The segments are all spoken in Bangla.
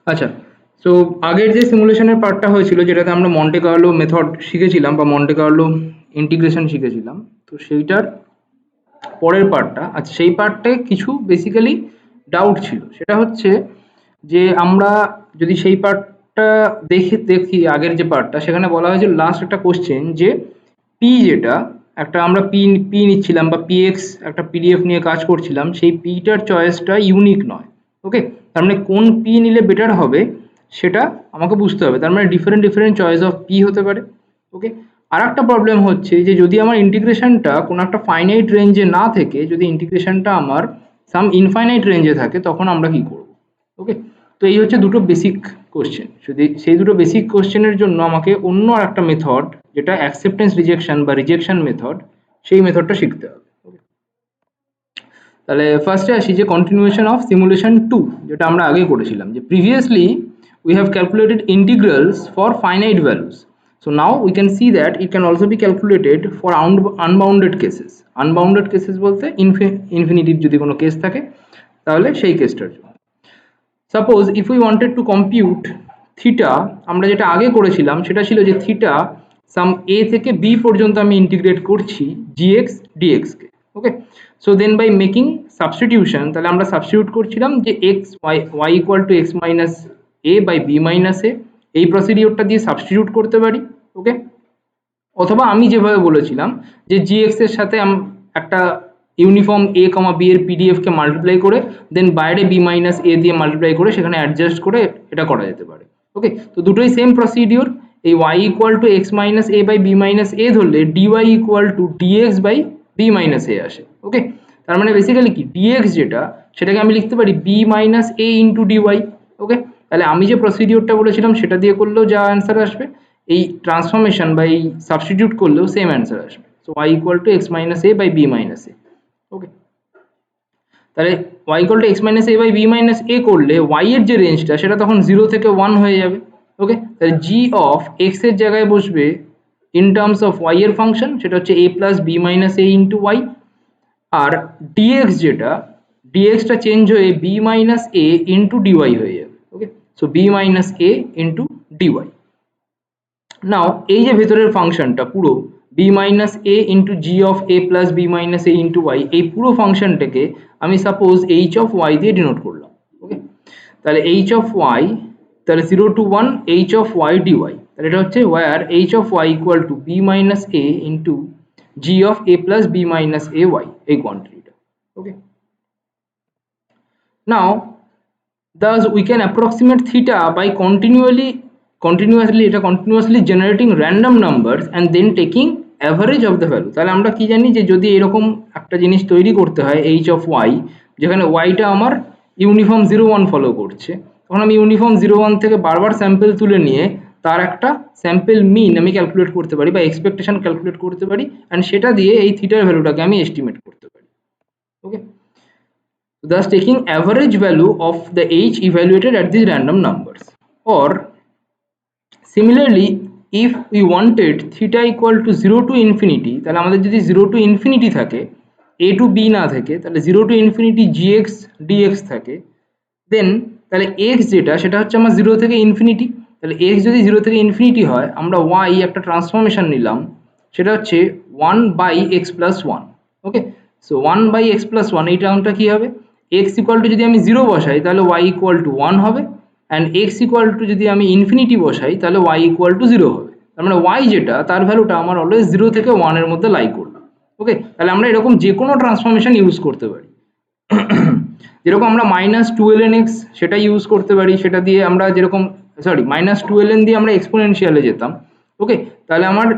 আচ্ছা, সো আগের যে সিমুলেশনের পার্টটা হয়েছিল যেটাতে আমরা মন্টে কার্লো মেথড শিখেছিলাম বা মন্টে কার্লো ইন্টিগ্রেশন শিখেছিলাম, তো সেইটার পরের পার্টটা, আচ্ছা সেই পার্টটায় কিছু বেসিক্যালি ডাউট ছিল। সেটা হচ্ছে যে আমরা যদি সেই পার্টটা দেখি আগের যে পার্টটা, সেখানে বলা হয়েছে লাস্ট একটা কোশ্চেন যে পি যেটা একটা আমরা পি পি নিচ্ছিলাম বা পিএক্স একটা পিডিএফ নিয়ে কাজ করছিলাম, সেই পিটার চয়েসটা ইউনিক নয়। ওকে, তার মানে কোন পি নিলে বেটার হবে সেটা আমাকে বুঝতে হবে। তার মানে different different choice of P হতে পারে। ওকে, আর একটা প্রবলেম হচ্ছে যে যদি আমার ইন্টিগ্রেশনটা কোনো একটা ফাইনাইট রেঞ্জে না থেকে যদি ইন্টিগ্রেশনটা আমার সাম ইনফাইনাইট রেঞ্জে থাকে, তখন আমরা কি করব? ওকে, তো এই হচ্ছে দুটো বেসিক কোশ্চেন। যদি সেই দুটো বেসিক কোশ্চেনের জন্য আমাকে অন্য একটা মেথড, যেটা অ্যাকসেপ্টেন্স রিজেকশন বা রিজেকশন মেথড, সেই মেথডটা শিখতে হবে। তাহলে ফার্স্টে আসি যে কন্টিনিউয়েশন অফ সিমুলেশন টু, যেটা আমরা আগে করেছিলাম, যে previously we have calculated integrals for finite values, so now we can see that it can also be calculated for unbounded cases. Unbounded cases বলতে ইনফিনিটিভ যদি কোনো কেস থাকে তাহলে সেই কেসটার জন্য। Suppose if we wanted to compute theta, আমরা যেটা আগে করেছিলাম সেটা ছিল যে থিটা সাম এ থেকে বি পর্যন্ত আমি ইন্টিগ্রেট করছি জিএক্স ডিএক্সকে। Okay, so then by making substitution, তাহলে আমরা সাবস্টিটিউট করছিলাম যে x y equal to x minus a by b minus a, এই প্রসিডিওরটা দিয়ে সাবস্টিটিউট করতে পারি। ওকে, অথবা আমি যেভাবে বলেছিলাম যে জিএক্স এর সাথে একটা ইউনিফর্ম এ কমা বি এর পিডিএফ কে মাল্টিপ্লাই করে দেন বাইরে বি মাইনাস এ দিয়ে মাল্টিপ্লাই করে সেখানে অ্যাডজাস্ট করে এটা করা যেতে পারে। ওকে, তো দুটোই সেম প্রসিডিওর। এই y equal to x minus a by b minus a ধরলে dy equal to dx by b minus a আসে। ওকে, তার মানে বেসিক্যালি কি ডিএক্স যেটা সেটাকে আমি লিখতে পারি B minus a into dy. ওকে, তাহলে আমি যে প্রসিডিওরটা বলেছিলাম সেটা দিয়ে করলেও যা অ্যান্সার আসবে, এই ট্রান্সফরমেশন বা এই সাবস্টিটিউট করলেও সেম অ্যান্সার আসবে। So y equal to x minus a by b minus a. Okay, তাহলে y equal to x minus a by b minus a করলে ওয়াই এর যে রেঞ্জটা সেটা তখন 0 থেকে 1 হয়ে যাবে। ওকে, তাহলে জি অফ এক্স এর জায়গায় বসবে ইন টার্মস অফ ওয়াই এর ফাংশন, সেটা হচ্ছে a plus b minus a into y. আর ডিএক্স যেটা ডিএক্সটা চেঞ্জ হয়ে b minus a into dy হয়ে যাবে। Okay, so b minus a into dy. Now এই যে ভেতরের ফাংশনটা পুরো b minus a into g of a plus b minus a into y, এই পুরো ফাংশনটাকে আমি সাপোজ এইচ অফ ওয়াই দিয়ে ডিনোট করলাম। ওকে, তাহলে এইচ অফ ওয়াই, তাহলে 0 to 1 h of y dy, তাহলে এটা হচ্ছে where h of y equal to b minus a into g of a plus b minus a y, এই কোয়ান্টিটিটা। ওকে, now thus we can approximate theta by continuously generating random numbers and then taking average of the value. তাহলে আমরা কি জানি যে যদি এরকম একটা জিনিস তৈরি করতে হয় এইচ অফ ওয়াই, যেখানে ওয়াইটা আমার ইউনিফর্ম 0 1 ফলো করছে, তখন আমি ইউনিফর্ম 0 1 থেকে বারবার স্যাম্পল তুলে নিয়ে তার একটা স্যাম্পল মিন আমি ক্যালকুলেট করতে পারি বা এক্সপেকটেশন ক্যালকুলেট করতে পারি, অ্যান্ড সেটা দিয়ে এই থিটার ভ্যালুটাকে আমি এস্টিমেট করতে পারি। ওকে, thus taking average value of the age evaluated at these random numbers. Or similarly, if we wanted theta equal to 0 to infinity, তাহলে আমাদের যদি 0 to infinity থাকে, a to b না থাকে, তাহলে 0 to infinity gx dx থাকে, দেন তাহলে x যেটা সেটা হচ্ছে আমার 0 থেকে ইনফিনিটি। তাহলে x যদি 0 থেকে ইনফিনিটি হয়, আমরা y একটা ট্রান্সফরমেশন নিলাম, সেটা হচ্ছে 1 by x plus one. Okay, so 1 by x plus one, এই টার্মটা কী হবে, এক্স ইকুয়াল টু যদি আমি 0 বসাই তাহলে y ইকুয়াল টু 1 হবে, অ্যান্ড এক্স ইকুয়াল টু যদি আমি ইনফিনিটি বসাই তাহলে y ইকুয়াল টু 0 হবে। তার মানে y যেটা তার ভ্যালুটা আমার অলওয়েজ 0 থেকে 1 এর মধ্যে লাই করবে। ওকে, তাহলে আমরা এরকম যে কোনো ট্রান্সফরমেশন ইউজ করতে পারি। যেরকম আমরা মাইনাস টুয়েলভ এন এক্স সেটা ইউজ করতে পারি, সেটা দিয়ে আমরা যেরকম সরি মাইনাস টুয়েলভ এন দিয়ে আমরা এক্সপোনেনশিয়ালে যেতাম। ওকে, তাহলে আমার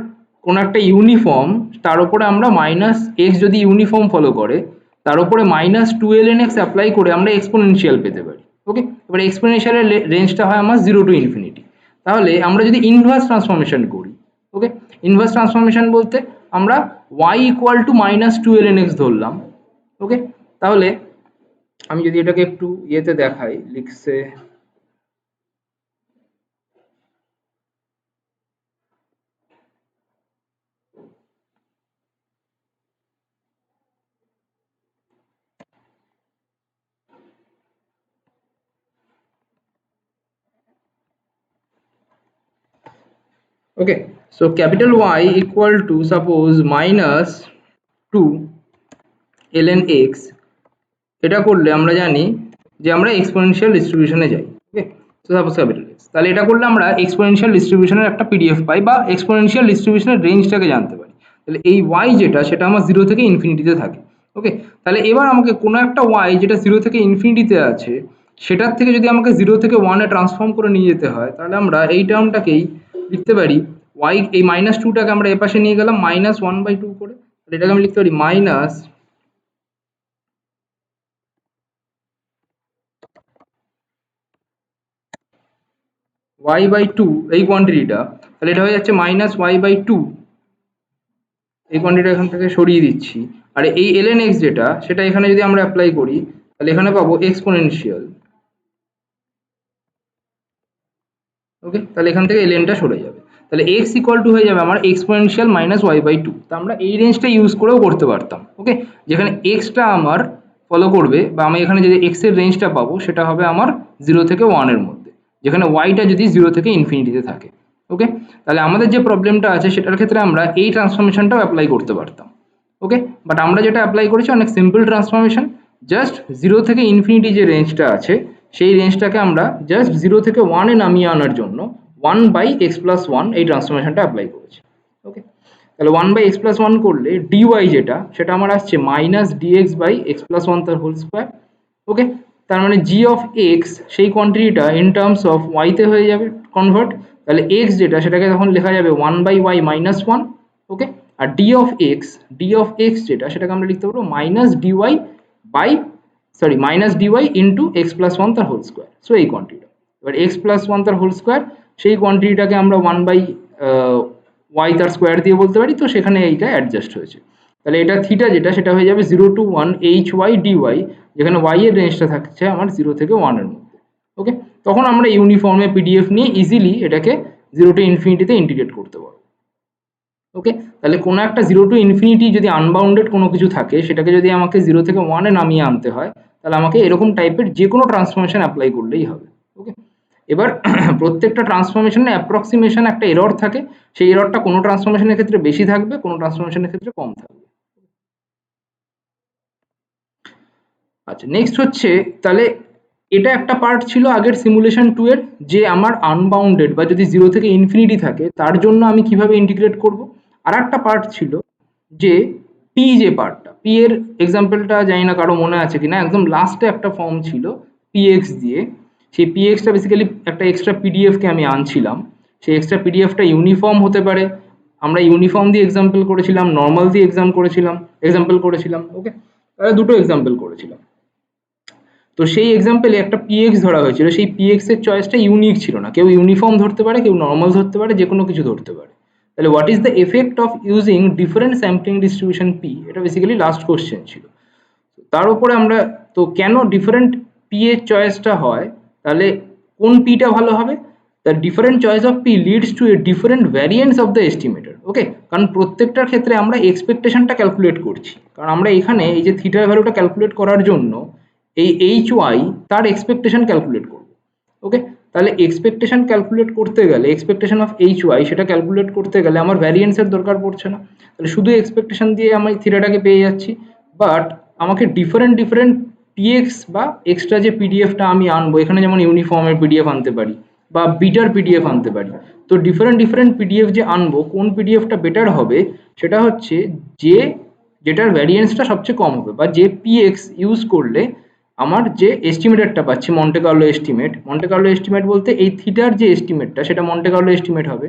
কোনো একটা ইউনিফর্ম, তার উপরে আমরা মাইনাস এক্স যদি ইউনিফর্ম ফলো করে তার উপরে minus twelve N x apply করে আমরা এক্সপোনেনশিয়াল পেতে পারি। ওকে, এবার এক্সপোনেনশিয়ালের রেঞ্জটা হয় আমার 0 to ইনফিনিটি। তাহলে আমরা যদি ইনভার্স ট্রান্সফরমেশন করি, ওকে, ইনভার্স ট্রান্সফরমেশন বলতে আমরা y equal to minus twelve N x ধরলাম। ওকে, তাহলে আমি যদি এটাকে একটু ইয়েতে দেখাই, লিখছে Okay, so capital Y equal to suppose minus 2 ln x, এটা করলে আমরা জানি যে আমরা এক্সপোনেনশিয়াল ডিস্ট্রিবিউশনে যাই। ওকে, সো সাপোজ ক্যাপিটাল এক্স, তাহলে এটা করলে আমরা এক্সপোনেনশিয়াল ডিস্ট্রিবিউশনের একটা পিডিএফ পাই বা এক্সপোনেনশিয়াল ডিস্ট্রিবিউশনের রেঞ্জটাকে জানতে পারি। তাহলে এই ওয়াই যেটা সেটা আমার 0 থেকে ইনফিনিটিতে থাকে। ওকে, তাহলে এবার আমাকে কোনো একটা ওয়াই যেটা 0 থেকে ইনফিনিটিতে আছে সেটার থেকে যদি আমাকে 0 থেকে 1 এ ট্রান্সফর্ম করে নিয়ে যেতে হয়, তাহলে আমরা এই টার্মটাকেই লিখতে পারি ওয়াই, এই মাইনাস টুটাকে আমরা এপাশে নিয়ে গেলাম -1/2 করে, তাহলে এটাকে আমি লিখতে পারি মাইনাস y/2 এই কোয়ান্টিটিটা, তাহলে এটা হয়ে যাচ্ছে -y/2, এই কোয়ান্টিটিটা এখান থেকে সরিয়ে দিচ্ছি। আর এই ln x যেটা সেটা এখানে যদি আমরা অ্যাপ্লাই করি তাহলে এখানে পাবো এক্সপোনেনশিয়াল। ওকে, তাহলে এখান থেকে lnটা সরে যাবে, তাহলে x ইকুয়াল টু হয়ে যাবে আমার এক্সপোনেনশিয়াল -y/2। তো আমরা এই রেঞ্জটা ইউজ করেও করতে পারতাম। ওকে, যেখানে এক্সটা আমার ফলো করবে বা আমি এখানে যদি এক্স এর রেঞ্জটা পাবো সেটা হবে আমার 0 থেকে 1 এর মধ্যে, যেখানে ওয়াইটা যদি 0 থেকে ইনফিনিটিতে থাকে। ওকে, তাহলে আমাদের যে প্রবলেমটা আছে সেটার ক্ষেত্রে আমরা এই ট্রান্সফরমেশনটাও অ্যাপ্লাই করতে পারতাম। ওকে, বাট আমরা যেটা অ্যাপ্লাই করেছি অনেক সিম্পল ট্রান্সফরমেশন, জাস্ট 0 থেকে ইনফিনিটি যে রেঞ্জটা আছে সেই রেঞ্জটাকে আমরা জাস্ট 0 থেকে 1 এ নামিয়ে আনার জন্য 1/x+1 এই ট্রান্সফরমেশনটা অ্যাপ্লাই করেছি। ওকে, তাহলে 1/x+1 করলে dy যেটা সেটা আমার আসছে -dx/x+1 তার হোল স্কয়ার। ওকে, তার মানে g অফ x সেই কোয়ান্টিটিটা ইন টার্মস অফ y তে হয়ে যাবে কনভার্ট, তাহলে x যেটা সেটাকে তখন লেখা যাবে 1/y-1। ওকে, আর d অফ x যেটা সেটাকে আমরা লিখতে পারবো -dy ইন্টু x+1 তার হোল স্কয়ার। সো এই কোয়ান্টিটিটা এবার x+1 তার হোল স্কয়ার, সেই কোয়ান্টিটিটাকে আমরা 1/y তার স্কয়ার দিয়ে বলতে পারি, তো সেখানে এইটা অ্যাডজাস্ট হয়েছে। তাহলে এটা থিটা যেটা সেটা হয়ে যাবে 0 to 1 hy dy, যেখানে y এর রেঞ্জটা থাকছে আমার 0 থেকে 1 এর মধ্যে। ওকে, তখন আমরা ইউনিফর্মে পিডিএফ নিয়ে ইজিলি এটাকে 0 টু ইনফিনিটিতে ইন্টিগ্রেট করতে পারবো। ওকে, তাহলে কোনো একটা 0 টু ইনফিনিটি যদি আনবাউন্ডেড কোনো কিছু থাকে সেটাকে যদি আমাকে 0 থেকে 1 এ নামিয়ে আনতে হয় তাহলে আমাকে এরকম টাইপের যে কোনো ট্রান্সফরমেশন অ্যাপ্লাই করলেই হবে। ওকে, এবার প্রত্যেকটা ট্রান্সফরমেশনে অ্যাপ্রক্সিমেশন একটা এরর থাকে, সেই এররটা কোনো ট্রান্সফরমেশনের ক্ষেত্রে বেশি থাকবে, কোনো ট্রান্সফরমেশনের ক্ষেত্রে কম থাকবে। আচ্ছা, নেক্সট হচ্ছে তাহলে এটা একটা পার্ট ছিল আগের সিমুলেশন 2 এর, যে আমার আনবাউন্ডেড বা যদি 0 থেকে ইনফিনিটি থাকে তার জন্য আমি কিভাবে ইন্টিগ্রেট করব। আর একটা পার্ট ছিল যে পি, যে পার্টটা পি এর এক্সাম্পলটা জানি না কারো মনে আছে কিনা, একদম লাস্টে একটা ফর্ম ছিল পিএক্স দিয়ে, সেই পিএক্সটা বেসিক্যালি একটা এক্সট্রা পিডিএফকে আমি আনছিলাম, সেই এক্সট্রা পিডিএফটা ইউনিফর্ম হতে পারে, আমরা ইউনিফর্ম দিয়ে এক্সাম্পল করেছিলাম, নর্মাল দিয়ে এক্সাম্পল করেছিলাম। ওকে, তাহলে দুটো এক্সাম্পল করেছিলাম। তো সেই এক্সাম্পলে একটা পিএক্স ধরা হয়েছিল, সেই পিএক্স এর চয়েসটা ইউনিক ছিল না, কেউ ইউনিফর্ম ধরতে পারে, কেউ নর্মাল ধরতে পারে, যে কোনো কিছু ধরতে পারে। তাহলে what is the effect of using different sampling distribution P, এটা বেসিক্যালি লাস্ট কোশ্চেন ছিল। তার উপরে আমরা তো কেন ডিফারেন্ট পি এর চয়েসটা হয়, তাহলে কোন পিটা ভালো হবে, the different choice of p leads to a different variance of the estimator. Okay, কারণ প্রত্যেকটার ক্ষেত্রে আমরা এক্সপেকটেশনটা ক্যালকুলেট করছি, কারণ আমরা এখানে এই যে থিটার ভ্যালুটা ক্যালকুলেট করার জন্য এই এইচ ওয়াই তার এক্সপেকটেশন ক্যালকুলেট করব। ওকে, তাহলে এক্সপেকটেশন ক্যালকুলেট করতে গেলে এক্সপেকটেশন অফ এইচ ওয়াই সেটা ক্যালকুলেট করতে গেলে আমার ভ্যারিয়েন্সের দরকার পড়ছে না, তাহলে শুধু এক্সপেকটেশন দিয়ে আমি থিটাটাকে পেয়ে যাচ্ছি। বাট আমাকে ডিফারেন্ট পিএক্স বা এক্সট্রা যে পিডিএফটা আমি আনবো, এখানে যেমন ইউনিফর্মের পিডিএফ আনতে পারি বা বিটার পিডিএফ আনতে পারি, তো ডিফারেন্ট পিডিএফ যে আনবো কোন পিডিএফটা বেটার হবে সেটা হচ্ছে যে যেটার ভ্যারিয়েন্সটা সবচেয়ে কম হবে, বা যে পিএক্স ইউজ করলে আমার যে এস্টিমেটেডটা পাচ্ছি মন্টে কার্লো এস্টিমেট বলতে এই থিটার যে এস্টিমেটটা সেটা মন্টে কার্লো এস্টিমেট হবে।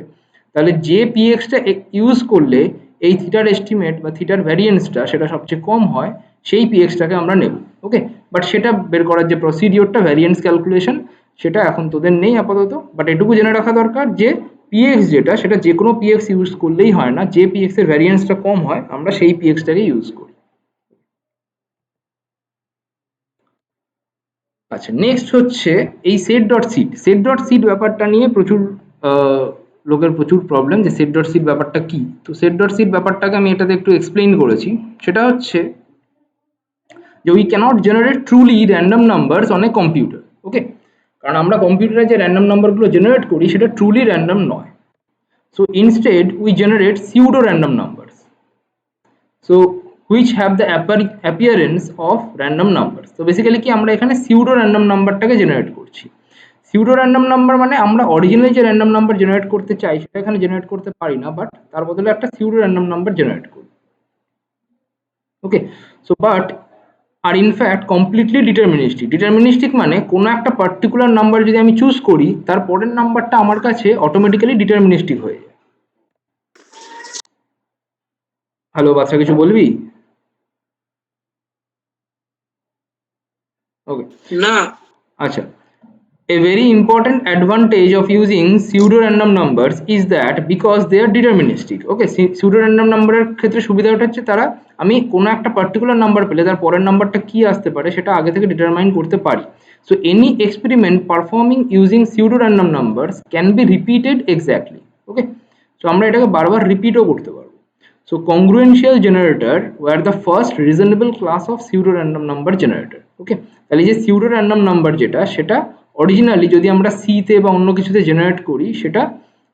তাহলে যে পিএক্সটা ইউজ করলে এই থিটার এস্টিমেট বা থিটার ভ্যারিয়েন্সটা সেটা সবচেয়ে কম হয়, সেই পিএক্সটাকে আমরা নেব। ওকে, বাট সেটা বের করার যে প্রসিডিওরটা ভ্যারিয়েন্স ক্যালকুলেশন সেটা এখন তোদের নেই আপাতত, বাট এটুকু জেনে রাখা দরকার যে পিএক্স যেটা সেটা যে কোনো পিএক্স ইউজ করলেই হয় না, যে পিএক্স এর ভ্যারিয়েন্সটা কম হয় আমরা সেই পিএক্সটাকে ইউজ করি। আচ্ছা, নেক্সট হচ্ছে এই সেট ডট সিট ব্যাপারটা নিয়ে প্রচুর লোকের প্রচুর প্রবলেম, যে সেট ডট সিট ব্যাপারটা কি। তো সেট ডট সিট ব্যাপারটাকে আমি এটাতে একটু এক্সপ্লেইন করেছি, সেটা হচ্ছে যে we cannot generate truly random numbers on a computer. Okay, কারণ আমরা কম্পিউটারে যে র্যান্ডম নাম্বারগুলো জেনারেট করি সেটা ট্রুলি র্যান্ডম নয়। So instead we generate pseudo random numbers, so which have the appearance of random numbers. So basically কি আমরা এখানে pseudo random নাম্বারটাকে জেনারেট করছি। pseudo random নাম্বার মানে আমরা অরিজিনালি যে random নাম্বার জেনারেট করতে চাই সেটা এখানে জেনারেট করতে পারি না, বাট তার বদলে একটা pseudo random নাম্বার জেনারেট করি। Okay, so but are in fact completely deterministic. Deterministic মানে কোনো একটা পার্টিকুলার নাম্বার যদি আমি চুজ করি তার পরের নাম্বারটা আমার কাছে অটোমেটিক্যালি ডিটারমিনিস্টিক হয়ে যায়। হ্যালো বাচ্চা, কিছু বলবি? ওকে না আচ্ছা, a very important advantage of using pseudo random numbers is that because they are deterministic. Okay, pseudo random নাম্বারের ক্ষেত্রে সুবিধাটা হচ্ছে তারা আমি কোনো একটা পার্টিকুলার নাম্বার পেলে তার পরের নাম্বারটা কি আসতে পারে সেটা আগে থেকে ডিটারমাইন করতে পারি। So any experiment performing using pseudo random numbers can be repeated exactly. Okay, so আমরা এটাকে বারবার রিপিটও করতে পারবো। So congruential generator were the first reasonable class of pseudo random number generator. Okay, তাহলে যে pseudo random number যেটা সেটা অরিজিনালি যদি আমরা সি তে বা অন্য কিছুতে জেনারেট করি সেটা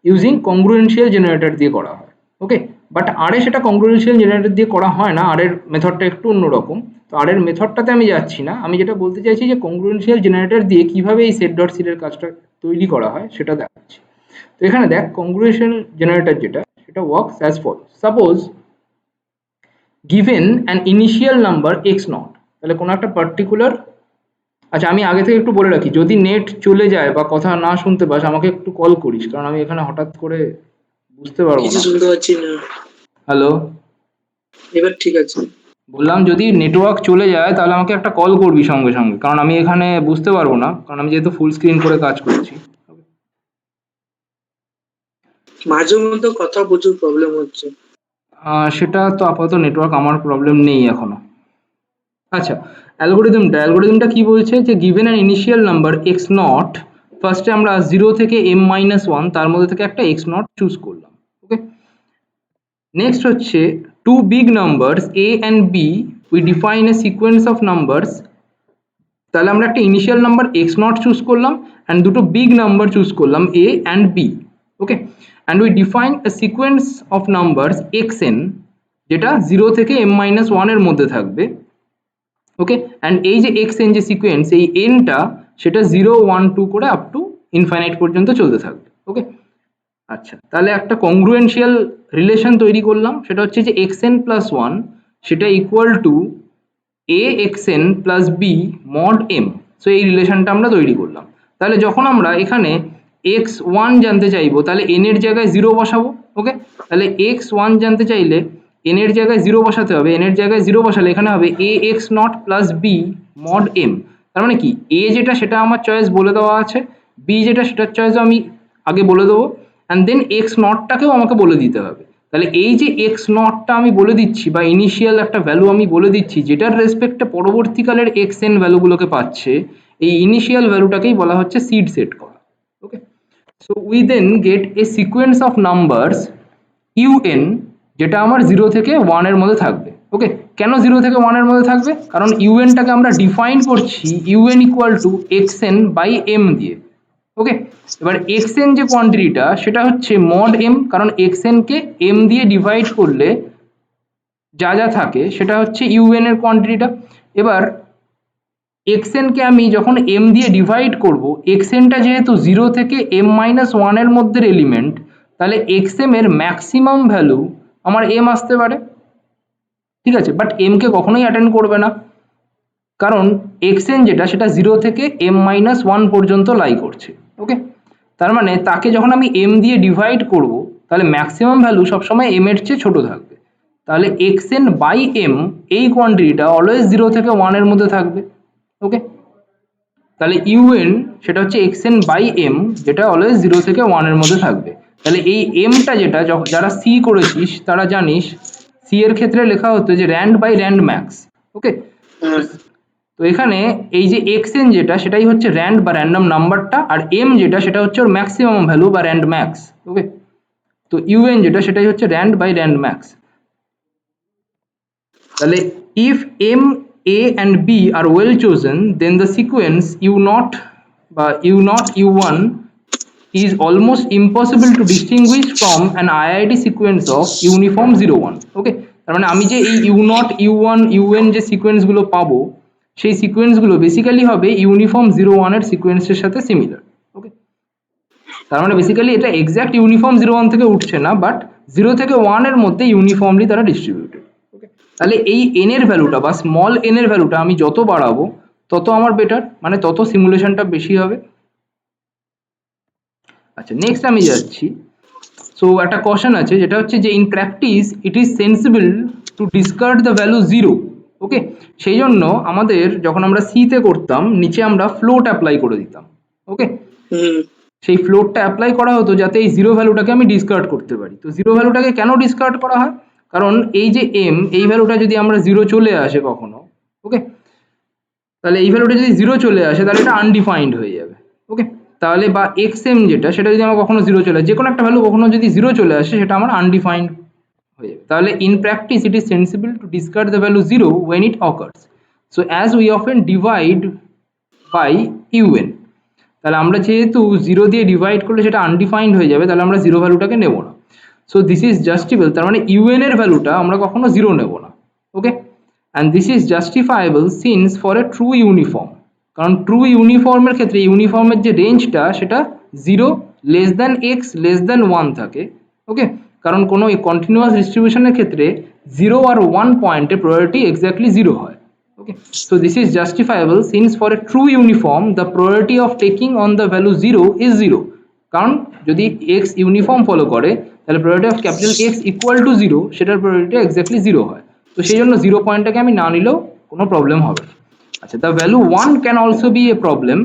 ইউজিং কংগ্রুয়েন্সিয়াল জেনারেটর দিয়ে করা হয়। ওকে, বাট আর এ সেটা কংগ্রুয়েন্সিয়াল জেনারেটর দিয়ে করা হয় না, আর এর মেথডটা একটু অন্যরকম। তো আর এর মেথডটাতে আমি যাচ্ছি না, আমি যেটা বলতে চাইছি যে কংগ্রুয়েন্সিয়াল জেনারেটর দিয়ে কিভাবে এই সেট ডট সিল এর কাজটা তৈরি করা হয় সেটা দেখাচ্ছি। তো এখানে দেখ কংগ্রুয়েন্সিয়াল জেনারেটর যেটা সেটা works as follows. Suppose given an initial number x naught, তাহলে কোনো একটা পার্টিকুলার, আচ্ছা আমি আগে থেকে একটু বলে রাখি যদি নেট চলে যায় বা কথা না শুনতে পাস আমাকে একটু কল করিস, কারণ আমি এখানে হঠাৎ করে বুঝতে পারবো কিছু না। শুনতে পাচ্ছি না। হ্যালো, এবার ঠিক আছে। বললাম যদি নেটওয়ার্ক চলে যায় তাহলে আমাকে একটা কল করবি সঙ্গে সঙ্গে, কারণ আমি এখানে বুঝতে পারবো না, কারণ আমি যেহেতু ফুল স্ক্রিন করে কাজ করছি। মাঝে মধ্যে কথা প্রচুর প্রবলেম হচ্ছে। সেটা তো আপাতত নেটওয়ার্ক আমার প্রবলেম নেই এখনো। আচ্ছা, অ্যালগোরিদমটা কি বলছে যে given an initial number x not, ফার্স্টে আমরা 0 থেকে m-1 তার মধ্যে থেকে একটা এক্স নট চুজ করলাম। ওকে, নেক্সট হচ্ছে two big numbers a and b, we define a sequence of numbers. তাহলে আমরা একটা initial number x naught choose করলাম অ্যান্ড দুটো বিগ নাম্বার চুজ করলাম a and b। Okay, and we define a sequence of numbers xn, যেটা 0 থেকে m-1 এর মধ্যে থাকবে। ওকে, অ্যান্ড এই যে xn যে সিকোয়েন্স, এই nটা সেটা 0 1 2 করে আপ টু ইনফাইনাইট পর্যন্ত চলতে থাকবে। ওকে, আচ্ছা তাহলে একটা কংগ্রুয়েন্সিয়াল রিলেশন তৈরি করলাম, সেটা হচ্ছে যে xn প্লাস 1 সেটা equal to a xn plus b mod m। So এই রিলেশনটা আমরা তৈরি করলাম। তাহলে যখন আমরা এখানে x1 জানতে চাইবো তাহলে n এর জায়গায় 0 বসাবো। ওকে, তাহলে x1 জানতে চাইলে n এর জায়গায় 0 বসাতে হবে, n এর জায়গায় 0 বসালে এখানে হবে a x not plus b mod m। তার মানে কি a যেটা সেটা আমার চয়েস বলে দেওয়া আছে, b যেটা সেটার চয়েস আমি আগে বলে দেবো, অ্যান্ড দেন এক্স নটটাকেও আমাকে বলে দিতে হবে। তাহলে এই যে এক্স নটটা আমি বলে দিচ্ছি বা ইনিশিয়াল একটা ভ্যালু আমি বলে দিচ্ছি যেটার রেসপেক্টে পরবর্তীকালের এক্স এন ভ্যালুগুলোকে পাচ্ছে, এই ইনিশিয়াল ভ্যালুটাকেই বলা হচ্ছে সিড সেট করা। Okay, so we then get a sequence of numbers u n, যেটা আমার 0 থেকে 1 এর মধ্যে থাকবে। ওকে, কেন 0 থেকে 1 এর মধ্যে থাকবে? কারণ ইউএনটাকে আমরা ডিফাইন করছি un equal to xn by m দিয়ে। ওকে, এবার এক্সএন যে কোয়ান্টিটিটা সেটা হচ্ছে মড এম, কারণ এক্সএন কে এম দিয়ে ডিভাইড করলে যা যা থাকে সেটা হচ্ছে ইউএন এর কোয়ান্টিটিটা। এবার এক্সএন কে আমি যখন এম দিয়ে ডিভাইড করব, এক্সএনটা যেহেতু 0 থেকে m-1 এর মধ্যে এলিমেন্ট, তাহলে এক্সএম এর ম্যাক্সিমাম ভ্যালু আমার এম আসতে পারে। ঠিক আছে, বাট এম কে কখনোই অ্যাটেন্ড করবে না, কারণ এক্সএন যেটা সেটা 0 থেকে m-1 পর্যন্ত লাই করছে। ওকে, তার মানে তাকে যখন আমি এম দিয়ে ডিভাইড করব তাহলে ম্যাক্সিমাম ভ্যালু সবসময় এম এর চেয়ে ছোট থাকবে। তাহলে এক্সএন বাই এম এই কোয়ান্টিটিটা অলওয়েজ 0 থেকে 1 এর মধ্যে থাকবে। ওকে, তাহলে ইউএন সেটা হচ্ছে এক্সএন বাই এম, যেটা অলওয়েজ 0 থেকে 1 এর মধ্যে থাকবে। তাহলে এই এমটা যেটা যারা সি করেছিস তারা জানিস সি এর ক্ষেত্রে লেখা হতো যে র্যান্ড বাই র্যান্ড ম্যাক্স। ওকে, তো এখানে এই যে xn যেটা সেটাই হচ্ছে র্যান্ড বা র্যান্ডম নাম্বারটা, আর m যেটা সেটা হচ্ছে ওর ম্যাক্সিমাম ভ্যালু বা র্যান্ড ম্যাক্স। ওকে, তো un যেটা সেটাই হচ্ছে র্যান্ড বাই র্যান্ড ম্যাক্স। তাহলে if m a and b are well chosen then the sequence u0 বা u0 u1 is almost impossible to distinguish from an IID sequence of uniform 0 1. ওকে, তার মানে আমি যে এই u0 u1 un যে সিকোয়েন্সগুলো পাবো সেই সিকোয়েন্সগুলো বেসিক্যালি হবে ইউনিফর্ম 0 1 এর সিকোয়েন্সের সাথে সিমিলার। ওকে, তার মানে বেসিক্যালি এটা এক্স্যাক্ট ইউনিফর্ম 0 1 থেকে উঠছে না, বাট 0 থেকে 1 এর মধ্যে ইউনিফর্মলি তারা ডিস্ট্রিবিউটেড। ওকে, তাহলে এই n এর ভ্যালুটা বা স্মল n এর ভ্যালুটা আমি যত বাড়াবো তত আমার বেটার, মানে তত সিমুলেশনটা বেশি হবে। আচ্ছা, নেক্সট আমি যাচ্ছি। সো একটা কোশ্চেন আছে যেটা হচ্ছে যে in practice it is sensible to discard the value 0। Okay, সেই জন্য আমাদের যখন আমরা সি তে করতাম নিচে আমরা ফ্লোট অ্যাপ্লাই করে দিতাম। ওকে, সেই ফ্লোটটা অ্যাপ্লাই করা হতো যাতে এই জিরো ভ্যালুটাকে আমি ডিসকার্ড করতে পারি। তো জিরো ভ্যালুটাকে কেন ডিসকার্ড করা হয়? কারণ এই যে এম, এই ভ্যালুটা যদি আমরা জিরো চলে আসে কখনো, ওকে, তাহলে এই ভ্যালুটা যদি জিরো চলে আসে তাহলে এটা আনডিফাইন্ড হয়ে যাবে। ওকে, তাহলে বা এক্স এম যেটা সেটা যদি আমার কখনো জিরো চলে আসে, যে কোনো একটা ভ্যালু কখনো যদি জিরো চলে আসে সেটা আমার আনডিফাইন্ড হয়ে যাবে। তাহলে in practice it is sensible to discard the value zero when it occurs. So as we often divide by un, তাহলে আমরা যেহেতু জিরো দিয়ে ডিভাইড করলে সেটা আনডিফাইন্ড হয়ে যাবে, তাহলে আমরা জিরো ভ্যালুটাকে নেব না। সো দিস ইজ জাস্টিবল, তার মানে ইউএন এর ভ্যালুটা আমরা কখনো জিরো নেব না। Okay, and this is justifiable since for a true uniform, কারণ ট্রু ইউনিফর্মের ক্ষেত্রে ইউনিফর্মের যে রেঞ্জটা সেটা 0 less than x less than 1 থাকে। ওকে, কারণ কোনো কন্টিনিউয়াস ডিস্ট্রিবিউশনের ক্ষেত্রে 0 আর 1 পয়েন্টে প্রায়োরিটি এক্স্যাক্টলি 0 হয়। Okay, so this is justifiable since for a true uniform the priority of taking on the value 0 is 0, কারণ যদি x ইউনিফর্ম ফলো করে তাহলে priority of capital X equal to 0 সেটার priority exactly 0 হয়। তো সেই জন্য 0 পয়েন্টটাকে আমি না নিলেও কোনো প্রবলেম হবে না। আচ্ছা, the value 1 can also be a problem,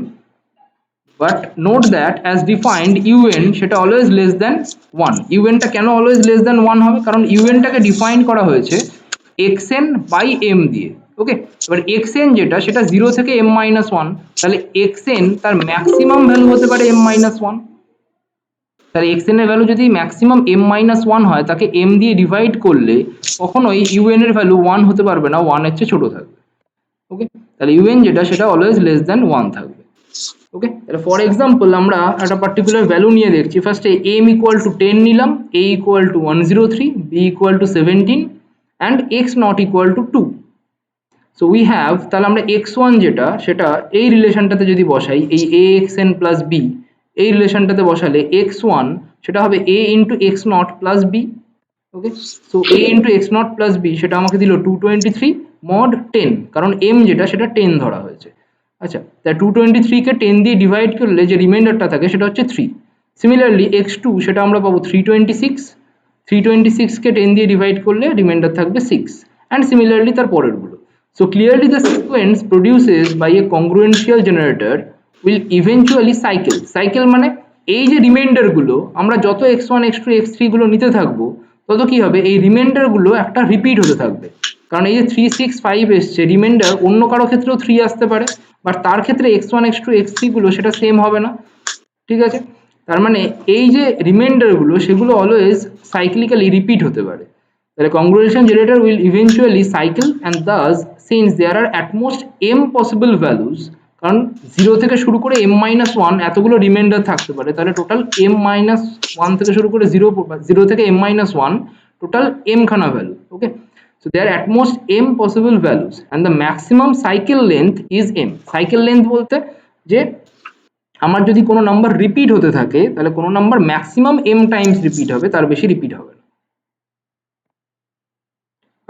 but note that as defined un সেটা always less than 1। un টা কেন always less than 1 হবে? কারণ un টাকে ডিফাইন করা হয়েছে xn by m দিয়ে। ওকে, এবার xn যেটা সেটা 0 থেকে m minus 1, তাহলে xn তার ম্যাক্সিমাম ভ্যালু হতে পারে m minus 1। তাহলে xn এর ভ্যালু যদি ম্যাক্সিমাম m minus 1 হয় তাকে m দিয়ে ডিভাইড করলে কখনোই un এর ভ্যালু 1 হতে পারবে না, 1 এর চেয়ে ছোট থাকবে। ওকে, তাহলে un যেটা সেটা অলওয়েজ লেস দ্যান 1 থাকবে। ওকে, তাহলে ফর এক্সাম্পল আমরা একটা পার্টিকুলার ভ্যালু নিয়ে দেখছি। ফার্স্টে m ইকুয়াল টু 10 নিলাম, a equal to 103, b equal to 17 and x not equal to 2। So we have, তাহলে আমরা x1 যেটা সেটা এই রিলেশনটাতে যদি বসাই, এই axn প্লাস b এই রিলেশনটাতে বসালে x1 সেটা হবে a into x naught plus b. Okay, so a into x naught plus b সেটা আমাকে দিল 223 মড 10, কারণ m যেটা সেটা 10 ধরা হয়েছে। আচ্ছা, তা 223 কে 10 দিয়ে ডিভাইড করলে যে রিমাইন্ডারটা থাকে সেটা হচ্ছে 3। সিমিলারলি x2 সেটা আমরা পাবো 326, 326 কে 10 দিয়ে ডিভাইড করলে রিমাইন্ডার থাকবে 6, অ্যান্ড সিমিলারলি তার পরেরগুলো। So clearly the sequence produced by a congruential generator will eventually cycle। cycle মানে এই যে রিমাইন্ডার গুলো আমরা যত x1 x2 x3 গুলো নিতে থাকবো তত কি হবে, এই রিমাইন্ডার গুলো একটা রিপিট হতে থাকবে। কারণ এই যে 3 6 5 এসছে, রিমাইন্ডার অন্য কারো ক্ষেত্রেও 3 আসতে পারে, বাট তার ক্ষেত্রে x1 x2 x3 গুলো সেটা সেম হবে না। ঠিক আছে, তার মানে এই যে রিমাইন্ডার গুলো সেগুলো অলওয়েজ সাইক্লিক্যালি রিপিট হতে পারে। তাহলে congruential generator will eventually cycle, and thus since there are at most m possible values, কারণ 0 থেকে শুরু করে m minus 1 এতগুলো রিমাইন্ডার থাকতে পারে, তাহলে টোটাল m minus 1 থেকে শুরু করে 0 থেকে m minus 1 টোটাল m খানা value. Okay, so there are at most m possible values and the maximum cycle length is m। cycle length বলতে যে আমার যদি কোনো নাম্বার রিপিট হতে থাকে তাহলে কোনো number maximum m Times repeat হবে, তার বেশি রিপিট হবে না।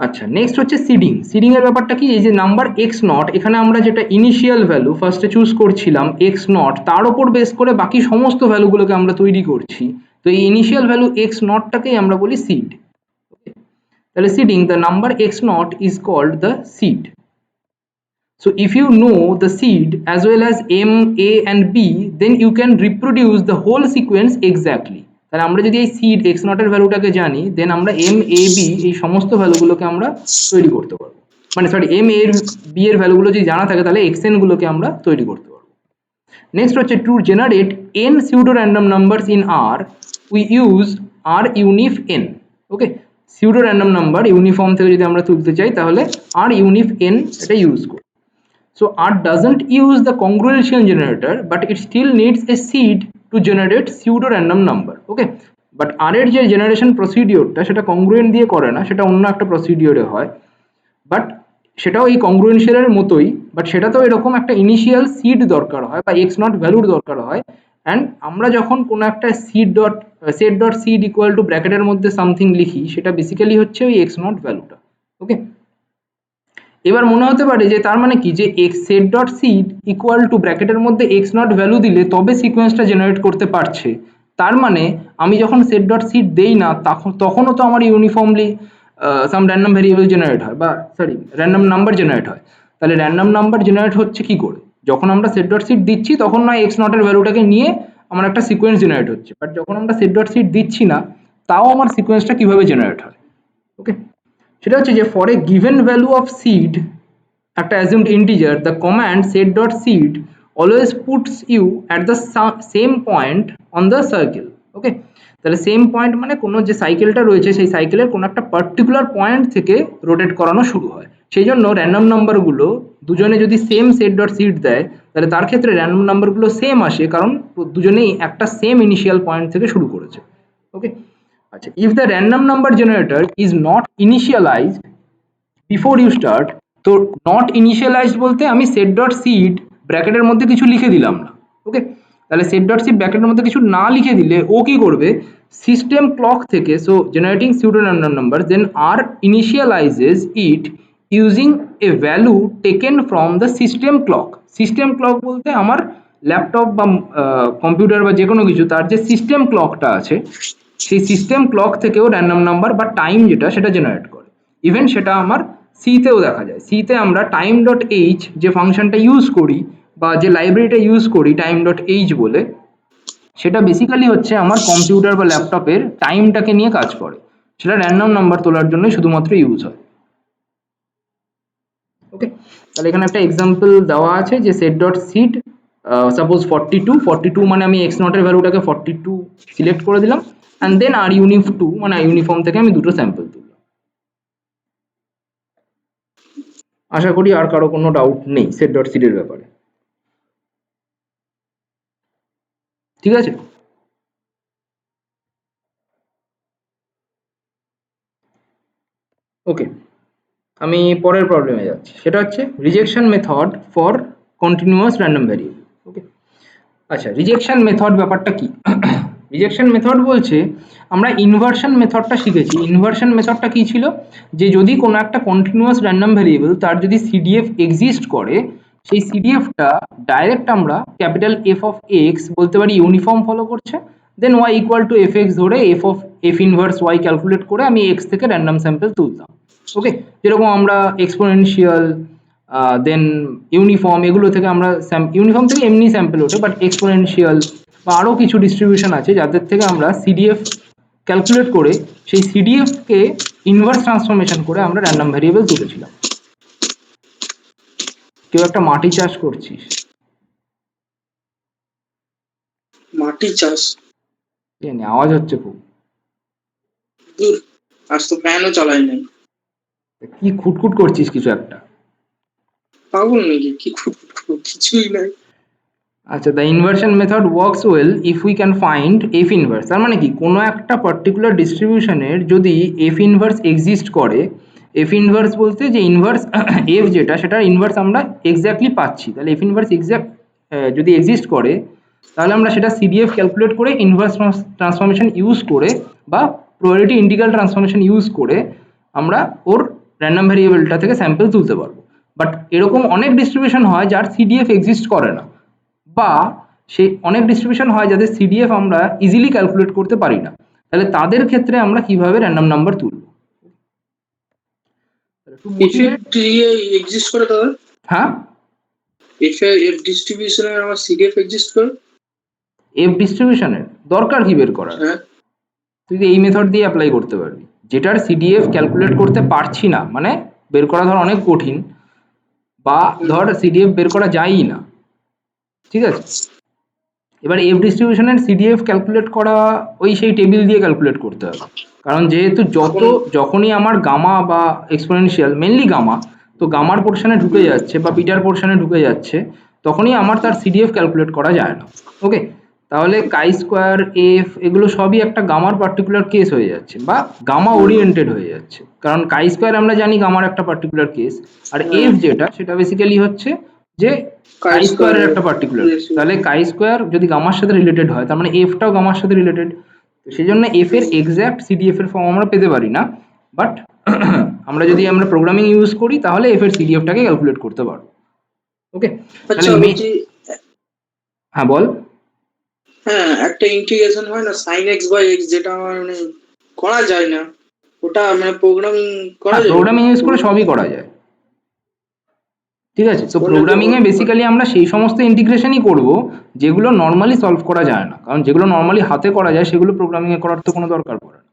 আচ্ছা, নেক্সট হচ্ছে সিডিং। সিডিং এর ব্যাপারটা কি, এই যে নাম্বার এক্স নট, এখানে আমরা যেটা ইনিশিয়াল ভ্যালু ফার্স্টে চুজ করছিলাম এক্স নট, তার উপর বেস করে বাকি সমস্ত ভ্যালুগুলোকে আমরা তৈরি করছি। তো এই ইনিশিয়াল ভ্যালু এক্স নটটাকেই আমরা বলি সিড। তাহলে seeding, the number x naught is called the seed. So if you know the seed as well as m, a and b, then you can reproduce the whole sequence exactly। তাহলে আমরা যদি এই সিড x নট এর ভ্যালুটাকে জানি, দেন আমরা m, a, b এই সমস্ত ভ্যালুগুলোকে আমরা তৈরি করতে পারবো। মানে সরি, m, a, b এর ভ্যালুগুলো যদি জানা থাকে তাহলে xn গুলোকে আমরা তৈরি করতে পারবো। নেক্সট হচ্ছে to generate n pseudo random numbers in R we use R unif n। Okay, pseudo random number uniform থেকে যদি আমরা তুলতে চাই তাহলে R unif n এটা ইউজ করি। So R doesn't use the congruential generator, but it still needs a seed to generate pseudo random number. Okay, but R এর যে জেনারেশন প্রসিডিওরটা সেটা কংগ্রুয়েন্ট দিয়ে করে না, সেটা অন্য একটা প্রসিডিওরে হয়, বাট সেটাও এই কংগ্রুয়েন্সিয়ালের মতোই, বাট সেটাতেও এরকম একটা ইনিশিয়াল সিড দরকার হয় বা এক্স নট ভ্যালুর দরকার হয়। অ্যান্ড আমরা যখন কোনো একটা seed dot set dot seed equal to ব্র্যাকেটের মধ্যে সামথিং লিখি, সেটা বেসিক্যালি হচ্ছে ওই এক্স নট ভ্যালুটা। ওকে, এবার মনে হতে পারে যে তার মানে কি, যে x set dot seed equal to ব্র্যাকেটের মধ্যে এক্স নট ভ্যালু দিলে তবে সিকোয়েন্সটা জেনারেট করতে পারছে, তার মানে আমি যখন সেট ডট সিড দেই না তখনও তো আমার ইউনিফর্মলি সাম র্যান্ডম ভেরিয়েবল জেনারেট হয়, বা সরি র্যান্ডম নাম্বার জেনারেট হয়। তাহলে র্যান্ডম নাম্বার জেনারেট হচ্ছে কি করে? যখন আমরা সেট ডট সিড দিচ্ছি তখন নয় এক্স নটের ভ্যালুটাকে নিয়ে আমার একটা সিকোয়েন্স জেনারেট হচ্ছে, বাট যখন আমরা সেট ডট সিড দিচ্ছি না তাও আমার সিকোয়েন্সটা কিভাবে জেনারেট হয়। ওকে, সেটা হচ্ছে যে for a given value of seed, একটা assumed integer, the command set dot seed always puts you at the same point on the circle. Okay, তাহলে সেম পয়েন্ট মানে কোনো যে সাইকেলটা রয়েছে সেই সাইকেলের কোনো একটা পার্টিকুলার পয়েন্ট থেকে রোটেট করানো শুরু হয়। সেই জন্য র্যান্ডম নাম্বারগুলো দুজনে যদি সেম সেট ডট সিড দেয় তাহলে তার ক্ষেত্রে র্যান্ডম নাম্বারগুলো সেম আসে, কারণ দুজনেই একটা সেম ইনিশিয়াল পয়েন্ট থেকে শুরু করেছে। ওকে, আচ্ছা, if the random number generator is not initialized before you start, তো নট ইনিশিয়ালাইজড বলতে আমি সেট ডট সিড ব্র্যাকেটের মধ্যে কিছু লিখে দিলাম না। ওকে, তাহলে সেট ডট সিড ব্র্যাকেটের মধ্যে কিছু না লিখে দিলে ও কি করবে, সিস্টেম ক্লক থেকে, so generating pseudo random number, then R initializes it using a value taken from the system clock. System clock বলতে আমার ল্যাপটপ বা কম্পিউটার বা যে কোনো কিছু, তার যে সিস্টেম ক্লকটা আছে সেই সিস্টেম ক্লক থেকেও র্যান্ডম নাম্বার বা টাইম যেটা সেটা জেনারেট করে। ইভেন সেটা আমার সিতেও দেখা যায়। সিতে আমরা টাইম ডট এইচ যে ফাংশনটা ইউজ করি বা যে লাইব্রেরিটা ইউজ করি টাইম ডট এইচ বলে, সেটা বেসিক্যালি হচ্ছে আমার কম্পিউটার বা ল্যাপটপের টাইমটাকে নিয়ে কাজ করে, সেটা র্যান্ডম নাম্বার তোলার জন্যই শুধুমাত্র ইউজ হয়। ওকে, তাহলে এখানে একটা এক্সাম্পল দেওয়া আছে যে সেট ডট সিড সাপোজ 42 মানে আমি এক্স নটের ভ্যালুটাকে 42 সিলেক্ট করে দিলাম, অ্যান্ড দেন আর ইউনিফ 2 মানে ইউনিফর্ম থেকে আমি দুটো স্যাম্পল তুললাম। আশা করি আর কারো কোনো ডাউট নেই সেট ডট সিড এর ব্যাপারে। ঠিক আছে, ওকে, আমি পরের প্রবলেমে যাচ্ছি। সেটা হচ্ছে rejection method for continuous random variable. Okay, আচ্ছা, রিজেকশন মেথড ব্যাপারটা কি? রিজেকশন মেথড বলছে, আমরা ইনভার্সন মেথডটা শিখেছি। ইনভার্সন মেথডটা কি ছিল, যে যদি কোনো একটা কন্টিনিউয়াস র্যান্ডম ভ্যারিয়েবল তার যদি সিডিএফ এক্সিস্ট করে, সেই সিডিএফটা ডাইরেক্ট আমরা ক্যাপিটাল এফ অফ এক্স বলতে পারি ইউনিফর্ম ফলো করছে, then y equal to F x ধরে এফ ইনভার্স ওয়াই ক্যালকুলেট করে আমি এক্স থেকে র্যান্ডম স্যাম্পল তুলতাম। ওকে, যেরকম আমরা এক্সপোনেনশিয়াল দেন ইউনিফর্ম এগুলো থেকে আমরা ইউনিফর্ম থেকে এমনি স্যাম্পল ওঠে, বাট এক্সপোনেনশিয়াল বা আরও কিছু ডিস্ট্রিবিউশন আছে যাদের থেকে আমরা সিডিএফ ক্যালকুলেট করে সেই সিডিএফকে ইনভার্স ট্রান্সফরমেশন করে আমরা র্যান্ডম ভ্যারিয়েবল তুলেছিলাম। কেউ একটা মাটি চাষ করছিস? মাটি চাষ? জানি আওয়াজ হচ্ছে খুব। দূর, আজ তো ফ্যানও চালাই নাই। কি খুটখুট করছিস কিছু একটা? পাগল নাকি? কি কিছুই নাই। আচ্ছা, the inversion method works well if we can find F inverse. তার মানে কি, কোনো একটা পার্টিকুলার ডিস্ট্রিবিউশনের যদি এফ ইনভার্স এক্সিস্ট করে, এফ ইনভার্স বলতে যে ইনভার্স এফ যেটা সেটার ইনভার্স আমরা এক্স্যাক্টলি পাচ্ছি, তাহলে এফ ইনভার্স এক্স্যাক্ট যদি এক্সিস্ট করে তাহলে আমরা সেটা সিডিএফ ক্যালকুলেট করে ইনভার্স ট্রান্সফরমেশন ইউজ করে বা প্রবাবিলিটি ইন্টিগ্রাল ট্রান্সফরমেশন ইউজ করে আমরা ওর র্যান্ডম ভ্যারিয়েবলটা থেকে স্যাম্পল তুলতে পারবো। বাট এরকম অনেক ডিস্ট্রিবিউশন হয় যার সিডিএফ এক্সিস্ট করে না, বা সেই অনেক ডিস্ট্রিবিউশন হয় যাদের সিডিএফ আমরা ইজিলি ক্যালকুলেট করতে পারি না, তাহলে তাদের ক্ষেত্রে আমরা কিভাবে র্যান্ডম নাম্বার তুলব? এক্সিস্ট করে দাদা? হ্যাঁ, এফ ডিস্ট্রিবিউশনের আমার সিডিএফ এক্সিস্ট করে। এফ ডিস্ট্রিবিউশনের দরকার কি বের করার? হ্যাঁ, তুই এই মেথড দিয়ে অ্যাপ্লাই করতে পারবি। যেটার সিডিএফ ক্যালকুলেট করতে পারছি না, মানে বের করা ধর অনেক কঠিন, বা ধর সিডিএফ বের করা যায়ই না, ঠিক আছে, এবার এফ ডিস্ট্রিবিউশনের সিডিএফ ক্যালকুলেট করা ওই সেই টেবিল দিয়ে ক্যালকুলেট করতে হবে, কারণ যেহেতু যখনই আমার গামা বা এক্সপোনেনশিয়াল, মেনলি গামা, তো গামার পোর্শনে ঢুকে যাচ্ছে বা বিটার পোর্শনে ঢুকে যাচ্ছে, তখনই আমার তার সিডিএফ ক্যালকুলেট করা যায় না। ওকে, তাহলে কাই স্কোয়ার এফ এগুলো সবই একটা গামার পার্টিকুলার কেস হয়ে যাচ্ছে বা গামা ওরিয়েন্টেড হয়ে যাচ্ছে, কারণ কাই স্কোয়ার আমরা জানি গামার একটা পার্টিকুলার কেস, আর এফ যেটা সেটা বেসিক্যালি হচ্ছে যে কাই স্কোয়ারের একটা পার্টিকুলার কেস। তাহলে কাই স্কোয়ার যদি গামার সাথে রিলেটেড হয় তার মানে এফটাও গামার সাথে রিলেটেড, তো সেই জন্য এফ এর এক্স্যাক্ট সিডিএফ এর ফর্ম আমরা পেতে পারি না, বাট আমরা প্রোগ্রামিং ইউজ করি তাহলে এফ এর সিডিএফটাকে ক্যালকুলেট করতে পারবো। ওকে, আচ্ছা তাহলে বলছি, হ্যাঁ বল। হ্যাঁ একটা ইন্টিগ্রেশন হয় না sin x বাই x, যেটা আমার মানে করা যায় না, ওটা মানে প্রোগ্রামিং করা হ্যাঁ, যায়? প্রোগ্রামিং ইউজ করে সবই করা যায়। ঠিক আছে, তো প্রোগ্রামিং এ বেসিক্যালি আমরা সেই সমস্ত ইন্টিগ্রেশনই করব যেগুলো নর্মালি সলভ করা যায় না, কারণ যেগুলো নর্মালি হাতে করা যায় সেগুলো প্রোগ্রামিং এ করার তো কোনো দরকার পড়ে না।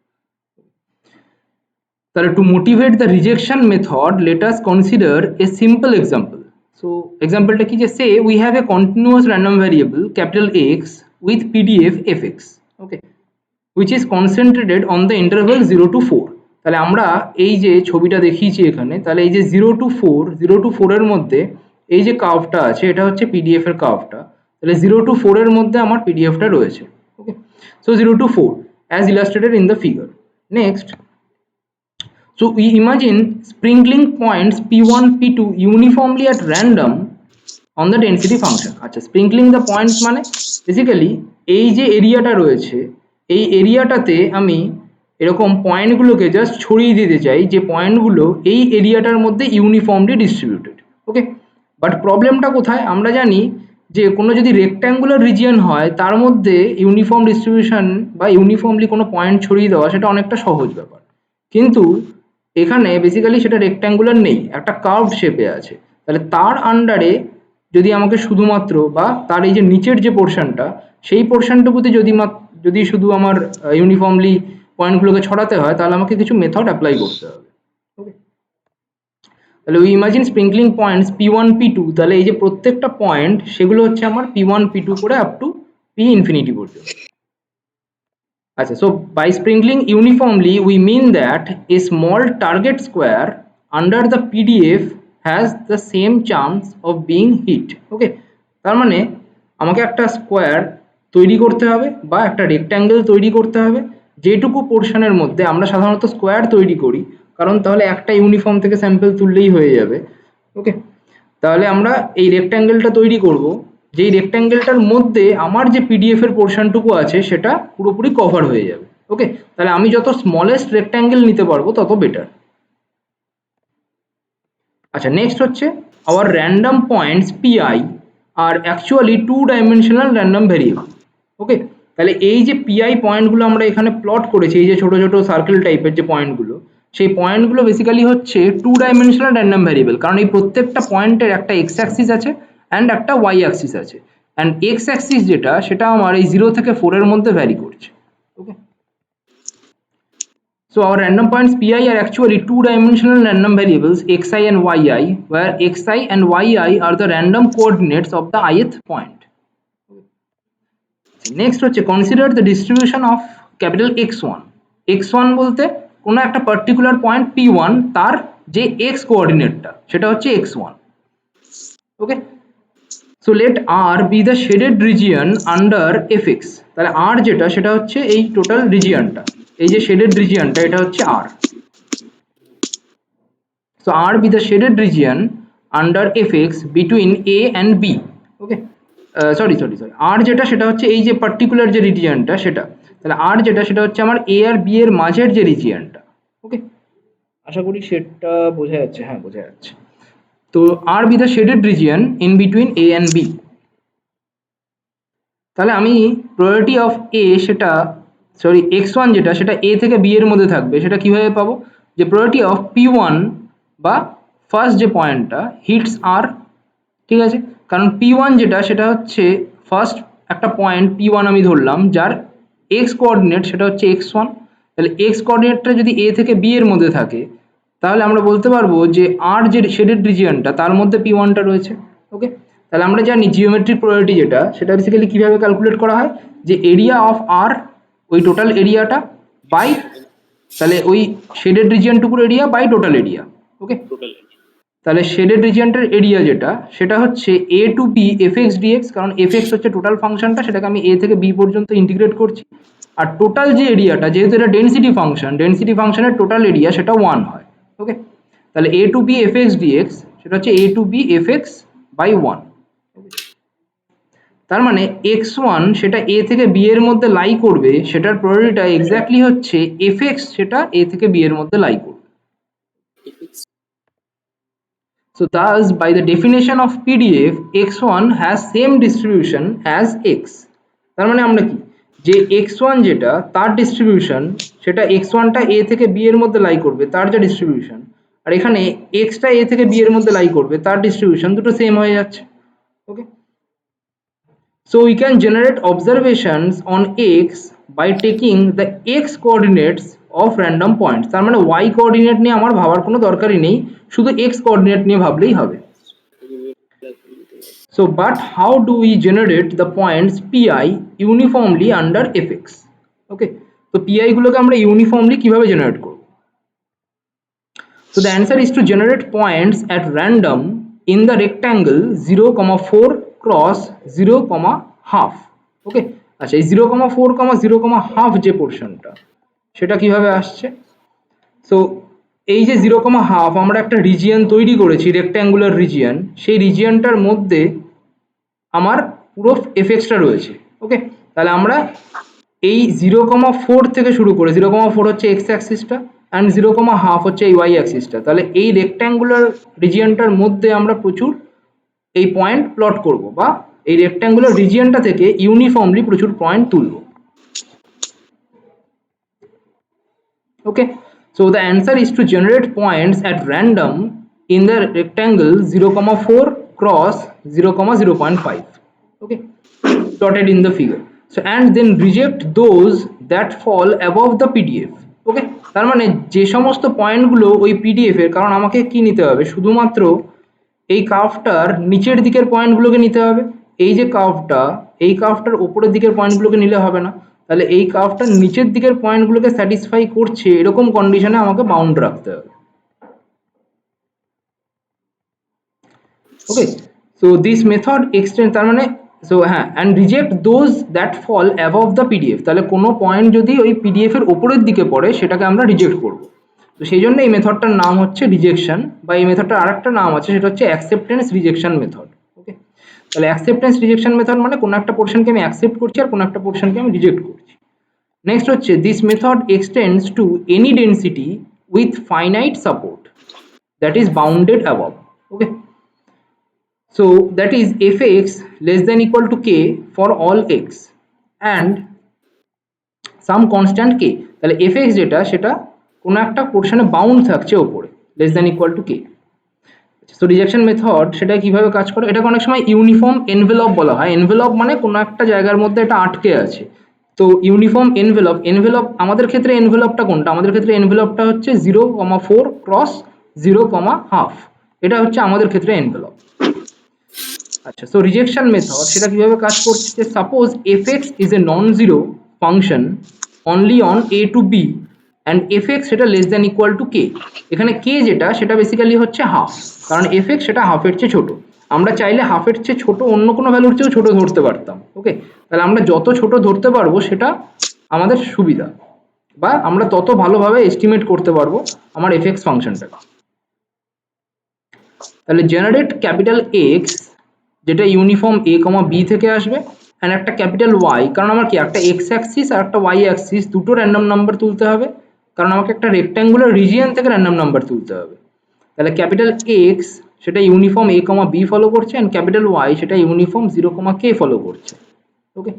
তাহলে to motivate the rejection method let us consider a simple example. So এক্সাম্পলটা কি, যে say we have a continuous random variable capital x with PDF f x, okay, which is concentrated on the interval 0 to 4। তাহলে আমরা এই যে ছবিটা দেখিয়েছি এখানে, তাহলে এই যে 0 to 4 এর মধ্যে এই যে কার্ভটা আছে এটা হচ্ছে পিডিএফ এর কার্ভটা, তাহলে 0 to 4 এর মধ্যে আমার পিডিএফটা রয়েছে। ওকে, so 0 to 4 as illustrated in the figure. Next, so we imagine sprinkling points p1 p2 uniformly at random on the density function। আচ্ছা, sprinkling the points মানে বেসিক্যালি এই যে এরিয়াটা রয়েছে এই এরিয়াটাতে আমি এরকম পয়েন্টগুলোকে জাস্ট ছড়িয়ে দিতে চাই, যে পয়েন্টগুলো এই এরিয়াটার মধ্যে ইউনিফর্মলি ডিস্ট্রিবিউটেড। ওকে, বাট প্রবলেমটা কোথায়, আমরা জানি যে কোনো যদি রেক্ট্যাঙ্গুলার রিজিয়ন হয় তার মধ্যে ইউনিফর্ম ডিস্ট্রিবিউশন বা ইউনিফর্মলি কোনো পয়েন্ট ছড়িয়ে দেওয়া সেটা অনেকটা সহজ ব্যাপার, কিন্তু এখানে বেসিক্যালি সেটা রেক্ট্যাঙ্গুলার নেই, একটা কার্ভড শেপে আছে। তাহলে তার আন্ডারে যদি আমাকে শুধুমাত্র বা তার এই যে নিচের যে পোর্শনটা সেই পোর্শনটুকুতে যদি শুধু আমার ইউনিফর্মলি পয়েন্টগুলোকে ছড়াতে হয় তাহলে আমাকে কিছু মেথড অ্যাপ্লাই করতে হবে। ওকে, তাহলে we imagine স্প্রিঙ্কলিং points p1 p2, তাহলে এই যে প্রত্যেকটা পয়েন্ট সেগুলো হচ্ছে আমার p1 p2 করে আপ টু p ইনফিনিটি পর্যন্ত। আচ্ছা, so by sprinkling uniformly we mean that a small target square under the PDF has the same chance of being hit। ওকে, তার মানে আমাকে একটা স্কোয়ার তৈরি করতে হবে বা একটা রেক্ট্যাঙ্গেল তৈরি করতে হবে যেটুকু পোর্শনের মধ্যে আমরা সাধারণত স্কোয়ার তৈরি করি, কারণ তাহলে একটা ইউনিফর্ম থেকে স্যাম্পল তুললেই হয়ে যাবে। ওকে, তাহলে আমরা এই রেক্ট্যাঙ্গেলটা তৈরি করব যেই রেক্ট্যাঙ্গেলটার মধ্যে আমার যে পিডিএফ এর পোর্শনটুকু আছে সেটা পুরোপুরি কভার হয়ে যাবে। ওকে, তাহলে আমি যত স্মলেস্ট রেক্ট্যাঙ্গেল নিতে পারবো তত বেটার। আচ্ছা, নেক্সট হচ্ছে আওয়ার র্যান্ডম পয়েন্টস পিআই আর অ্যাকচুয়ালি 2 ডাইমেনশনাল র্যান্ডম ভ্যারিয়েবল। ওকে, তাহলে এই যে পিআই পয়েন্টগুলো আমরা এখানে প্লট করেছি, এই যে ছোট ছোট সার্কেল টাইপের যে পয়েন্টগুলো, সেই পয়েন্টগুলো বেসিক্যালি হচ্ছে 2 ডাইমেনশনাল র্যান্ডম ভ্যারিয়েবল, কারণ এই প্রত্যেকটা পয়েন্টের একটা এক্স অ্যাক্সিস আছে অ্যান্ড একটা ওয়াই অ্যাক্সিস আছে, অ্যান্ড এক্স অ্যাক্সিস যেটা সেটা আমার এই 0 থেকে 4 এর মধ্যে ভ্যারি করছে। ওকে, so our random points pi are actually 2 dimensional random variables xi and yi, where xi and yi are the random coordinates of the ith point. Next হচ্ছে consider the distribution of capital x1। x1 বলতে কোনো একটা পার্টিকুলার পয়েন্ট p1 তার যে x কোঅর্ডিনেটটা সেটা হচ্ছে x1। Okay, so let r be the shaded region under fx। তাহলে r যেটা সেটা হচ্ছে এই টোটাল রিজিয়নটা, এই যে শেডেড রিজিয়নটা এটা হচ্ছে r। so r be the shaded region under fx between a and b। Okay, sorry r যেটা সেটা হচ্ছে এই যে পার্টিকুলার যে রিজিয়নটা সেটা, তাহলে r যেটা সেটা হচ্ছে আমার a আর b এর মাঝের যে রিজিয়নটা। ওকে, আশা করি সেটা বোঝা যাচ্ছে, হ্যাঁ বোঝা যাচ্ছে। তো r be the shaded region in between a and b। তাহলে আমি প্রয়োরিটি অফ এ সেটা সরি x1 যেটা সেটা a থেকে b এর মধ্যে থাকবে, সেটা কিভাবে পাবো, যে প্রয়োরিটি অফ p1 বা ফার্স্ট যে পয়েন্টটা হিটস আর। ঠিক আছে, কারণ p1 যেটা সেটা হচ্ছে ফার্স্ট একটা পয়েন্ট p1 আমি ধরলাম যার x কোঅর্ডিনেট সেটা হচ্ছে x1, তাহলে x কোঅর্ডিনেটটা যদি a থেকে b এর মধ্যে থাকে তাহলে আমরা বলতে পারবো যে আর যে শেডেড রিজিয়নটা তার মধ্যে p1টা রয়েছে। ওকে, তাহলে আমরা জানি জিওমেট্রিক প্রয়োরিটি যেটা সেটা বেসিক্যালি কিভাবে ক্যালকুলেট করা হয়, যে এরিয়া অফ আর ওই টোটাল এরিয়াটা বাই তাহলে ওই শেডেড রিজিয়নটুকুর area by total area. Okay, তাহলে শেডেড রিজিয়নটার এরিয়া যেটা সেটা হচ্ছে a to b fx dx, কারণ fx হচ্ছে টোটাল ফাংশনটা, সেটাকে আমি a থেকে b পর্যন্ত ইন্টিগ্রেট করছি। আর টোটাল যে এরিয়াটা, যেহেতু এটা ডেনসিটি ফাংশনের টোটাল এরিয়া সেটা 1 হয়। ওকে, তাহলে a to b fx dx সেটা হচ্ছে a to b fx by 1। তার মানে x1 সেটা a থেকে b এর মধ্যে লাই করবে, সেটার প্রবাবিলিটিটা এক্স্যাক্টলি হচ্ছে fx সেটা a থেকে b এর মধ্যে লাই করবে। So thus by the definition of PDF, x1 has same distribution as x। তার মানে আমরা কি, যে x1 যেটা তার ডিস্ট্রিবিউশন সেটা x1 টা a থেকে b এর মধ্যে লাই করবে তার যে ডিস্ট্রিবিউশন, আর এখানে x টা a থেকে b এর মধ্যে লাই করবে তার ডিস্ট্রিবিউশন, দুটো সেম হয়ে যাচ্ছে। ওকে, so we can generate observations on x by taking the x coordinates of random points। তার মানে y কোঅর্ডিনেট নিয়ে আমার ভাবার কোনো দরকারই নেই, শুধু x কোঅর্ডিনেট নিয়ে ভাবলেই হবে। So but how do we generate the points pi uniformly under fx? Okay, তো pi গুলোকে আমরা ইউনিফর্মলি কিভাবে জেনারেট করব? So the answer is to generate points at random in the rectangle 0,4 cross 0,half। ওকে, আচ্ছা এই 0,4, 0,half যে পোর্শনটা সেটা কিভাবে আসছে? সো এই যে 0,half আমরা একটা রিজিয়ন তৈরি করেছি, রেক্ট্যাঙ্গুলার রিজিয়ন, সেই রিজিয়নটার মধ্যে আমার পুরো এফএক্সটা রয়েছে। ওকে, তাহলে আমরা এই 0,4 থেকে শুরু করে, 0,4 হচ্ছে এক্স অ্যাক্সিসটা অ্যান্ড 0,half হচ্ছে এই ওয়াই অ্যাক্সিসটা, তাহলে এই রেক্ট্যাঙ্গুলার রিজিয়নটার মধ্যে আমরা প্রচুর এই পয়েন্ট প্লট করব, বা এই রেক্ট্যাঙ্গুলার রিজিয়নটা থেকে ইউনিফর্মলি প্রচুর পয়েন্ট তুলব। ওকে, so the answer is to generate points at random in the rectangle 0,4 cross 0,0.5, okay, plotted in the figure, so and then reject those that fall above the pdf। ওকে, তার মানে যে সমস্ত পয়েন্টগুলো ওই পিডিএফ এর, কারণ আমাকে কি নিতে হবে, শুধুমাত্র এই কার্ভটার নিচের দিকের পয়েন্টগুলোকে নিতে হবে। এই যে কার্ভটা, এই কার্ভটার উপরের দিকের পয়েন্টগুলোকে নিলে হবে না, তাহলে এই কার্ভটার নিচের দিকের পয়েন্টগুলোকে স্যাটিসফাই করছে এরকম কন্ডিশনে আমাকে বাউন্ড রাখতে হবে। Okay, so this method extend, তার মানে সো হ্যাঁ, and reject those that fall above the PDF, তাহলে কোনো পয়েন্ট যদি ওই পিডিএফ এর উপরের দিকে পড়ে সেটাকে আমরা রিজেক্ট করব। তো সেই জন্য এই মেথডটার নাম হচ্ছে রিজেকশন, বা এই মেথডটার আরেকটা নাম আছে সেটা হচ্ছে অ্যাকসেপ্টেন্স রিজেকশন মেথড। ওকে, তাহলে অ্যাকসেপ্টেন্স রিজেকশন মেথড মানে কোনো একটা পোর্শনকে আমি অ্যাকসেপ্ট করছি আর কোনো একটা পোর্শনকে আমি রিজেক্ট করছি। নেক্সট হচ্ছে this method extends to any density with finite support that is bounded above. Okay, so that is fx less than equal to k for all x and some constant k। তাহলে fx যেটা সেটা কোনো একটা পোর্শনে বাউন্ড থাকছে ওপরে, less than equal to k। So rejection method সেটা কিভাবে কাজ করে, এটাকে অনেক সময় ইউনিফর্ম এনভেলপ বলা হয়। এনভেলপ মানে কোনো একটা জায়গার মধ্যে এটা আটকে আছে, তো ইউনিফর্ম এনভেলপ। এনভেলপ আমাদের ক্ষেত্রে এনভেলপটা কোনটা, আমাদের ক্ষেত্রে এনভেলপটা হচ্ছে 0,4 ক্রস 0,half, এটা হচ্ছে আমাদের ক্ষেত্রে এনভেলপ। আচ্ছা, সো রিজেকশন মেথড সেটা কিভাবে কাজ করছে, যে suppose fx is a non zero function only on a to b and fx সেটা less than equal to k। এখানে k যেটা সেটা বেসিক্যালি হচ্ছে হাফ, কারণ fx সেটা হাফের চেয়ে ছোট। আমরা চাইলে হাফের চেয়ে ছোট অন্য কোনো ভ্যালুর চেয়েও ছোট ধরতে পারতাম। ওকে, তাহলে আমরা যত ছোট ধরতে পারবো সেটা আমাদের সুবিধা, বা আমরা তত ভালোভাবে এস্টিমেট করতে পারবো আমার fx ফাংশনটাকে। তাহলে জেনারেট ক্যাপিটাল এক্স যেটা ইউনিফর্ম a, b থেকে আসবে, অ্যান্ড একটা ক্যাপিটাল ওয়াই, কারণ আমার কি একটা এক্স অ্যাক্সিস আর একটা ওয়াই অ্যাক্সিস দুটো র্যান্ডম নাম্বার তুলতে হবে, কারণ আমাকে একটা রেক্ট্যাঙ্গুলার রিজিয়ন থেকে র্যান্ডম নাম্বার তুলতে হবে। তাহলে ক্যাপিটাল এক্স সেটা ইউনিফর্ম a, b ফলো করছে, অ্যান্ড ক্যাপিটাল ওয়াই সেটা ইউনিফর্ম 0, k ফলো করছে। Okay,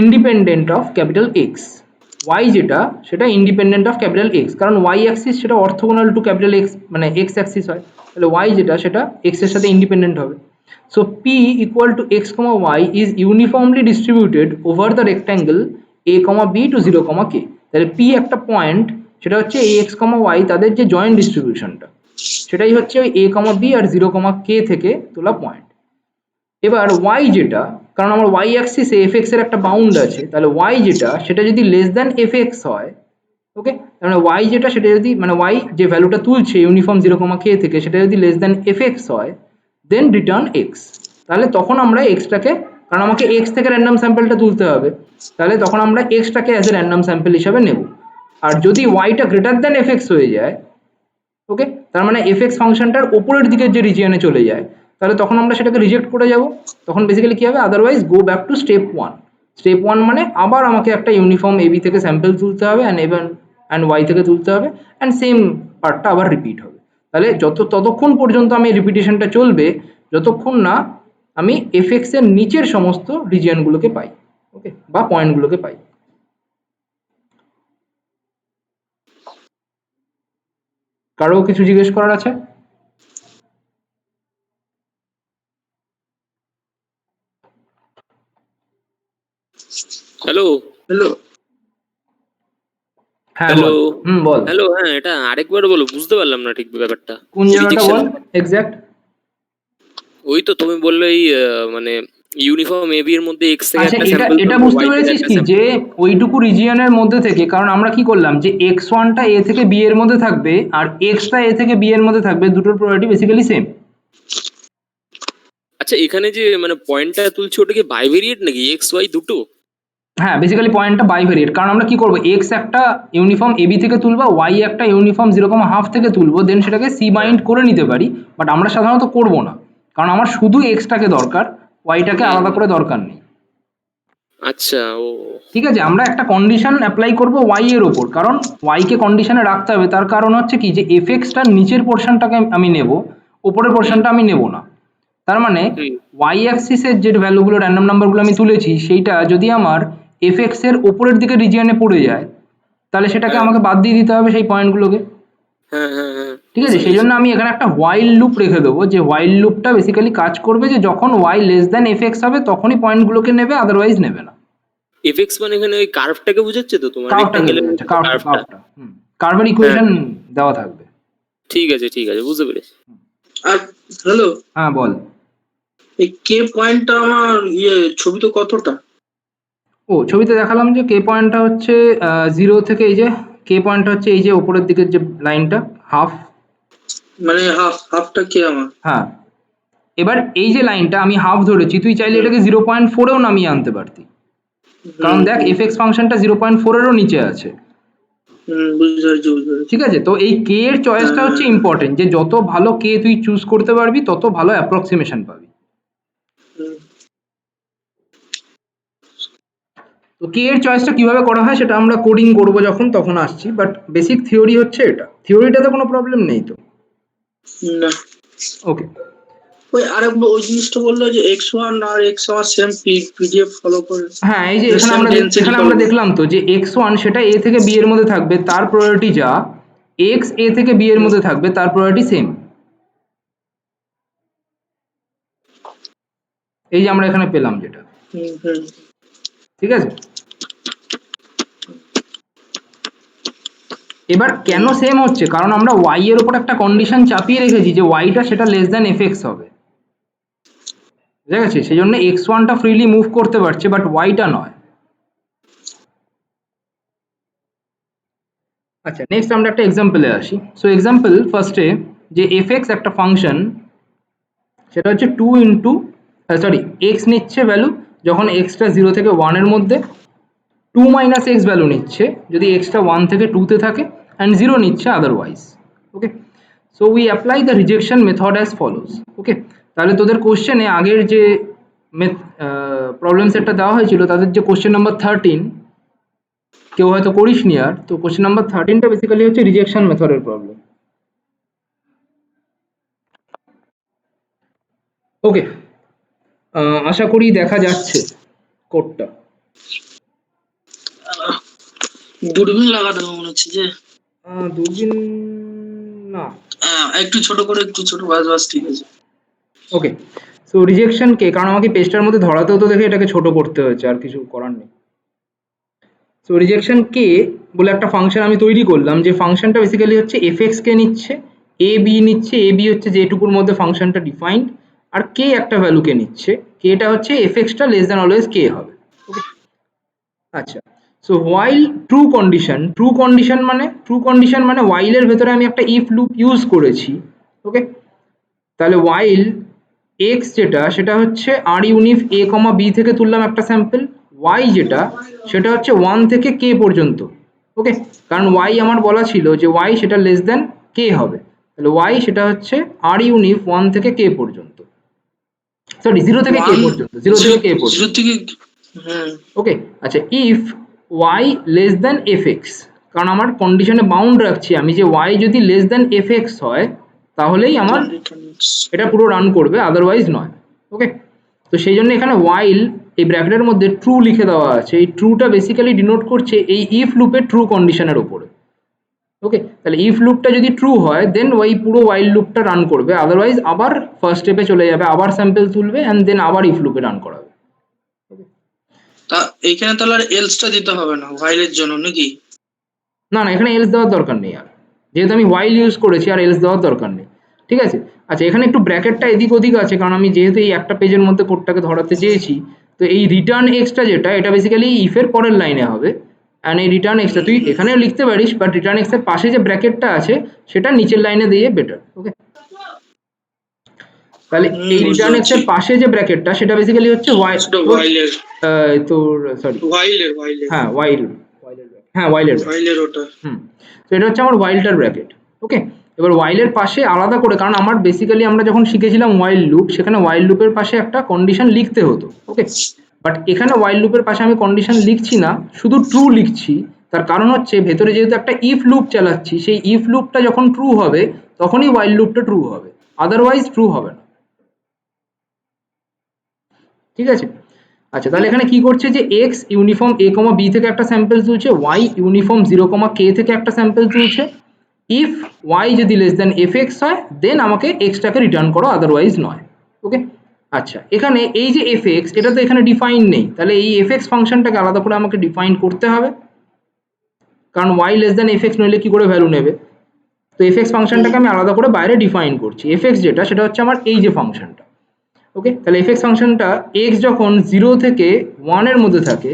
independent of capital x. Y যেটা সেটা ইন্ডিপেন্ডেন্ট অফ ক্যাপিটাল এক্স, কারণ ওয়াই অ্যাক্সিস সেটা অর্থোগোনাল টু ক্যাপিটাল এক্স, মানে এক্স অ্যাক্সিস হয়, তাহলে ওয়াই যেটা সেটা এক্স এর সাথে ইন্ডিপেন্ডেন্ট হবে। So p equal to x, y is uniformly distributed over the rectangle a, b to 0, k। তাহলে p একটা পয়েন্ট, সেটা হচ্ছে এই x, y তাদের যে জয়েন্ট ডিস্ট্রিবিউশনটা সেটাই হচ্ছে ওই a, b আর 0, k থেকে তোলা পয়েন্ট। এবার y যেটা, কারণ আমার y অ্যাক্সিসে fx এর একটা বাউন্ড আছে, তাহলে y যেটা সেটা যদি লেস দ্যান fx হয়, ওকে, তার মানে ওয়াই যেটা সেটা যদি মানে ওয়াই যে ভ্যালুটা তুলছে ইউনিফর্ম 0, k থেকে সেটা যদি লেস দ্যান এফএক্স হয় দেন রিটার্ন এক্স। তাহলে তখন আমরা এক্সটাকে, কারণ আমাকে এক্স থেকে র্যান্ডম স্যাম্পলটা তুলতে হবে, তাহলে তখন আমরা এক্সটাকে অ্যাজ এ র্যান্ডম স্যাম্পল হিসাবে নেব। আর যদি ওয়াইটা গ্রেটার দ্যান এফএক্স হয়ে যায়, ওকে, তার মানে এফএক্স ফাংশনটার উপরের দিকের যে রিজিয়নে চলে যায়, তাহলে তখন আমরা সেটাকে রিজেক্ট করে যাব। তখন বেসিক্যালি কি হবে, otherwise go back to step 1। Step 1 মানে আবার আমাকে একটা ইউনিফর্ম এবি থেকে স্যাম্পল তুলতে হবে অ্যান্ড ওয়াই থেকে তুলতে হবে, অ্যান্ড সেম পার্টটা আবার রিপিট হবে। তাহলে ততক্ষণ পর্যন্ত আমি রিপিটেশনটা চলবে যতক্ষণ না আমি এফএক্স এর নিচের সমস্ত রিজিয়নগুলোকে পাই, ওকে, বা পয়েন্টগুলোকে পাই। কারো কিছু জিজ্ঞেস করার আছে? হ্যালো হ্যালো, হ্যাঁ হ্যালো বল। বল হ্যালো, হ্যাঁ এটা আরেকবার বলো, বুঝতে পারলাম না ঠিক ব্যাপারটা। কোন জায়গাটা বল এক্স্যাক্ট? ওই তো তুমি বললে এই মানে ইউনিফর্ম এবি এর মধ্যে এক্স থেকে আচ্ছা, একটা এটা স্যাম্পল এটা তুলবো, বুঝতে ওয়াই থেকে পেরেছিস একটা কি স্যাম্পল। যে ওইটুকু রিজিয়নের মধ্যে থেকে, কারণ আমরা কি করলাম যে এক্স ওয়ানটা এ থেকে বি এর মধ্যে থাকবে আর এক্সটা এ থেকে বি এর মধ্যে থাকবে, দুটোর প্রপার্টি বেসিক্যালি সেম। আচ্ছা, এখানে যে মানে পয়েন্টটা তুলছি ওটা কি বাইভেরিয়েট নাকি, এক্স ওয়াই দুটো? হ্যাঁ, বেসিক্যালি পয়েন্টটা বাইভেরিয়েট, কারণ আমরা কি করবো, এক্স একটা ইউনিফর্ম এবি থেকে তুলবো, ওয়াই একটা ইউনিফর্ম 0,5 থেকে তুলবো, দেন সেটাকে সি বাইন্ড করে নিতে পারি, বাট আমরা সাধারণত করবো না, কারণ আমার শুধু এক্সটাকে দরকার, ওয়াইটাকে আলাদা করে দরকার নেই। আচ্ছা, ও ঠিক আছে, আমরা একটা কন্ডিশন অ্যাপ্লাই করব ওয়াই এর ওপর, কারণ ওয়াই কে কন্ডিশনে রাখতে হবে, তার কারণ হচ্ছে কি যে এফএক্সটার নিচের পোর্শনটাকে আমি নেব, উপরের পোর্শনটা আমি নেব না। তার মানে হুম, ওয়াই অ্যাক্সিসের যে ভ্যালুগুলো র্যান্ডম নাম্বারগুলো আমি তুলেছি সেইটা যদি আমার এফএক্স এর উপরের দিকে রিজিয়নে পড়ে যায়, তাহলে সেটাকে হ্যাঁ আমাকে বাদ দিয়ে দিতে হবে সেই পয়েন্টগুলোকে। হ্যাঁ হ্যাঁ হ্যাঁ, ঠিক আছে, বুঝতে সেই পেরেছি। জন্য আমি এখানে একটা হোয়াইল লুপ রেখে দেবো, যে হোয়াইল লুপটা বেসিক্যালি কাজ করবে যে যখন ওয়াই লেস দ্যান এফএক্স হবে তখনই পয়েন্টগুলোকে নেবে, আদারওয়াইজ নেবে না। এফএক্স মানে এখানে ওই কার্ভটাকে বোঝাচ্ছে তো, তোমার কার্ভটাকে রেক্ট্যাঙ্গেলের বোঝাচ্ছে, মধ্যে কার্ভটা কার্ভটা। কার্ভটা কার্ভের হ্যাঁ, ইকুয়েশন দেওয়া থাকবে। ঠিক আছে ঠিক আছে, বুঝতে পেরেছি। আর হ্যালো, হ্যাঁ বল। এই কে পয়েন্টটা আমার ছবি তো কতটা? ও, ছবিতে দেখালাম যে কে পয়েন্টটা হচ্ছে 0 থেকে, এই যে কে পয়েন্টটা হচ্ছে এই যে উপরের দিকের যে লাইনটা হাফ। মানে হাফটা কে আমার? হ্যাঁ, এবার এই যে লাইনটা আমি হাফ ধরেছি, তুই চাইলে হুম, এটাকে 0.4এও নামিয়ে আনতে পারতি, কারণ হুম, দেখ হুম, এফএক্স ফাংশনটা 0.4এরও নিচে আছে। বুঝতে পেরেছি, বুঝতে পেরেছি। ঠিক আছে, তো এই কে এর চয়েসটা হচ্ছে হ্যাঁ, ইম্পর্টেন্ট, যে যত ভালো কে তুই চুজ করতে পারবি তত ভালো অ্যাপ্রক্সিমেশন পাবি। হুম, তো কে এর চয়েসটা কিভাবে করা হয় সেটা আমরা কোডিং করব যখন, তখন আসছি, বাট বেসিক থিওরি হচ্ছে এটা। থিওরিটাতে কোনো প্রবলেম নেই তো? না, ওকে। ওই আরেকবার ওই জিনিসটা বললো যে x1 আর x1 সেম পিডিএফ ফলো করে, হ্যাঁ, এই যে সেম ডেনসিটি এখানে ফলো আমরা করে। দেখলাম তো যে x1 সেটা a থেকে b এর মধ্যে থাকবে, তার প্রায়োরিটি যা, x a থেকে b এর হুম, মধ্যে থাকবে তার প্রায়োরিটি সেম। এই যে আমরা এখানে পেলাম যেটা, হুম, হুম, ঠিক আছে। এবার কেন হুম, সেম হচ্ছে, কারণ আমরা y এর উপর একটা কন্ডিশন চাপিয়ে রেখেছি যে yটা সেটা লেস দ্যান fx হবে, বুঝা গেছে, সেই জন্য x1টা ফ্রিলি মুভ করতে পারছে বাট yটা নয়। আচ্ছা, নেক্সট আমরা একটা এক্সাম্পলে আসি। সো এক্সাম্পল ফার্স্টে, যে fx একটা ফাংশন, সেটা হচ্ছে 2 ইন্টু সরি এক্স নিচ্ছে ভ্যালু যখন এক্সটা 0 থেকে 1 এর মধ্যে, 2 মাইনাস এক্স ভ্যালু নিচ্ছে যদি এক্সটা 1 থেকে 2 তে থাকে, অ্যান্ড 0 নিচ্ছে otherwise. Okay, so we apply the rejection method as follows. Okay, তাহলে তোদের কোশ্চেনে আগের যে প্রবলেম সেটটা দেওয়া হয়েছিল, তাদের যে কোশ্চেন নাম্বার 13 কেউ হয়তো করিসনি আর, তো কোশ্চেন নাম্বার 13টা বেসিক্যালি হচ্ছে রিজেকশন মেথডের প্রবলেম। ওকে, আশা করি দেখা যাচ্ছে কোডটা। দূরবীন লাগাতে হবে মনে হচ্ছে যে। দূরবীন না। একটু ছোট করে, একটু ছোট, বাস বাস, ঠিক আছে। ওকে, সো রিজেকশন কে, কারণ আমাকে পেজটার মধ্যে ধরাতেও তো দেখে এটাকে ছোট করতে হয়েছে, আর কিছু করার নেই। সো রিজেকশন কে বলে একটা ফাংশন আমি তৈরি করলাম, যে ফাংশনটা বেসিক্যালি হচ্ছে এফএক্স কে নিচ্ছে, এ বি নিচ্ছে, এ বি হচ্ছে যেটুকুর মধ্যে ফাংশনটা ডিফাইন্ড, আর কে একটা ভ্যালু কে নিচ্ছে, কেটা হচ্ছে এফএক্সটা লেস দ্যান অলওয়েজ কে হবে। ওকে, আচ্ছা, সো while ট্রু কন্ডিশন মানে while এর ভেতরে আমি একটা ইফ লুপ ইউজ করেছি, ওকে। তাহলে while x যেটা সেটা হচ্ছে আর ইউনিফ a, b থেকে তুললাম একটা স্যাম্পল, y যেটা সেটা হচ্ছে 1 থেকে k পর্যন্ত, ওকে। কারণ y আমার বলা ছিল যে y সেটা লেস দেন k হবে, তাহলে y সেটা হচ্ছে আর ইউনিফ 1 থেকে k পর্যন্ত, সরি 0 থেকে k পর্যন্ত, 0 থেকে k পর্যন্ত, 0 থেকে হ্যাঁ ওকে। আচ্ছা, if y less than fx, কারণ আমার কন্ডিশনে বাউন্ড রাখছি আমি যে y যদি লেস দেন fx হয় তাহলেই আমার এটা পুরো রান করবে, আদারওয়াইজ নয়, ওকে। তো সেই জন্য এখানে while এই ব্র্যাকেটের মধ্যে ট্রু লিখে দেওয়া আছে, এই ট্রুটা বেসিক্যালি ডিনোট করছে এই ইফ লুপের ট্রু কন্ডিশনের উপরে, ওকে। তাহলে ইফ লুপটা যদি ট্রু হয় দেন ওই পুরো while লুপটা রান করবে, আদারওয়াইজ আবার ফার্স্ট স্টেপে চলে যাবে, আবার স্যাম্পল তুলবে এন্ড দেন আবার ইফ লুপে রান করাবে। তা এইখানে তাহলে আর এলসটা দিতে হবে না while এর জন্য নাকি? না না, এখানে এলস দেওয়ার দরকার নেই, আর যেহেতু আমি while ইউজ করেছি আর এলস দেওয়ার দরকার নেই, ঠিক আছে। আচ্ছা, এখানে একটু ব্র্যাকেটটা এদিক ওদিক আছে কারণ আমি যেহেতু এই একটা পেজের মধ্যে কোডটাকে ধরাতে চেয়েছি, তো এই রিটার্ন এক্সটা যেটা এটা বেসিক্যালি ইফের পরের লাইনে হবে, অ্যান্ড এই রিটার্ন এক্সটা তুই এখানেও লিখতে পারিস, বাট রিটার্ন এক্সের পাশে যে ব্র্যাকেটটা আছে সেটা নিচের লাইনে দিয়ে বেটার, ওকে। তাহলে এই রিটার্ন এক্সের পাশে যে ব্র্যাকেটটা সেটা বেসিক্যালি হচ্ছে while এর তোর সরি while এর হ্যাঁ while while এর ওটা তো এটা হচ্ছে আমার whileটার ব্র্যাকেট, ওকে। এবার while এর পাশে আলাদা করে, কারণ আমার বেসিক্যালি আমরা যখন শিখেছিলাম while লুপ, সেখানে while লুপের পাশে একটা কন্ডিশন লিখতে হতো, ওকে। বাট এখানে while লুপের পাশে আমি কন্ডিশন লিখছি না, শুধু ট্রু লিখছি। তার কারণ হচ্ছে ভেতরে যেহেতু একটা ইফ লুপ চালাচ্ছি, সেই ইফ লুপটা যখন ট্রু হবে তখনই while লুপটা ট্রু হবে, আদারওয়াইজ ট্রু হবে না, ঠিক আছে। আচ্ছা, তাহলে এখানে কি করছে যে x ইউনিফর্ম a, b থেকে একটা স্যাম্পল তুলছে, y ইউনিফর্ম 0, k থেকে একটা স্যাম্পল তুলছে। ইফ y যদি লেস দেন fx হয় দেন আমাকে x টাকে রিটার্ন করো, আদারওয়াইজ নয়, ওকে। আচ্ছা, এখানে এই যে fx এটা তো এখানে ডিফাইন নেই, তাহলে এই fx ফাংশনটাকে আলাদা করে আমাকে ডিফাইন করতে হবে, কারণ y লেস দেন fx নইলে কি করে ভ্যালু নেবে। তো fx ফাংশনটাকে আমি আলাদা করে বাইরে ডিফাইন করছি, fx যেটা সেটা হচ্ছে আমার এই যে ফাংশনটা, ওকে। তাহলে fx ফাংশনটা x যখন 0 থেকে 1 এর মধ্যে থাকে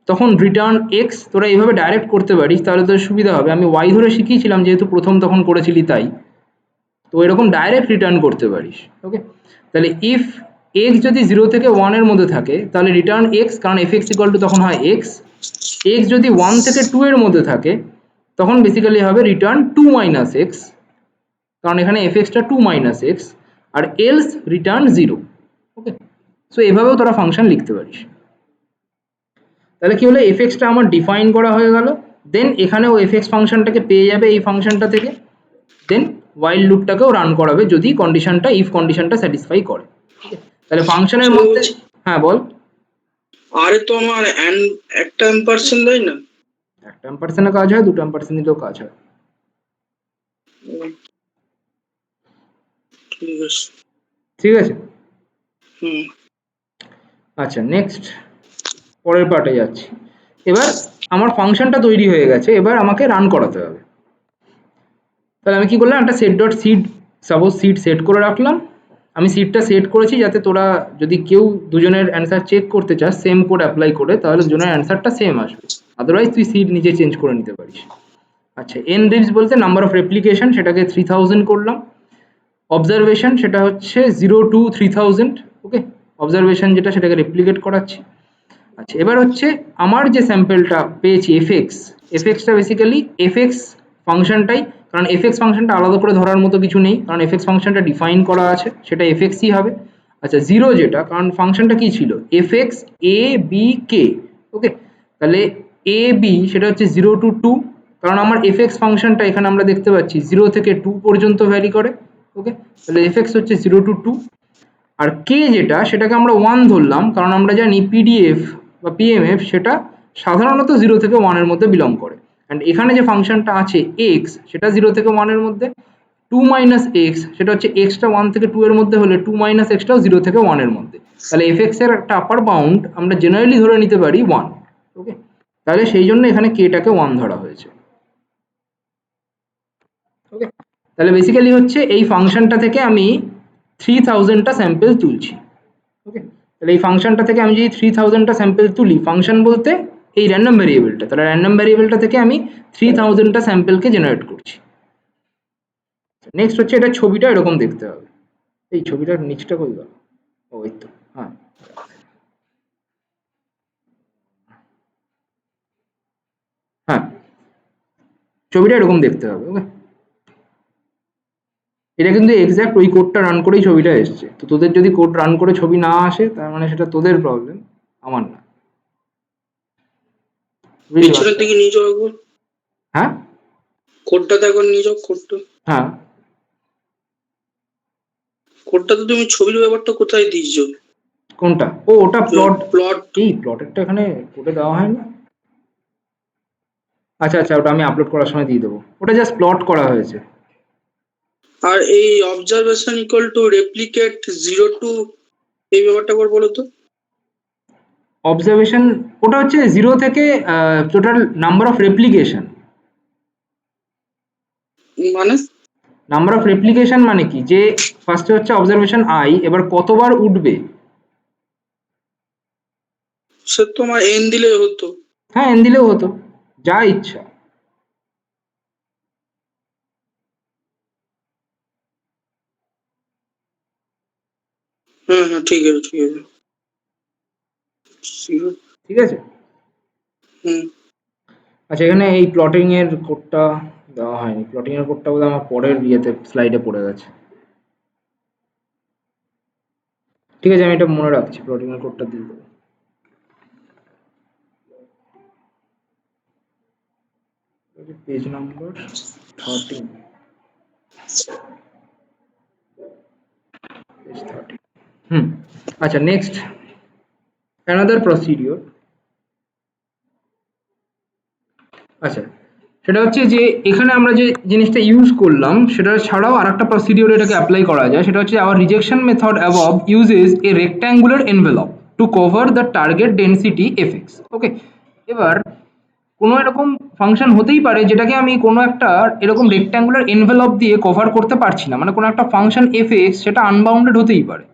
তখন রিটার্ন x, তোরা এইভাবে ডাইরেক্ট করতে পারিস তাহলে তোর সুবিধা হবে, আমি y ধরে শিখিয়েছিলাম যেহেতু প্রথম তখন করেছিলি তাই, তো এরকম ডাইরেক্ট রিটার্ন করতে পারিস, ওকে। তাহলে ইফ x যদি 0 থেকে 1 এর মধ্যে থাকে তাহলে রিটার্ন x, কারণ fx ইকুয়াল টু তখন হয় x যদি 1 থেকে 2 এর মধ্যে থাকে তখন বেসিক্যালি হবে রিটার্ন 2 মাইনাস এক্স, কারণ এখানে fxটা 2 মাইনাস এক্স, আর এলস রিটার্ন 0, ওকে। সো এভাবেও তোরা ফাংশন লিখতে পারিস। তাহলে কি হলো, fxটা আমার ডিফাইন করা হয়ে গেল, দেন এখানেও fx ফাংশনটাকে পেয়ে যাবে এই ফাংশনটা থেকে, দেন while লুপটাকেও রান করাবে যদি কন্ডিশনটা ইফ কন্ডিশনটা স্যাটিসফাই করে, ঠিক আছে। তাহলে ফাংশনের মধ্যে হ্যাঁ বল। আরে তো আমার একটা এম্পারসেন্ট দেয় না, একটা এম্পারসেন্টে কাজ হয়, দুটো এম্পারসেন্ট দিলেও কাজ হয়, ঠিক আছে ঠিক আছে। হুম আচ্ছা, নেক্সট পরের পার্টে যাচ্ছি। এবার আমার ফাংশনটা তৈরি হয়ে গেছে, এবার আমাকে রান করাতে হবে। তাহলে আমি কি করলাম, একটা set dot seed, suppose seed set করে রাখলাম। আমি সিডটা সেট করেছি যাতে তোরা যদি কেউ দুজনের অ্যান্সার চেক করতে চাস সেম কোড অ্যাপ্লাই করে তাহলে দুজনের অ্যান্সারটা সেম আসবে, আদারওয়াইজ তুই সিড নিজে চেঞ্জ করে নিতে পারিস। আচ্ছা, এন রিপস বলতে নাম্বার অফ রেপ্লিকেশন, সেটাকে 3000 করলাম। অবজারভেশন সেটা হচ্ছে 0 to 3000, ওকে। অবজারভেশন যেটা সেটাকে রেপ্লিকেট করাচ্ছি। আচ্ছা, এবার হচ্ছে আমার যে স্যাম্পলটা পেয়েছি এফএক্সটা বেসিক্যালি এফএক্স ফাংশনটাই, কারণ এফএক্স ফাংশনটা আলাদা করে ধরার মতো কিছু নেই, কারণ এফএক্স ফাংশনটা ডিফাইন করা আছে, সেটা এফএক্সই হবে। আচ্ছা, 0 যেটা, কারণ ফাংশনটা কি ছিল এফএক্স এ বি কে, ওকে। তাহলে এ বি সেটা হচ্ছে 0 to 2, কারণ আমার এফএক্স ফাংশনটা এখানে আমরা দেখতে পাচ্ছি 0 থেকে 2 পর্যন্ত ভ্যারি করে, ওকে। তাহলে এফএক্স হচ্ছে 0 to 2, আর কে যেটা সেটাকে আমরা 1 ধরলাম, কারণ আমরা জানি পিডিএফ বা পিএমএফ সেটা সাধারণত 0 থেকে 1 এর মধ্যে বিলং করে, অ্যান্ড এখানে যে ফাংশনটা আছে এক্স সেটা 0 থেকে 1 এর মধ্যে, 2 মাইনাস এক্স সেটা হচ্ছে এক্সটা 1 থেকে 2 এর মধ্যে হলে 2 মাইনাস এক্সটাও 0 থেকে 1 এর মধ্যে, তাহলে এফএক্স এর একটা আপার বাউন্ড আমরা জেনারেলি ধরে নিতে পারি 1, ওকে। তাহলে সেই জন্য এখানে কেটাকে 1 ধরা হয়েছে, ওকে। তাহলে বেসিক্যালি হচ্ছে এই ফাংশনটা থেকে আমি 3000টা স্যাম্পল তুলছি, ওকে। তাহলে এই ফাংশনটা থেকে আমি যদি 3000টা স্যাম্পল তুলি, ফাংশন বলতে এই র্যান্ডম ভ্যারিয়েবলটা, তাহলে র্যান্ডম ভ্যারিয়েবলটা থেকে আমি 3000টা স্যাম্পলকে জেনারেট করছি। নেক্সট হচ্ছে এটা ছবিটা এরকম দেখতে হবে। এই ছবিটার নিচটা কই গেল? ও এই তো, হ্যাঁ হ্যাঁ ছবিটা এরকম দেখতে হবে। ওকে, এটা কিন্তু এক্স্যাক্ট ওই কোডটা রান করেই ছবিটা এসছে। তো তোদের যদি কোড রান করে ছবি না আসে তার মানে সেটা তোদের প্রবলেম, আমার না। বুঝতে পিছনের পারছো? দিকে নিয়ে যাও একবার, হ্যাঁ কোডটাতে একবার নিয়ে যাও, হ্যাঁ কোডটাতে তুমি ছবির ব্যাপারটা কোথায় দিয়েছো? কোনটা? ও ওটা প্লট। প্লট। এই প্লটেরটা এখানে কোডে দেওয়া হয় না। আচ্ছা আচ্ছা, ওটা আমি আপলোড করার সময় দিয়ে দেবো। ওটা জাস্ট প্লট করা হয়েছে। আর এই observation equal to replicate 0 to এই ব্যাপারটা একবার বলো তো। অবজারভেশন ওটা হচ্ছে 0 থেকে টোটাল নাম্বার অফ রেপ্লিকেশন। মানে নাম্বার অফ রেপ্লিকেশন মানে কি, যে ফার্স্টে হচ্ছে অবজারভেশন আই, এবার কতবার উঠবে। সে তোমার এন দিলে হতো। হ্যাঁ এন দিলেও হতো, যা ইচ্ছা। হ্যাঁ হ্যাঁ, ঠিক আছে ঠিক আছে। Zero- ঠিক আছে। হুম। আচ্ছা, এখানে এই প্লটিং এর কোডটা দেওয়া হয়নি। প্লটিং এর কোডটা বোধহয় আমার পরের ইয়েতে স্লাইডে পড়ে গেছে। ঠিক আছে, আমি এটা মনে রাখছি, প্লটিং এর কোডটা দিয়ে দেবো। Page number 13, page 13। আচ্ছা, নেক্সট অ্যানাদার প্রসিডিওর। আচ্ছা, সেটা হচ্ছে যে এখানে আমরা যে জিনিসটা ইউজ করলাম সেটা ছাড়াও আরেকটা প্রসিডিওর এটাকে অ্যাপ্লাই করা যায়। সেটা হচ্ছে our rejection method above uses a rectangular envelope to cover the target density f x. Okay, এবার কোনো এরকম ফাংশন হতেই পারে যেটাকে আমি কোনো একটা এরকম রেক্ট্যাঙ্গুলার এনভেলপ দিয়ে কভার করতে পারছি না, মানে কোনো একটা ফাংশন এফএক্স সেটা আনবাউন্ডেড হতেই পারে।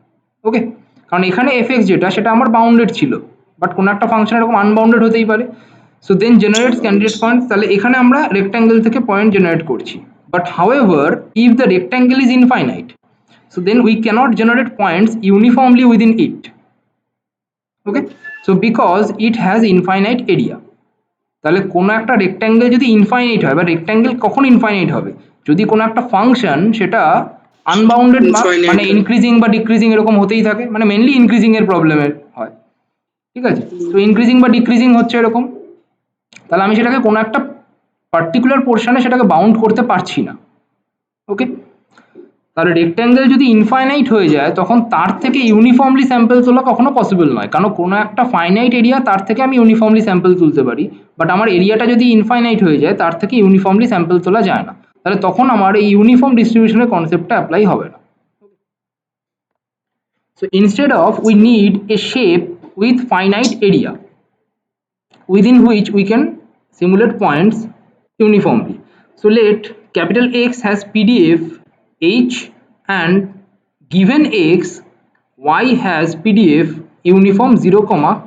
ওকে, কারণ এখানে এফএক্স যেটা সেটা আমার বাউন্ডেড ছিল, বাট কোনো একটা ফাংশন এরকম আনবাউন্ডেড হতেই পারে। So then generates candidate point. তাহলে এখানে আমরা রেক্ট্যাঙ্গেল থেকে পয়েন্ট জেনারেট করছি, but however if the rectangle is infinite, so then we cannot generate points uniformly within it. Okay, so because it has infinite area. তাহলে কোনো একটা রেক্ট্যাঙ্গেল যদি ইনফাইনাইট হয়, বা রেক্ট্যাঙ্গেল কখন ইনফাইনাইট হবে, যদি কোনো একটা ফাংশন সেটা আনবাউন্ডেড, মানে Infinite. ইনক্রিজিং বা ডিক্রিজিং এরকম হতেই থাকে, মানে মেনলি ইনক্রিজিং এর প্রবলেমের হয়। ঠিক আছে, তো ইনক্রিজিং বা ডিক্রিজিং হচ্ছে এরকম, তাহলে আমি সেটাকে কোনো একটা পার্টিকুলার পোর্শনে সেটাকে বাউন্ড করতে পারছি না। ওকে, তাহলে রেক্ট্যাঙ্গেল যদি ইনফাইনাইট হয়ে যায় তখন তার থেকে ইউনিফর্মলি স্যাম্পল তোলা কখনো পসিবল নয়, কারণ কোনো একটা ফাইনাইট এরিয়া তার থেকে আমি ইউনিফর্মলি স্যাম্পল তুলতে পারি, বাট আমার এরিয়াটা যদি ইনফাইনাইট হয়ে যায় তার থেকে ইউনিফর্মলি স্যাম্পল তোলা যায় না। তাহলে তখন আমার এই ইউনিফর্ম ডিস্ট্রিবিউশনের কনসেপ্টটা অ্যাপ্লাই হবে না। So instead of we need a shape with finite area within which we can simulate points uniformly. So let capital X has PDF H and given X, Y has PDF uniform 0,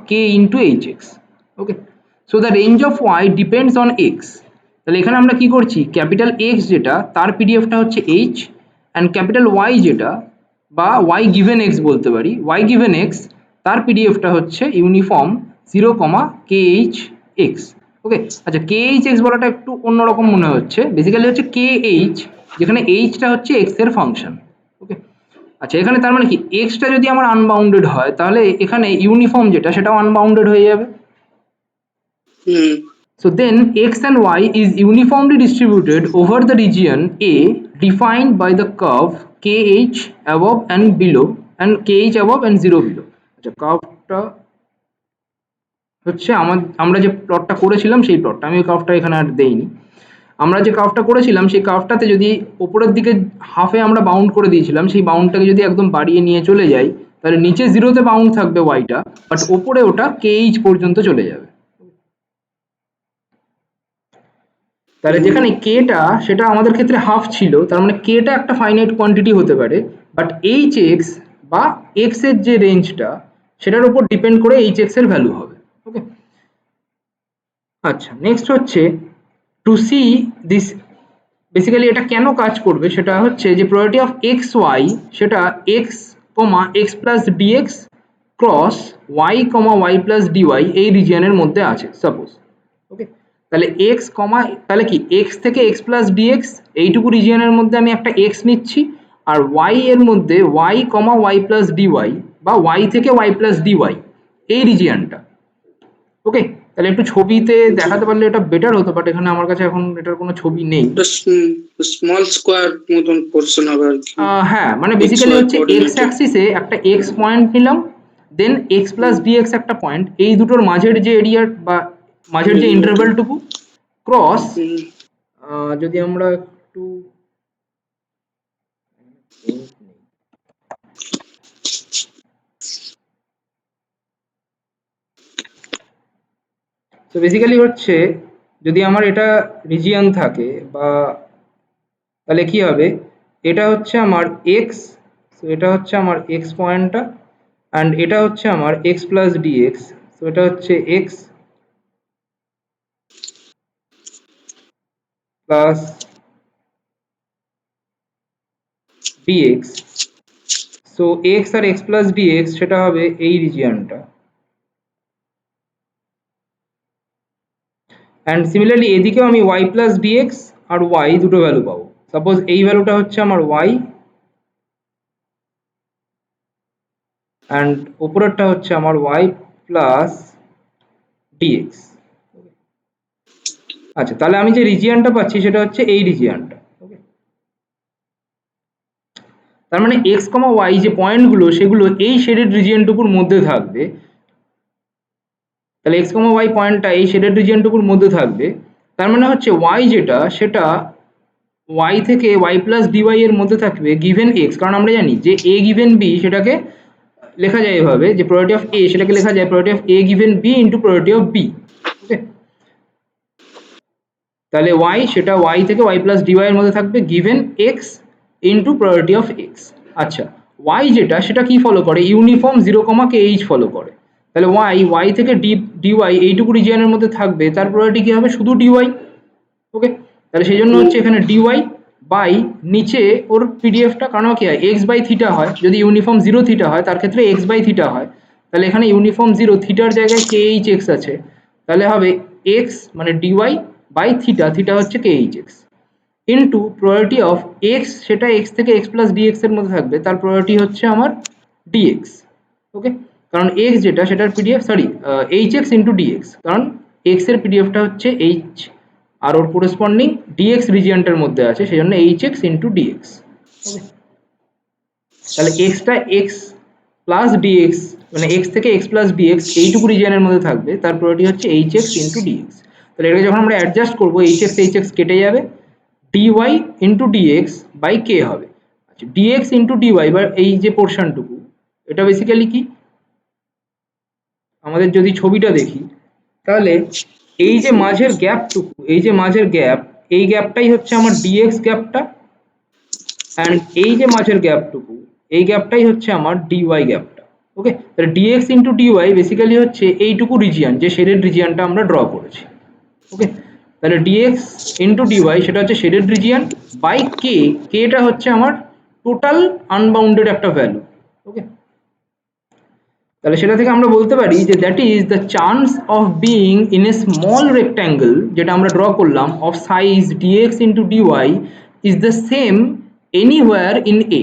K into Hx. Okay, so the range of Y depends on X. তাহলে এখানে আমরা কি করছি, ক্যাপিটাল X যেটা তার পিডিএফটা হচ্ছে H, অ্যান্ড ক্যাপিটাল Y যেটা, বা Y given X বলতে পারি, Y given X তার পিডিএফটা হচ্ছে ইউনিফর্ম 0, KHX। ওকে, আচ্ছা KHX বলাটা একটু অন্যরকম মনে হচ্ছে, বেসিক্যালি হচ্ছে KH, যেখানে Hটা হচ্ছে X এর ফাংশন। ওকে, আচ্ছা এখানে তার মানে কি, Xটা যদি আমার আনবাউন্ডেড হয় তাহলে এখানে ইউনিফর্ম যেটা সেটাও আনবাউন্ডেড হয়ে যাবে। So then X and Y is uniformly distributed over the region A defined by the curve KH above and below, and KH above and 0 below. আচ্ছা, কার্ভটা হচ্ছে আমরা যে প্লটটা করেছিলাম সেই প্লটটা, আমি ওই কার্ভটা এখানে আর দেইনি। আমরা যে কার্ভটা করেছিলাম সেই কার্ভটাতে যদি ওপরের দিকে হাফে আমরা বাউন্ড করে দিয়েছিলাম, সেই বাউন্ডটাকে যদি একদম বাড়িয়ে নিয়ে চলে যাই তাহলে নিচে 0-তে বাউন্ড থাকবে ওয়াইটা, বাট ওপরে ওটা KH পর্যন্ত চলে যাবে। তাহলে যেখানে কেটা সেটা আমাদের ক্ষেত্রে হাফ ছিল, তার মানে কেটা একটা ফাইনাইট কোয়ান্টিটি হতে পারে, বাট HX বা X এর যে রেঞ্জটা সেটার উপর ডিপেন্ড করে HX এর ভ্যালু হবে। ওকে, আচ্ছা, নেক্সট হচ্ছে টু সি দিস, বেসিক্যালি এটা কেন কাজ করবে সেটা হচ্ছে যে প্রবাবিলিটি অফ এক্স ওয়াই সেটা x comma x plus dx cross y comma y plus dy এই রিজিয়নের মধ্যে আছে সাপোজ। ওকে, তাহলে এক্স কমা, তাহলে কি এক্স থেকে এক্স প্লাস ডিএক্স এইটুকু রিজিয়নের মধ্যে আমি একটা এক্স নিচ্ছি, আর ওয়াই এর মধ্যে Y comma y plus dy বা ওয়াই থেকে ওয়াই প্লাস ডিওয়াই এই রিজিয়নটা। ওকে, তাহলে একটু ছবিতে দেখাতে পারলে এটা বেটার হতো, বাট এখানে আমার কাছে এখন এটার কোনো ছবি নেই। স্মল স্কোয়ার মতন পোরশন হবে আর কি। হ্যাঁ, মানে বেসিক্যালি হচ্ছে এক্স অ্যাক্সিসে একটা এক্স পয়েন্ট নিলাম, দেন এক্স প্লাস ডিএক্স একটা পয়েন্ট, এই দুটোর মাঝের যে এরিয়া বা মাঝের যে ইন্টারভ্যালটুকু ক্রস, যদি আমরা একটু তো বেসিক্যালি হচ্ছে যদি আমার এটা রিজিয়ন থাকে বা, তাহলে কি হবে, এটা হচ্ছে আমার এক্স, তো এটা হচ্ছে আমার এক্স পয়েন্টটা, অ্যান্ড এটা হচ্ছে আমার এক্স প্লাস ডিএক্স, তো এটা হচ্ছে x plus dx, so x আর এক্স প্লাস ডিএক্স সেটা হবে এই রিজিয়নটা। অ্যান্ড সিমিলারলি এদিকেও আমি ওয়াই প্লাস ডিএক্স আর ওয়াই দুটো ভ্যালু পাবো। সাপোজ এই ভ্যালুটা হচ্ছে আমার ওয়াই অ্যান্ড ওপরেরটা হচ্ছে আমার ওয়াই প্লাস ডিএক্স। আচ্ছা, তাহলে আমি যে রিজিয়নটা পাচ্ছি সেটা হচ্ছে এই রিজিয়নটা। ওকে, তার মানে এক্স কমা ওয়াই যে পয়েন্টগুলো সেগুলো এই শেডেড রিজিয়নটুকুর মধ্যে থাকবে। তাহলে এক্স কমা ওয়াই পয়েন্টটা এই শেডেড রিজিয়নটুকুর মধ্যে থাকবে, তার মানে হচ্ছে ওয়াই যেটা সেটা ওয়াই থেকে ওয়াই প্লাস ডিওয়াই এর মধ্যে থাকবে গিভেন এক্স, কারণ আমরা জানি যে এ গিভেন বি সেটাকে লেখা যায় এভাবে যে প্রবাবিলিটি অফ এ সেটাকে লেখা যায় probability of a given b into probability of b. Okay, তাহলে ওয়াই সেটা ওয়াই থেকে ওয়াই প্লাস ডিওয়াই এর মধ্যে থাকবে given x into probability of x. আচ্ছা, ওয়াই যেটা সেটা কি ফলো করে, ইউনিফর্ম 0,kh ফলো করে। তাহলে ওয়াই থেকে ডিওয়াই এইটুকু রিজিয়নের মধ্যে থাকবে, তার প্রবাবিলিটি কি হবে, শুধু ডিওয়াই। ওকে, তাহলে সেই জন্য হচ্ছে এখানে ডিওয়াই বাই নিচে ওর পিডিএফটা, কারণ কি হয় এক্স বাই থিটা হয়, যদি ইউনিফর্ম 0 থিটা হয় তার ক্ষেত্রে এক্স বাই থিটা হয়, তাহলে এখানে ইউনিফর্ম 0 থিটার জায়গায় কেএইচ এক্স আছে, তাহলে হবে এক্স মানে ডিওয়াই বাই থিটা, থিটা হচ্ছে KH x into probability of x সেটা এক্স থেকে এক্স প্লাস ডিএক্স এর মধ্যে থাকবে, তার প্রবাবিলিটি হচ্ছে আমার ডিএক্স। ওকে, কারণ এক্স যেটা সেটার PDF h x into dx, কারণ এক্স এর পিডিএফটা হচ্ছে এইচ আর ওর কোরেসপন্ডিং ডিএক্স রিজিয়নটার মধ্যে আছে, সেই জন্য h x into dx. Okay, তাহলে এক্সটা এক্স প্লাস ডিএক্স মানে এক্স থেকে এক্স প্লাস ডিএক্স এইটুকু রিজিয়নের মধ্যে থাকবে, তার প্রবাবিলিটি হচ্ছে এইচ এক্স ইন্টু ডিএক্স। তাহলে এটাকে যখন আমরা অ্যাডজাস্ট করবো এইচ এক্স কেটে যাবে, ডিওয়াই ইন্টু ডিএক্স বাই কে হবে। আচ্ছা, ডিএক্স ইন্টু ডিওয়াই বা এই যে পোর্শনটুকু, এটা বেসিক্যালি কি, আমাদের যদি ছবিটা দেখি তাহলে এই যে মাঝের গ্যাপটুকু, এই যে মাঝের গ্যাপ, এই গ্যাপটাই হচ্ছে আমার ডিএক্স গ্যাপটা, অ্যান্ড এই যে মাঝের গ্যাপটুকু, এই গ্যাপটাই হচ্ছে আমার ডিওয়াই গ্যাপটা। ওকে, তাহলে ডিএক্স ইন্টু ডিওয়াই বেসিক্যালি হচ্ছে এইটুকু রিজিয়ন, যে শেডেড রিজিয়নটা আমরা ড্র করেছি। ওকে, তাহলে ডিএক্স ইন্টু ডিওয়াই সেটা হচ্ছে শেডেড রিজিয়ন বাই কে, কেটা হচ্ছে আমার টোটাল আনবাউন্ডেড একটা ভ্যালু। ওকে, তাহলে সেটা থেকে আমরা বলতে পারি যে that is the chance of being in a small rectangle, যেটা আমরা ড্র করলাম, of size dx into dy is the same anywhere in a.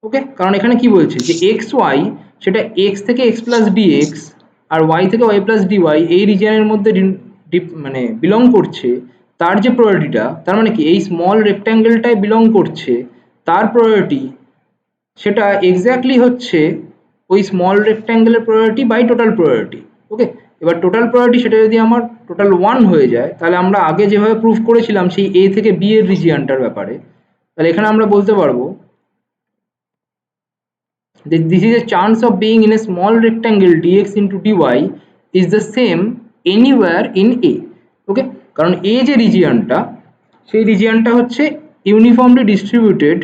Okay, কারণ এখানে কি বলছে যে এক্স ওয়াই সেটা এক্স থেকে এক্স প্লাস ডিএক্স আর ওয়াই থেকে ওয়াই প্লাস ডিওয়াই এই রিজিয়নের মধ্যে মানে বিলং করছে, তার যে প্রবাবিলিটিটা, তার মানে কি এই স্মল রেক্ট্যাঙ্গেলটায় বিলং করছে, তার প্রবাবিলিটি সেটা এক্স্যাক্টলি হচ্ছে ওই স্মল রেক্ট্যাঙ্গেলের probability by total probability. Okay, এবার টোটাল প্রবাবিলিটি সেটা যদি আমার টোটাল 1 হয়ে যায়, তাহলে আমরা আগে যেভাবে প্রুফ করেছিলাম সেই এ থেকে বি এর রিজিয়নটার ব্যাপারে, তাহলে এখানে আমরা বলতে পারবো this is a chance of being in a small rectangle dx into dy is the same anywhere in a. ওকে, কারণ এ যে রিজিয়নটা সেই রিজিয়নটা হচ্ছে uniformly distributed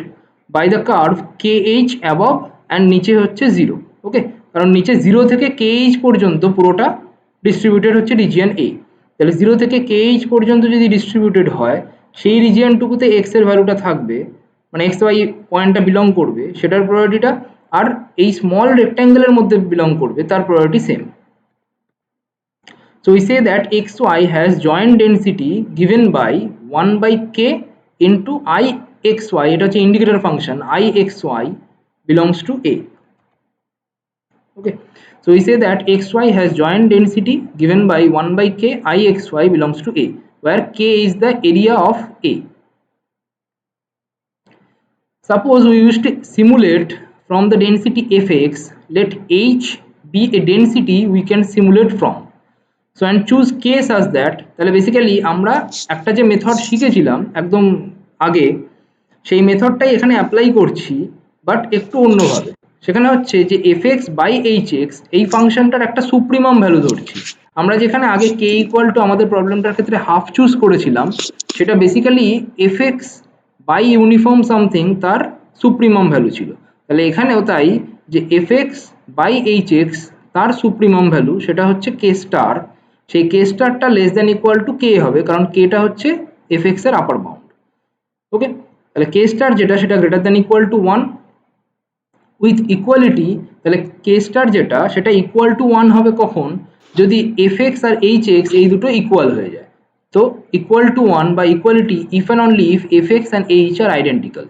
by the curve কে এইচ অ্যাবভ অ্যান্ড নিচে হচ্ছে 0। ওকে, কারণ নিচে 0 থেকে কে এইচ পর্যন্ত পুরোটা ডিস্ট্রিবিউটেড হচ্ছে রিজিয়ন এ। তাহলে 0 থেকে kh পর্যন্ত যদি ডিস্ট্রিবিউটেড হয় সেই রিজিয়নটুকুতে x এর ভ্যালুটা থাকবে, মানে x y পয়েন্টটা বিলং করবে, সেটার প্রবাবিলিটিটা আর এই স্মল রেক্ট্যাঙ্গেলের মধ্যে বিলং করবে তার probability same. So we say that xy has joint density given by 1 by k into ixy, এটা হচ্ছে indicator function, ixy belongs to a. Okay, so we say that xy has joint density given by 1 by k ixy belongs to a, where k is the area of a. Suppose we wish to simulate from the density fx, let h be a density we can simulate from. So and choose k such that, তাহলে বেসিক্যালি আমরা একটা যে মেথড শিখেছিলাম একদম আগে সেই মেথডটাই এখানে অ্যাপ্লাই করছি, বাট একটু অন্যভাবে। সেখানে হচ্ছে যে fx বাই hx এই ফাংশনটার একটা সুপ্রিমাম ভ্যালু ধরছি। আমরা যেখানে আগে k ইকুয়াল টু আমাদের প্রবলেমটার ক্ষেত্রে হাফ চুজ করেছিলাম, সেটা basically fx by uniform something তার সুপ্রিমাম ভ্যালু ছিল। তাহলে এখানেও তাই, যে fx বাই hx তার সুপ্রিমাম ভ্যালু সেটা হচ্ছে k স্টার, সেই k স্টারটা less than equal to k হবে, কারণ kটা হচ্ছে fx এর আপার বাউন্ড। ওকে, তাহলে k স্টার যেটা সেটা greater than equal two 1 with equality. তাহলে k স্টার যেটা সেটা ইকুয়াল টু 1 হবে কখন, যদি fx আর hx এই দুটো ইকুয়াল হয়ে যায়। তো ইকুয়াল টু 1 বা equality if and only if fx and h are identical,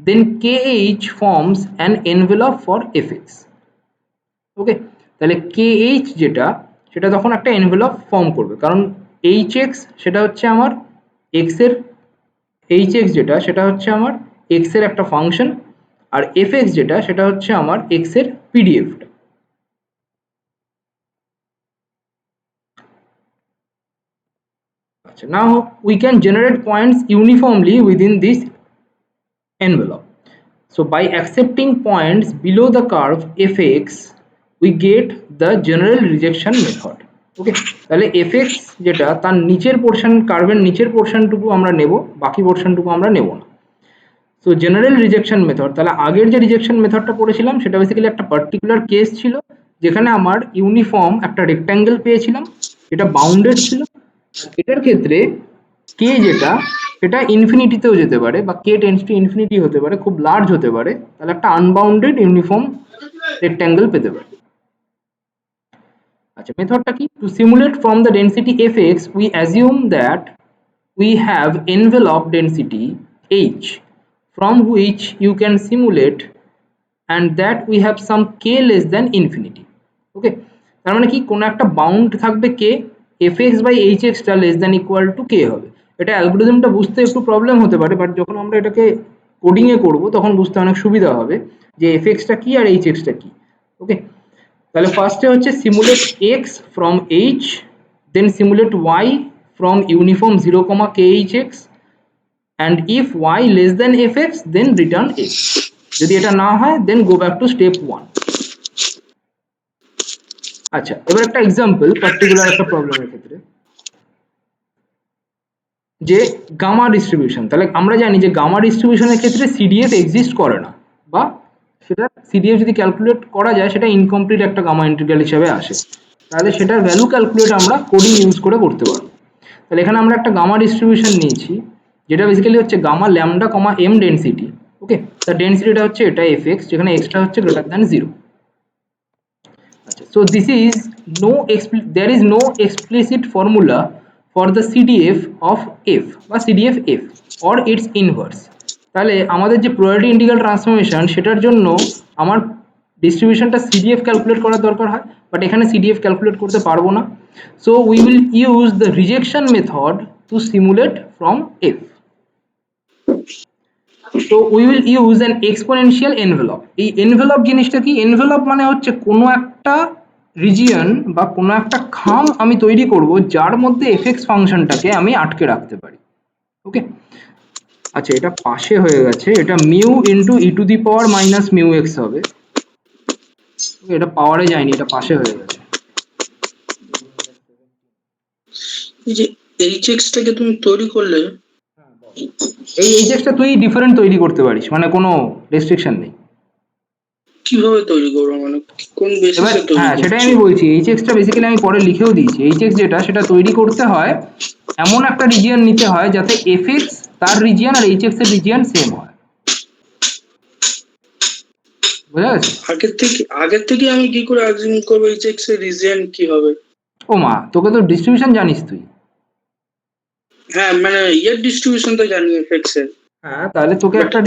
then kh forms an envelope for fx. ওকে, তাহলে kh যেটা সেটা তখন একটা এনভেলপ ফর্ম করবে, কারণ hx সেটা হচ্ছে আমার x এর, hx যেটা সেটা হচ্ছে আমার x এর একটা ফাংশন, আর fx যেটা সেটা হচ্ছে আমার x এর পিডিএফটা। আচ্ছা, now we can generate points uniformly within this envelope. So by accepting points below the curve fx, we get the general rejection method. ওকে, তাহলে fx যেটা তার নিচের পোর্শন, কার্ভের নিচের পোর্শনটুকু আমরা নেব, বাকি পোর্শনটুকু আমরা নেব না। সো জেনারেল রিজেকশন মেথড, তাহলে আগের যে রিজেকশন মেথডটা পড়েছিলাম সেটা বেসিক্যালি একটা পার্টিকুলার কেস ছিল, যেখানে আমার ইউনিফর্ম একটা রেক্ট্যাঙ্গেল পেয়েছিলাম, এটা বাউন্ডেড ছিল। এটার ক্ষেত্রে কে যেটা সেটা ইনফিনিটিতেও যেতে পারে, বা কে টেন্ডস টু ইনফিনিটি হতে পারে, খুব লার্জ হতে পারে, তাহলে একটা আনবাউন্ডেড ইউনিফর্ম রেক্ট্যাঙ্গেল পেতে পারে। আচ্ছা, মেথডটা কি? To simulate from the density fx we assume that we have envelope density h from which you can simulate, and that we have some k less than infinity. ওকে, তার মানে কি, কোনো একটা বাউন্ড থাকবে k, fx বাই hx টা less than equal to k হবে। এটা অ্যালগরিদমটা বুঝতে একটু প্রবলেম হতে পারে, বাট যখন আমরা এটাকে কোডিং এ করব তখন বুঝতে অনেক সুবিধা হবে যে fx টা কি আর hx টা কি। ওকে, তাহলে ফার্স্টে হচ্ছে simulate x from h, then simulate y from uniform 0, khx, and if y less than fx then return x. যদি এটা না হয় then go back to step 1. আচ্ছা, এবার একটা এক্সাম্পল পার্টিকুলার একটা প্রবলেমের ক্ষেত্রে, যে গামা ডিস্ট্রিবিউশন। তাহলে আমরা জানি যে গামা ডিস্ট্রিবিউশনের ক্ষেত্রে সিডিএফ এক্সিস্ট করে না, বা সেটা সিডিএফ যদি ক্যালকুলেট করা যায় সেটা ইনকমপ্লিট একটা গামা ইন্টিগ্রাল হিসেবে আসে, তাহলে সেটার ভ্যালু ক্যালকুলেট আমরা কোডিং ইউজ করে করতে পারবো। তাহলে এখানে আমরা একটা গামা ডিস্ট্রিবিউশন নিয়েছি, যেটা বেসিক্যালি হচ্ছে গামা ল্যামডা কমা এম ডেন্সিটি। ওকে, তার ডেন্সিটিটা হচ্ছে এটা এফএক্স, যেখানে এক্সটা হচ্ছে গ্রেটার দ্যান 0। আচ্ছা, so this is there is no explicit formula for the CDF of f বা CDF f or its inverse. তাহলে আমাদের যে প্রবাবিলিটি ইন্টিগ্রাল ট্রান্সফরমেশন সেটার জন্য আমার ডিস্ট্রিবিউশনটা CDF ক্যালকুলেট করার দরকার হয়, বাট এখানে CDF ক্যালকুলেট করতে পারবো না। So we will use the rejection method to simulate from f. So we will use an exponential envelope. এই envelope জিনিসটা কি? envelope মানে হচ্ছে কোনো একটা রিজিয়ন বা কোনো একটা খাম আমি তৈরি করব যার মধ্যে fx ফাংশনটাকে আমি আটকে রাখতে পারি। ওকে, আচ্ছা, এটা পাশে হয়ে গেছে, এটা mu into e to the power minus mu x হবে। এটা পাওয়ারে যায়নি, এটা পাশে হয়ে গেছে। এই যে hx টাকে তুমি তৈরি করলে, এই hx টা তুই ডিফারেন্ট তৈরি করতে পারিস, মানে কোনো রেস্ট্রিকশন নেই। কিভাবে তৈরি করবো, মানে কোন এবার বেসিসে তৈরি হ্যাঁ সেটাই করছি? আমি বলছি, এইচএক্সটা বেসিক্যালি আমি পরে লিখেও দিয়েছি। এইচএক্স যেটা সেটা তৈরি করতে হয় এমন একটা রিজিয়ন নিতে হয় যাতে এফএক্স তার রিজিয়ন আর এইচএক্স এর রিজিয়ন সেম হয়। বোঝা গেছে? আগের থেকে আমি কি করে অ্যাজিউম করবো এইচএক্স এর রিজিয়ন কি হবে? ও মা, তোকে তো ডিস্ট্রিবিউশন জানিস তুই। হ্যাঁ মানে ইয়ের ডিস্ট্রিবিউশন তো জানি এফএক্স এর। হ্যাঁ তাহলে তোকে But- একটা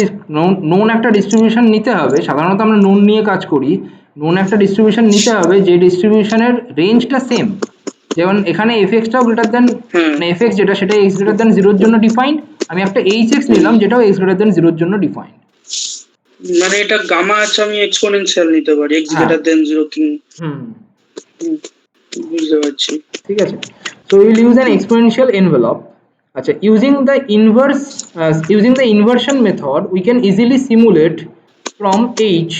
নোন একটা ডিস্ট্রিবিউশন নিতে হবে। সাধারণত আমরা নোন নিয়ে কাজ করি। নোন একটা ডিস্ট্রিবিউশন নিতে হবে যে ডিস্ট্রিবিউশনের রেঞ্জটা সেম। যেমন এখানে এফএক্সটাও গ্রেটার দেন, হ্যাঁ মানে এফএক্স যেটা সেটা এক্স গ্রেটার দেন জিরোর জন্য ডিফাইন্ড। আমি একটা এইচএক্স নিলাম যেটাও এক্স গ্রেটার দেন জিরোর জন্য ডিফাইন্ড। মানে এটা গামা আছে, আমি এক্সপোনেনশিয়াল নিতে পারি এক্স হ্যাঁ। গ্রেটার দেন 0 কি? হুম, বুঝতে পারছি। ঠিক আছে। So will use an exponential envelope. আচ্ছা, using the inversion method we can easily simulate from h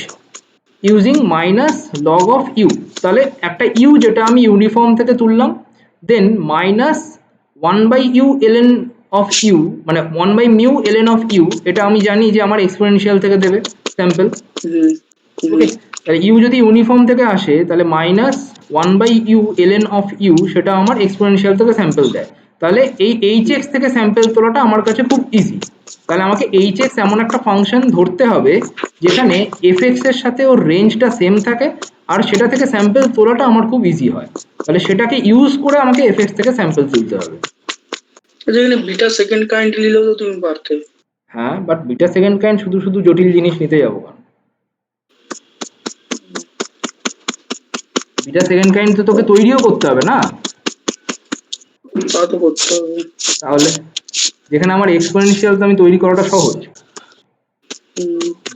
using minus log of u। তাহলে একটা u যেটা আমি ইউনিফর্ম থেকে তুললাম, than minus 1/u ln of u, মানে 1/mu ln of u, এটা আমি জানি যে আমার এক্সপোনেনশিয়াল থেকে দেবে স্যাম্পল। হুম, ওকে, তাহলে ইউ যদি ইউনিফর্ম থেকে আসে তাহলে minus 1/u ln of u সেটা আমার এক্সপোনেনশিয়াল থেকে স্যাম্পল দেয়। তাহলে এই এইচএক্স থেকে স্যাম্পল তোলাটা আমার কাছে খুব ইজি। তাহলে আমাকে এইচএক্স এমন একটা ফাংশন ধরতে হবে যেখানে এফএক্স এর সাথে ওর রেঞ্জটা সেম থাকে, আর সেটা থেকে স্যাম্পল তোলাটা আমার খুব ইজি হয়। তাহলে সেটাকে ইউজ করে আমাকে এফএক্স থেকে স্যাম্পল তুলতে হবে। আচ্ছা, এখানে বিটা সেকেন্ড কাইন্ড নিলেও তো তুমি পারতে। হ্যাঁ, বাট বিটা সেকেন্ড কাইন্ড শুধু শুধু জটিল জিনিস নিতে যাবো কেন? বিটা সেকেন্ড কাইন্ড তো তোকে তৈরিও করতে হবে না? তা তো করতে হবে। তাহলে যেখানে আমার এক্সপোনেনশিয়াল তো আমি তৈরি করাটা সহজ।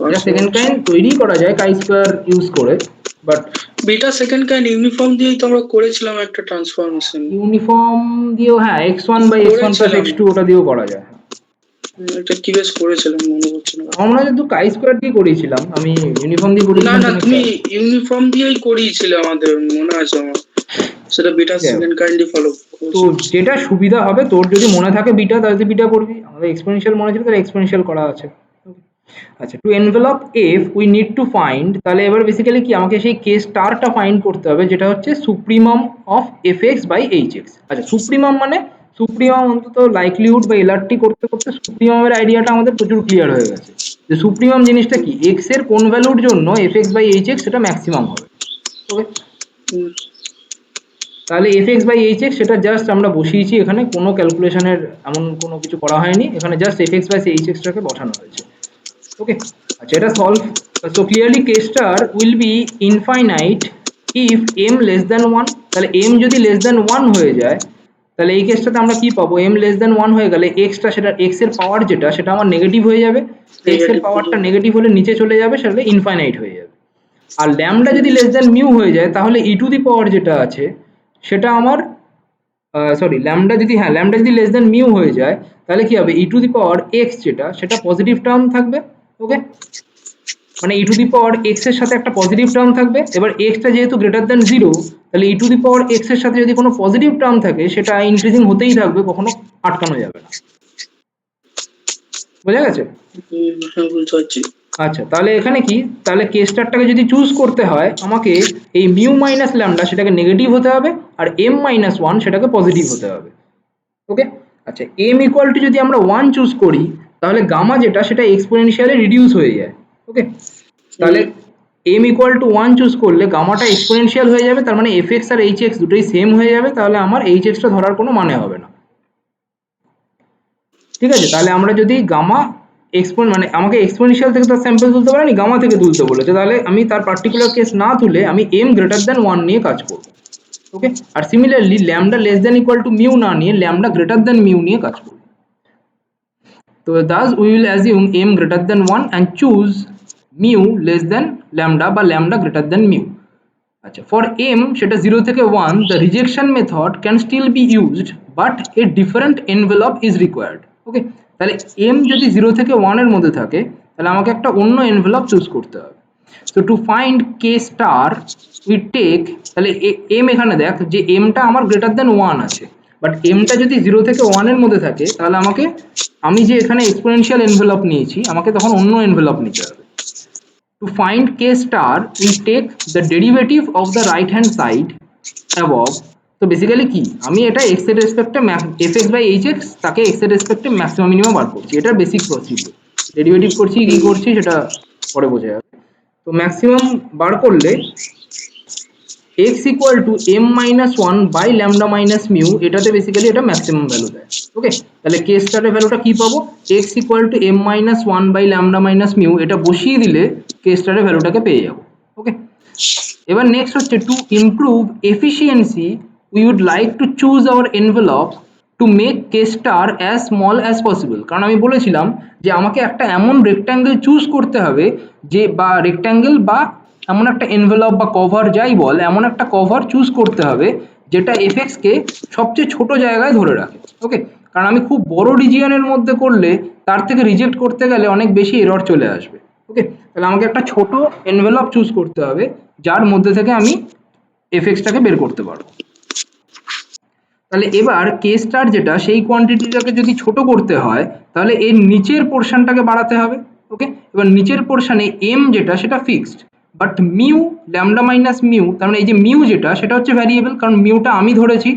বিটা সেকেন্ড কাইন্ড তৈরি করা যায় কাই স্কয়ার ইউজ করে, but beta second kind uniform দিয়েই তো আমরা করেছিলাম একটা ট্রান্সফরমেশন। ইউনিফর্ম দিয়েও, হ্যাঁ, x1 by x1 plus x2 ওটা দিয়েও করা যায়। এটা কি বেশ করেছিলাম মনে হচ্ছে না। আমরা কিন্তু কাই স্কয়ার দিয়ে করিয়েছিলাম, আমি ইউনিফর্ম দিয়ে না করিয়েছিলাম। না, তুমি ইউনিফর্ম দিয়েই করিয়েছিলে আমাদের, মনে আছে আমার। সেটা বিটা সেকেন্ড কাইন্ডই ফলো। তো যেটা সুবিধা হবে তোর, যদি মনে থাকে বিটা তাহলে বিটা করবি, আমাদের এক্সপোনেনশিয়াল মনে ছিল তাহলে এক্সপোনেনশিয়াল করা আছে। আচ্ছা, to envelope f we need to find, তাহলে এবার বেসিক্যালি কি আমাকে সেই কে স্টারটা ফাইন্ড করতে হবে যেটা হচ্ছে supremum of f x by h x. আচ্ছা, সুপ্রিমাম মানে সুপ্রিমাম অন্তত লাইকলিহুড বা এলআরটি করতে করতে সুপ্রিমামের আইডিয়াটা আমাদের প্রচুর ক্লিয়ার হয়ে গেছে যে সুপ্রিমাম জিনিসটা কি, এক্স এর কোন ভ্যালুর জন্য f x by h x সেটা ম্যাক্সিমাম হবে। ওকে, তাহলে f x by h x সেটা জাস্ট আমরা বসিয়েছি এখানে, কোনো ক্যালকুলেশনের এমন কোনো কিছু করা হয়নি এখানে, just F x by h এক্সটাকে বসানো হয়েছে। ওকে, আচ্ছা, এটা solve. So clearly k star will be infinite if m less than 1। তাহলে এম যদি লেস দ্যান 1 হয়ে যায় তাহলে এই কেসটাতে আমরা কি পাবো, এম লেস দ্যান 1 হয়ে গেলে এক্সটা, সেটা এক্স এর পাওয়ার যেটা সেটা আমার নেগেটিভ হয়ে যাবে। এক্স এর পাওয়ারটা নেগেটিভ হলে নিচে চলে যাবে, সেটা ইনফাইনাইট হয়ে যাবে। আর ল্যামডা যদি লেস দ্যান মিউ হয়ে যায় তাহলে ই টু দি পাওয়ার যেটা আছে সেটা আমার, সরি, ল্যামডা যদি লেস দ্যান মিউ হয়ে যায় তাহলে কি হবে, ই টু দি পাওয়ার এক্স যেটা সেটা পজিটিভ টার্ম থাকবে। ওকে, মানে ই টু দি পাওয়ার এক্স এর সাথে একটা পজিটিভ টার্ম থাকবে। এবার এক্সটা যেহেতু গ্রেটার দ্যান 0, তাহলে ই টু দি পাওয়ার এক্স এর সাথে যদি কোনো পজিটিভ টার্ম থাকে সেটা ইনক্রিজিং হতেই থাকবে, কখনো আটকানো যাবে না। বোঝা গেছে? বুঝতে পারছি। আচ্ছা, তাহলে এখানে কি, তাহলে কে স্টারটাকে যদি চুজ করতে হয় আমাকে এই মিউ মাইনাস ল্যামডা সেটাকে নেগেটিভ হতে হবে, আর এম মাইনাস 1 সেটাকে পজিটিভ হতে হবে। ওকে, আচ্ছা, এম ইকুয়াল টু যদি আমরা 1 চুজ করি তাহলে গামা যেটা সেটা এক্সপোনেনশিয়ালি রিডিউস হয়ে যায়। ওকে, তাহলে এম ইকুয়াল টু 1 চুজ করলে গামাটা এক্সপোনেনশিয়াল হয়ে যাবে, তার মানে এফ এক্স আর এইচ এক্স দুটোই সেম হয়ে যাবে, তাহলে আমার এইচ এক্সটা ধরার কোনো মানে হবে না। ঠিক আছে, তাহলে আমরা যদি গামা মানে আমাকে এক্সপোনেনশিয়াল থেকে তার স্যাম্পল তুলতে পারেনি, গামা থেকে তুলতে বলেছে, তাহলে আমি তার পার্টিকুলার কেস না তুলে আমি এম গ্রেটার দ্যান 1 নিয়ে কাজ করব। ওকে, আর similarly lambda less than equal to mu না নিয়ে ল্যামডা গ্রেটার দ্যান মিউ নিয়ে কাজ করব। তো thus we will assume m greater than 1 and choose mu less than lambda বা lambda greater than mu। আচ্ছা, for m সেটা 0 থেকে 1 the rejection method can still be used but a different envelope is required। ওকে, তাহলে m যদি 0 থেকে 1 এর মধ্যে থাকে তাহলে আমাকে একটা অন্য এনভেলপ চুজ করতে হবে। so to find k star we take, তাহলে m এখানে দেখ যে m টা আমার গ্রেটার দ্যান 1 আছে, বাট m টা যদি 0 থেকে 1 এর মধ্যে থাকে তাহলে আমি যে এখানে এক্সপোনেনশিয়াল এনভেলপ নিয়েছি আমাকে তখন অন্য এনভেলপ নিতে হবে। to find k star we take the derivative of the right hand side above. তো বেসিক্যালি কি আমি এটা x এর রেসপেক্টে fx বাই hx তাকে x এর রেসপেক্টে ম্যাক্সিমাম মিনিমাম বার করছি, এটার বেসিক প্রসিডিউর। ডেরিভেটিভ করছি কি করছি সেটা পরে বোঝা যাবে। তো ম্যাক্সিমাম বার করলে x equal to m minus one by lambda minus mu, এটাতে বেসিক্যালি এটা ম্যাক্সিমাম ভ্যালু দেয়। ওকে, তাহলে কে স্টারের ভ্যালুটা কি পাবো, x equal to m minus one by lambda minus mu, এটা বসিয়ে দিলে কে স্টারের ভ্যালুটাকে পেয়ে যাবো। ওকে, এবার নেক্সট হচ্ছে to improve efficiency we would like to choose our envelope to make k star as small as possible. কারণ আমি বলেছিলাম যে আমাকে একটা এমন রেক্ট্যাঙ্গেল চুজ করতে হবে যে, বা রেক্ট্যাঙ্গেল বা এমন একটা এনভেলপ বা কভার যাই বল, এমন একটা কভার চুজ করতে হবে যেটা এফএক্সকে সবচেয়ে ছোট জায়গায় ধরে রাখে। ওকে, কারণ আমি খুব বড় রিজিয়নের মধ্যে করলে তার থেকে রিজেক্ট করতে গেলে অনেক বেশি এরর চলে আসবে। ওকে, তাহলে আমাকে একটা ছোট এনভেলপ চুজ করতে হবে যার মধ্যে থেকে আমি এফএক্সটাকে বের করতে পারবো। তাহলে এবার কে স্টার যেটা, সেই কোয়ান্টিটিটাকে যদি ছোট করতে হয় তাহলে এর নিচের পোর্শনটাকে বাড়াতে হবে। ওকে, এবার নিচের পোর্শনে এম যেটা সেটা fixed, but mu lambda minus mu, তার মানে এই যে মিউ যেটা সেটা হচ্ছে ভ্যারিয়েবল, কারণ মিউটা আমি ধরেছি।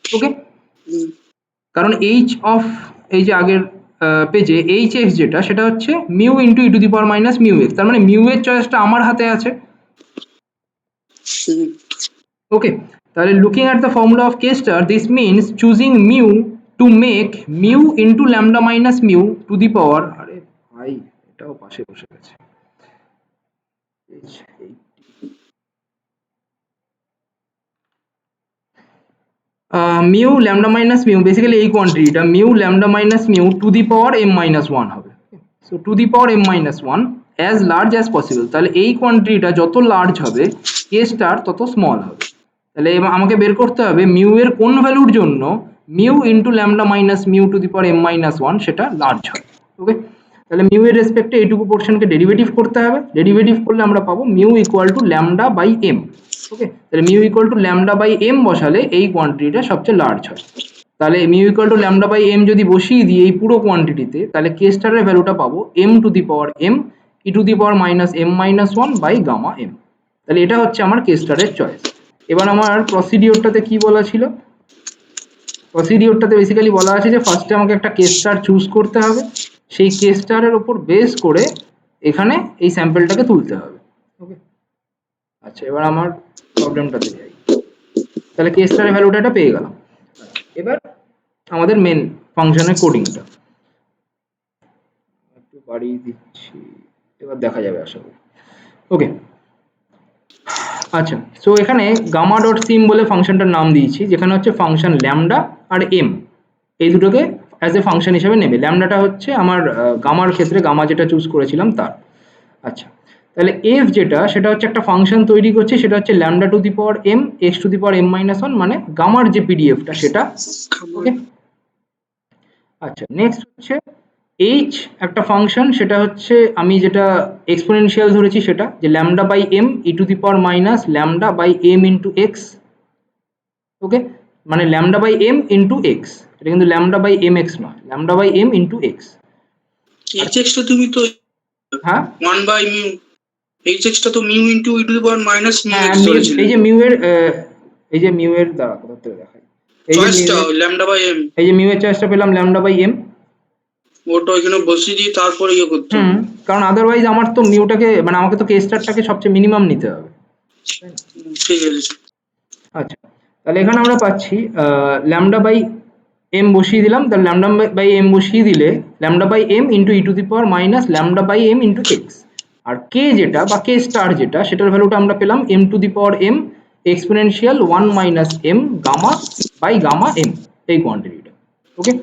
ওকে, কারণ এইচ অফ এই যে আগের পেজে এইচ এক্স যেটা সেটা হচ্ছে mu into e to the power minus mu x, তার মানে মিউ এর চয়েসটা আমার হাতে আছে। ওকে, তাহলে looking at the formula of k star this means choosing mu to make mu into lambda minus mu to the power, আরে ভাই এটাও পাশে বসে গেছে, mu lambda minus mu, basically এই কোয়ান্টিটিটা mu lambda minus mu to the power m minus one হবে। So to the power m minus one as large as possible, তাহলে এই কোয়ান্টিটিটা যত লার্জ হবে কে স্টার তত স্মল হবে। তাহলে আমাকে বের করতে হবে মিউ এর কোন ভ্যালুর জন্য mu into lambda minus mu to the power m minus one সেটা লার্জ হয়। ওকে, তাহলে মিউ এর রেসপেক্টে এইটুকু পোর্শনকে ডেরিভেটিভ করতে হবে, ডেরিভেটিভ করলে আমরা পাবো mu equal to lambda by m. Okay, তাহলে mu equal to lambda by m বসালে এই কোয়ান্টিটিটা সবচেয়ে লার্জ হয়। তাহলে mu equal to lambda by m যদি বসিয়ে দিই এই পুরো কোয়ান্টিটিতে, তাহলে কে স্টারের ভ্যালুটা পাবো m to the power m e to the power minus m minus one by gamma m. তাহলে এটা হচ্ছে আমার কে স্টারের চয়েস। এবার আমার প্রসিডিওরটাতে কি বলা ছিল, প্রসিডিওরটাতে বেসিক্যালি বলা আছে যে ফার্স্টে আমাকে একটা কে স্টার চুজ করতে হবে, সেই কে স্টারের উপর বেস করে এখানে এই স্যাম্পলটাকে তুলতে হবে। ওকে, আচ্ছা এবার আমার প্রবলেমটাতে যাই, তাহলে কে স্টারের ভ্যালুটা এটা পেয়ে গেলাম। এবার আমাদের মেন ফাংশনের কোডিংটা একটু বাড়িয়ে দিচ্ছি, এবার দেখা যাবে আশা করি। ওকে, আচ্ছা সো এখানে গামা ডট সিম বলে ফাংশনটার নাম দিয়েছি, যেখানে হচ্ছে ফাংশন ল্যামডা আর এম এই দুটোকে অ্যাজ এ ফাংশন হিসেবে নেবে। ল্যামডাটা হচ্ছে আমার গামার ক্ষেত্রে গামা যেটা চুজ করেছিলাম তার। আচ্ছা, তাহলে এফ যেটা সেটা হচ্ছে একটা ফাংশন তৈরি করছে, সেটা হচ্ছে lambda to the power m x to the power m minus one, মানে গামার যে পিডিএফটা সেটা। ওকে, আচ্ছা নেক্সট হচ্ছে এইচ একটা ফাংশন, সেটা হচ্ছে আমি যেটা এক্সপোনেনশিয়াল ধরেছি সেটা, যে lambda by m e to the power minus lambda by M into x. Okay, মানে lambda by M into x, এটা কিন্তু ল্যামডা বাই এম এক্স নয়, lambda by M into x. এইচএক্সটা তুমি তো হ্যাঁ 1 বাই মিউ, এইচএক্সটা তো mu into e to the power minus mu হ্যাঁ, এক্স ধরেছিলে। এই যে মিউ এর এই যে মিউ এর দ্বারা কোথা থেকে দেখাই, এই যে চয়েসটা ল্যামডা বাই এম, এই যে মিউ এর চয়েসটা পেলাম ল্যামডা বাই এম, ওটা ওইখানে বসিয়ে দিয়ে তারপরে ইয়ে করতে হবে। কারণ আদারওয়াইজ আমার তো মিউটাকে মানে আমাকে তো কে স্টারটাকে সবচেয়ে মিনিমাম নিতে হবে। ঠিক আছে, আচ্ছা, তাহলে এখানে আমরা পাচ্ছি ল্যামডা বাই এম বসিয়ে দিলাম, তাহলে ল্যামডা বাই এম বসিয়ে দিলে lambda by M into e to the power minus lambda by M into x, আর কে যেটা বা কে স্টার যেটা সেটার ভ্যালুটা আমরা পেলাম M to the power M exponential 1 minus M gamma by gamma M, এই কোয়ান্টিটিটা। ওকে,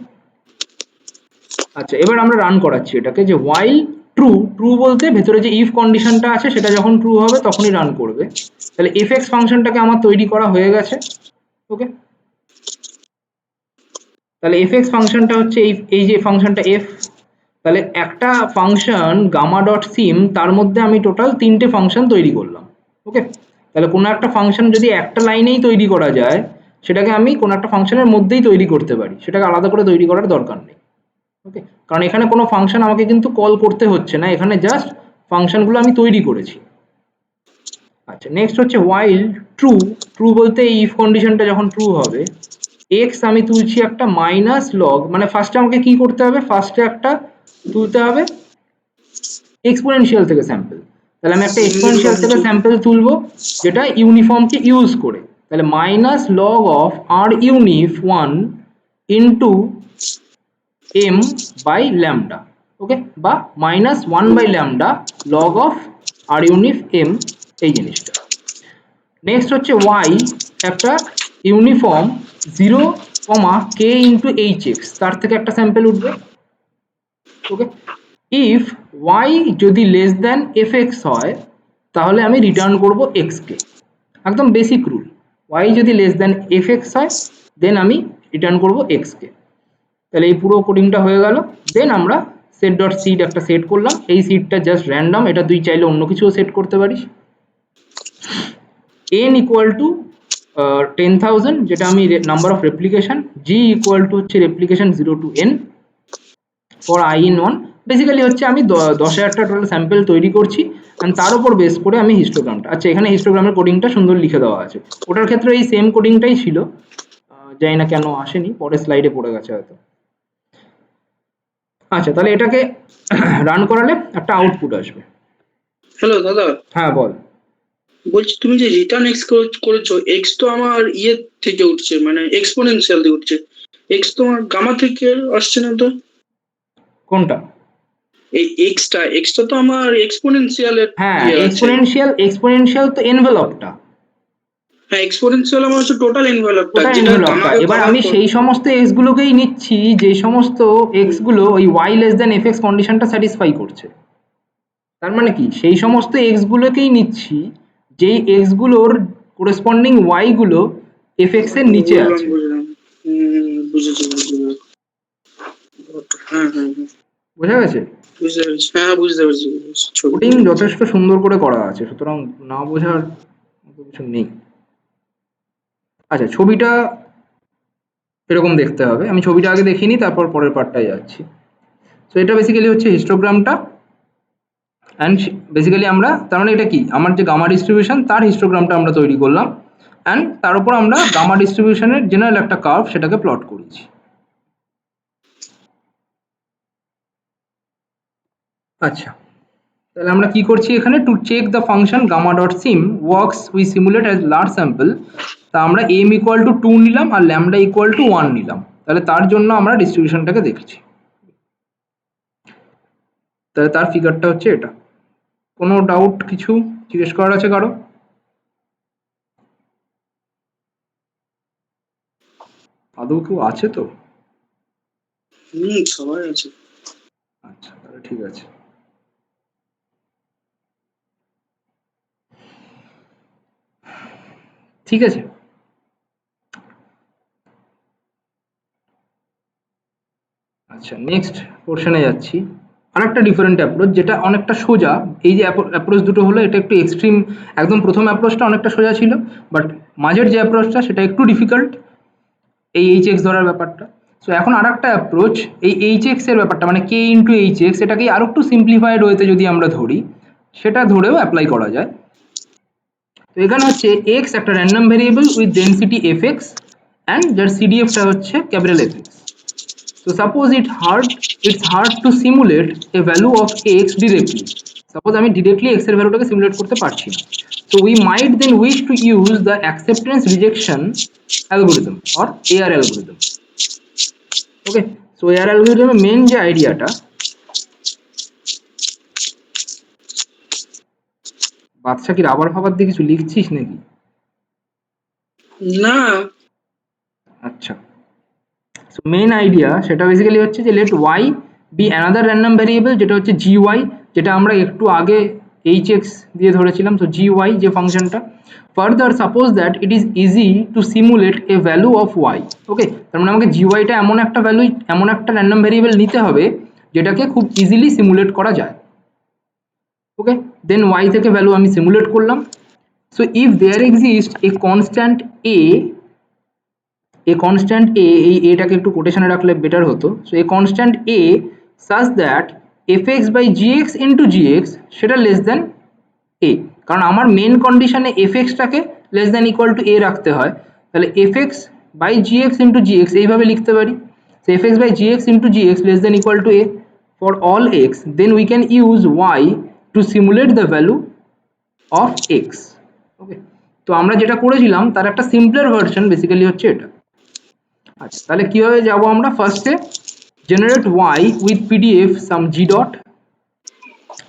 আচ্ছা এবার আমরা রান করাচ্ছি এটাকে, যে ওয়াইল ট্রু, ট্রু বলতে ভেতরে যে ইফ কন্ডিশনটা আছে সেটা যখন ট্রু হবে তখনই রান করবে। তাহলে এফএক্স ফাংশনটাকে আমার তৈরি করা হয়ে গেছে। ওকে, তাহলে এফএক্স ফাংশনটা হচ্ছে এই যে ফাংশনটা এফ, তাহলে একটা ফাংশন গামা ডট সিম তার মধ্যে আমি টোটাল 3টে ফাংশন তৈরি করলাম। ওকে, তাহলে কোনো একটা ফাংশন যদি একটা লাইনেই তৈরি করা যায় সেটাকে আমি কোনো একটা ফাংশনের মধ্যেই তৈরি করতে পারি, সেটাকে আলাদা করে তৈরি করার দরকার নেই। ওকে, কারণ এখানে কোনো ফাংশন আমাকে কিন্তু কল করতে হচ্ছে না, এখানে জাস্ট ফাংশনগুলো আমি তৈরি করেছি। আচ্ছা, নেক্সট হচ্ছে while ট্রু বলতে এই ইফ কন্ডিশনটা যখন ট্রু হবে, এক্স আমি তুলছি একটা মাইনাস লগ, মানে ফার্স্টে আমাকে কি করতে হবে, ফার্স্টে একটা তুলতে হবে এক্সপোনেনশিয়াল থেকে স্যাম্পল। তাহলে আমি একটা এক্সপোনেনশিয়াল থেকে স্যাম্পল তুলবো যেটা ইউনিফর্মকে ইউজ করে। তাহলে minus log of R unif 1 into M by lambda, okay, বা minus 1 by lambda log of R unif M, এই জিনিসটা। নেক্সট হচ্ছে ওয়াই একটা uniform 0, K into H X, তার থেকে একটা স্যাম্পল উঠবে, ওকে। ইফ ওয়াই যদি লেস দেন এফ এক্স হয় তাহলে আমি রিটার্ন করব এক্সকে, একদম বেসিক রুল। ওয়াই যদি লেস দেন এফ এক্স হয় দেন আমি রিটার্ন করব এক্সকে। তাহলে এই পুরো কোডিংটা হয়ে গেল। দেন আমরা সেট ডট সিড একটা সেট করলাম, এই সিডটা জাস্ট র্যান্ডম, এটা তুই চাইলে অন্য কিছুও সেট করতে পারিস। n ইকুয়াল টু 10,000 যেটা আমি number of replication, G equal to হচ্ছে replication 0 to n for I in 1। Basically হচ্ছে আমি 10,000টা টোটাল স্যাম্পল তৈরি করছি অ্যান্ড তার উপর বেস করে আমি হিস্টোগ্রামটা, আচ্ছা এখানে হিস্টোগ্রামের কোডিংটা সুন্দর লিখে দেওয়া আছে, ওটার ক্ষেত্রে এই সেম কোডিংটাই ছিল, জানি না কেন আসেনি, পরের স্লাইডে পড়ে গেছে হয়তো। আচ্ছা, তাহলে এটাকে রান করালে একটা আউটপুট আসবে। হ্যালো দাদা, হ্যাঁ বল। বলছি তুমি যে রিটার্ন এক্স করেছো, এক্স তো আমার ইয়ে থেকে উঠছে, মানে এক্সপোনেনশিয়াল থেকে উঠছে, এক্স তো আমার গামা থেকে আসছে না তো। কোনটা? এই এক্সটা তো আমার এক্সপোনেনশিয়ালের হ্যাঁ, ইয়ে আছে। এক্সপোনেনশিয়াল তো এনভেলপটা, হ্যাঁ, এক্সপোনেনশিয়াল আমার হচ্ছে টোটাল এনভেলপটা, ওটা যেটা এনভেলপটা। গামাকে এবার কভার আমি করে। সেই সমস্ত এক্স গুলোকেই নিচ্ছি যে সমস্ত এক্স গুলো ওই y less than F x কন্ডিশনটা স্যাটিসফাই করছে। তার মানে কি, সেই সমস্ত এক্স গুলোকেই নিচ্ছি যেই এক্স গুলোর করেসপন্ডিং ওয়াই গুলো এফ এক্স এর নিচে আছে। বুঝলাম। বুঝেছি। হ্যাঁ হ্যাঁ হ্যাঁ, বোঝা গেছে? বুঝতে পেরেছি। হ্যাঁ, বুঝতে পেরেছি। কোডিং যথেষ্ট সুন্দর করে করা আছে, সুতরাং না বোঝার মতো কিছু নেই। আচ্ছা, ছবিটা এরকম দেখতে হবে, আমি ছবিটা আগে দেখিনি তারপর পরের পার্টটায় যাচ্ছি। তো এটা বেসিক্যালি হচ্ছে হিস্টোগ্রামটা, অ্যান্ড বেসিক্যালি আমরা, তার মানে এটা কি, আমার যে গামা ডিস্ট্রিবিউশন তার হিস্টোগ্রামটা আমরা তৈরি করলাম অ্যান্ড তার উপর আমরা গামা ডিস্ট্রিবিউশনের জেনারেল একটা কার্ভ সেটাকে প্লট করেছি। আচ্ছা, তাহলে আমরা কি করছি এখানে, to check the function gamma dot sim works we simulate as large sample, তা আমরা এম ইকুয়াল টু 2 নিলাম আর ল্যামডা ইকুয়াল টু 1 নিলাম, তাহলে তার জন্য আমরা ডিস্ট্রিবিউশনটাকে দেখছি। তাহলে তার ফিগারটা হচ্ছে এটা। কোনো ডাউট, কিছু জিজ্ঞেস করার আছে কারো? আদৌ কেউ আছে তো? সবাই আছে। আচ্ছা, তাহলে ঠিক আছে। ঠিক আছে, আচ্ছা নেক্সট পোর্শনে যাচ্ছি। আরেকটা ডিফারেন্ট অ্যাপ্রোচ যেটা অনেকটা সোজা, এই যে অ্যাপ্রোচ দুটো হলো এটা একটু এক্সট্রিম, একদম প্রথম অ্যাপ্রোচটা অনেকটা সোজা ছিল, বাট মাঝের যে অ্যাপ্রোচটা সেটা একটু ডিফিকাল্ট, এই এইচ এক্স ধরার ব্যাপারটা। সো এখন আরেকটা অ্যাপ্রোচ, এই এইচ এক্স এর ব্যাপারটা মানে কে ইন্টু এইচ এক্স, এটাকে আরো একটু সিম্পলিফাইড ওয়েতে যদি আমরা ধরি, সেটা ধরেও অ্যাপ্লাই করা যায়। তো এখানে হচ্ছে এক্স একটা random variable with density F x and যার সিডিএফটা হচ্ছে capital F x. So suppose it's hard to simulate a value of x directly. Suppose আমি directly x এর ভ্যালুটাকে সিমুলেট করতে পারছি না। So we might then wish to use the acceptance rejection algorithm or AR algorithm. Okay, so AR algorithm এর মেন যে আইডিয়াটা, বাচ্চা কি রাবার ফাবার দিয়ে কিছু লিখছিস নাকি? না। আচ্ছা, সো মেন আইডিয়া সেটা বেসিক্যালি হচ্ছে যে let y be another random variable যেটা হচ্ছে জি ওয়াই, যেটা আমরা একটু আগে এইচ এক্স দিয়ে ধরেছিলাম। তো জি ওয়াই যে ফাংশনটা, further suppose that it is easy to simulate a value of Y. Okay, তার মানে আমাকে জি ওয়াইটা এমন একটা ভ্যালু, এমন একটা র্যান্ডম ভ্যারিয়েবল নিতে হবে যেটাকে খুব ইজিলি সিমুলেট করা যায়। ওকে, দেন ওয়াই থেকে ভ্যালু আমি সিমুলেট করলাম। So if there exist a constant a constant a, এই এটাকে একটু কোটেশনে রাখলে বেটার হতো। So a constant a such that fx by gx into gx সেটা লেস দেন a, কারণ আমার মেন কন্ডিশনে fx-টাকে less than equal to a রাখতে হয়, তাহলে fx by gx into gx এইভাবে লিখতে পারি। So fx by gx into gx less than equal to a for all x, then we can use y to simulate the value of x. ওকে, তো আমরা যেটা করেছিলাম তার একটা সিম্পলার ভার্সন বেসিক্যালি হচ্ছে এটা। আচ্ছা, তাহলে কিভাবে যাব আমরা? ফার্স্টে generate y with pdf some g dot,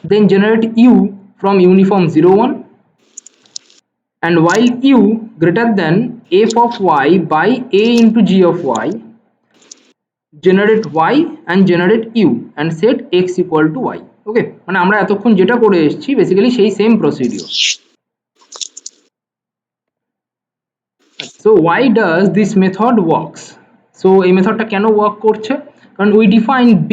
then generate u from uniform 01, and while u greater than f of y by a into g of y, generate y and generate u and set x equal to y. ওকে, মানে আমরা এতক্ষণ যেটা করে এসেছি বেসিক্যালি সেই same procedure. So why does this method works? So এই মেথডটা কেন ওয়ার্ক করছে? কারণ we define b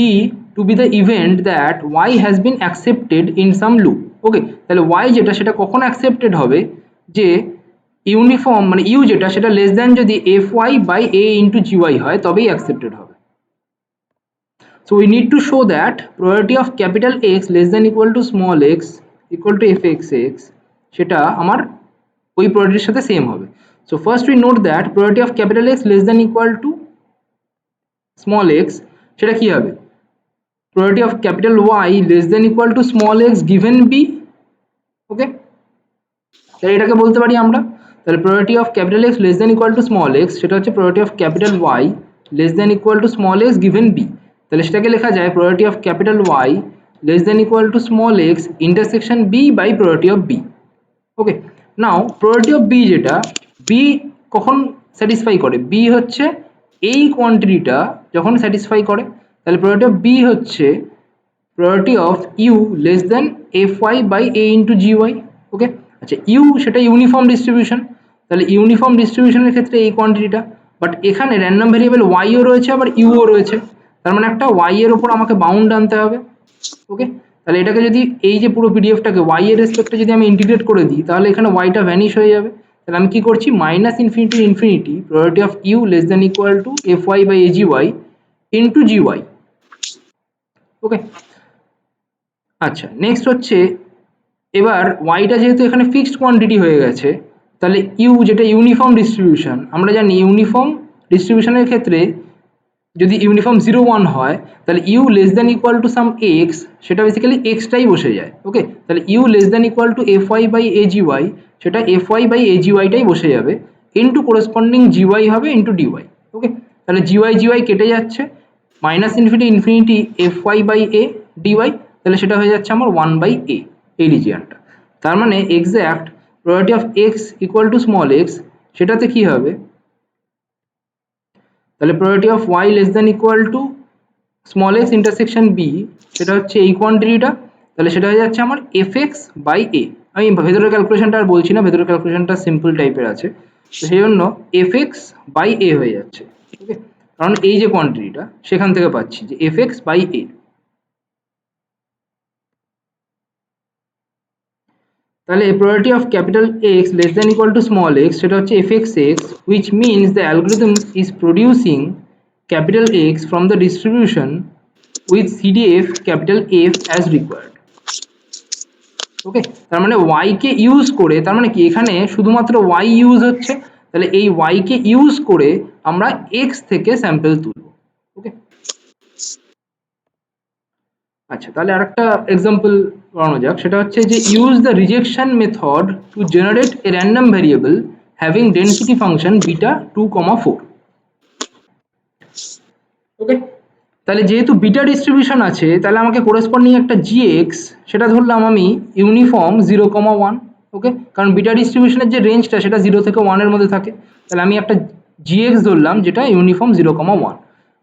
to be the event that y has been accepted in some loop. ওকে, তাহলে y যেটা সেটা কখন অ্যাকসেপ্টেড হবে? যে ইউনিফর্ম মানে u যেটা সেটা লেস দ্যান যদি fy by a into gy হয় তবেই অ্যাকসেপ্টেড হবে। So we need to show that probability of capital X less than equal to small x equal to fxx সেটা আমার ওই probabilityর সাথে সেম হবে। So first we note that probability of capital X less than equal to small x সেটা কি হবে? Probability of capital Y less than equal to small x given b. ওকে, তাহলে এটাকে বলতে পারি আমরা, তাহলে probability of capital X less than equal to small x সেটা হচ্ছে probability of capital Y less than equal to small x given b, তাহলে সেটাকে লেখা যায় probability of capital Y less than equal to small x intersection b by probability of b. Okay, now probability of b যেটা b কখন স্যাটিসফাই করে? b হচ্ছে এই কোয়ান্টিটিটা যখন স্যাটিসফাই করে, তাহলে probability of b হচ্ছে probability of u less than fy by a into gy. ওকে, আচ্ছা u সেটা ইউনিফর্ম ডিস্ট্রিবিউশন, তাহলে ইউনিফর্ম ডিস্ট্রিবিউশনের ক্ষেত্রে এই কোয়ান্টিটিটা, বাট এখানে র্যান্ডম ভেরিয়েবল y ও রয়েছে আবার u ও রয়েছে, তার মানে একটা y এর উপর আমাকে বাউন্ড আনতে হবে। ওকে, তাহলে এটাকে যদি এই যে পুরো পিডিএফটাকে y এর রেসপেক্টে যদি আমি ইন্টিগ্রেট করে দিই তাহলে এখানে yটা ভ্যানিশ হয়ে যাবে। তাহলে আমি কি করছি? Minus infinity infinity probability of u less than equal to fy by agi into gy. ওকে, আচ্ছা নেক্সট হচ্ছে এবার yটা যেহেতু এখানে ফিক্সড কোয়ান্টিটি হয়ে গেছে, তাহলে u যেটা ইউনিফর্ম ডিস্ট্রিবিউশন, আমরা জানি ইউনিফর্ম ডিস্ট্রিবিউশনের ক্ষেত্রে যদি ইউনিফর্ম 0 1 হয় তাহলে u less than equal to some x সেটা বেসিক্যালি xটাই বসে যায়। ওকে, তাহলে u less than equal to fy by agi সেটা fy বাই agi-টাই বসে যাবে ইন্টু করেসপন্ডিং gy হবে ইন্টু dy। ওকে, তাহলে gy কেটে যাচ্ছে, minus infinity infinity fy by a dy, তাহলে সেটা হয়ে যাচ্ছে আমার 1 বাই a এই রিজিয়নটা। তার মানে exact probability of x equal two small x সেটাতে কি হবে? তাহলে probability of y less than equal to small x intersection b সেটা হচ্ছে এই কোয়ান্টিটিটা, তাহলে সেটা হয়ে যাচ্ছে আমার fx বাই a। আমি ভেতরের ক্যালকুলেশনটা আর বলছি না, ভেতরের ক্যালকুলেশনটা সিম্পল টাইপের আছে, তো সেই জন্য fx বাই a হয়ে যাচ্ছে। ওকে, কারণ এই যে কোয়ান্টিটিটা সেখান থেকে পাচ্ছি যে fx বাই a। তাহলে probability of capital X less than equal to small x সেটা হচ্ছে fxx, which means the algorithm is producing capital X from the distribution with CDF capital F as required. ওকে, তার মানে y কে ইউজ করে, তার মানে কি এখানে শুধুমাত্র y ইউজ হচ্ছে, তাহলে এই y কে ইউজ করে আমরা x থেকে স্যাম্পল তুলব। ওকে, আচ্ছা তাহলে আরেকটা এক্সাম্পল করানো যাক, সেটা হচ্ছে যে use the rejection method to generate A random variable having density function beta 2,4। ওকে, তাহলে যেহেতু বিটা ডিস্ট্রিবিউশন আছে তাহলে আমাকে করেসপন্ডিং একটা gx সেটা ধরলাম আমি ইউনিফর্ম 0,1। ওকে, কারণ বিটা ডিস্ট্রিবিউশনের যে রেঞ্জটা সেটা 0 থেকে 1 এর মধ্যে থাকে, তাহলে আমি একটা gx ধরলাম যেটা ইউনিফর্ম 0,1।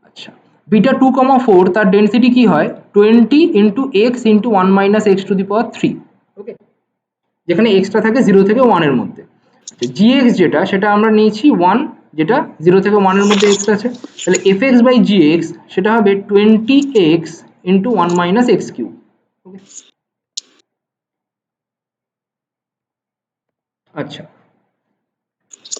আচ্ছা, বিটা 2,4 তার ডেন্সিটি কি হয়? 20 into X into 1 minus X to the power 3। Okay, যেখানে এক্সটা থাকে 0 থেকে 1 এর মধ্যে। আচ্ছা, gx যেটা সেটা আমরা নিয়েছি 1, যেটা 0 থেকে 1 এর মধ্যে এক্স আছে, তাহলে fx বাই gx সেটা হবে 20x into 1 minus X cube. Okay, আচ্ছা,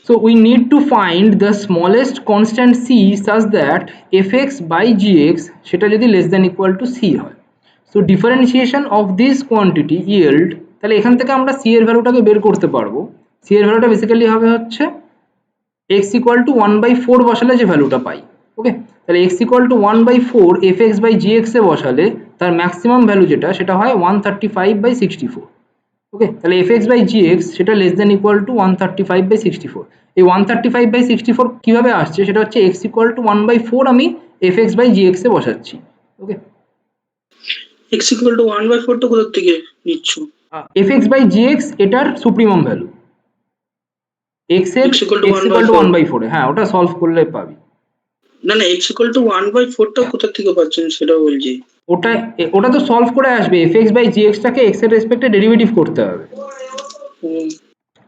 so we need to find the smallest constant c such that fx by gx সেটা যদি less than equal to c হয়। So so differentiation of this quantity yield, তাহলে এখান থেকে আমরা সি এর ভ্যালুটাকে বের করতে পারবো। সি এর ভ্যালুটা বেসিক্যালি হবে হচ্ছে x ইকুয়াল টু 1/4 বসালে যে ভ্যালুটা পাই। ওকে, তাহলে x ইকুয়াল টু 1/4 fx/gx এ বসালে তার ম্যাক্সিমাম ভ্যালু যেটা সেটা হয় 135/64। ওকে, তাহলে fx/gx সেটা লেস দ্যান ইকুয়াল টু 135/64। এই 135/64 কিভাবে আসছে সেটা হচ্ছে x ইকুয়াল টু 1/4 আমি fx/gx এ বসাচ্ছি। ওকে, x ইকুয়াল টু 1/4 টা কোথা থেকে নিচ্ছ? fx/gx এটার সুপ্রিমাম ভ্যালু, x এর x equal to x equal two 1/4, হ্যাঁ ওটা সলভ করলে পাবি। না না, x ইকুয়াল টু 1/4 টা কোথা থেকে পাচ্ছেন সেটা বলছি। ওটা তো সলভ করে আসবে, fx/gx টাকে x এর রেসপেক্টে ডেরিভেটিভ করতে হবে।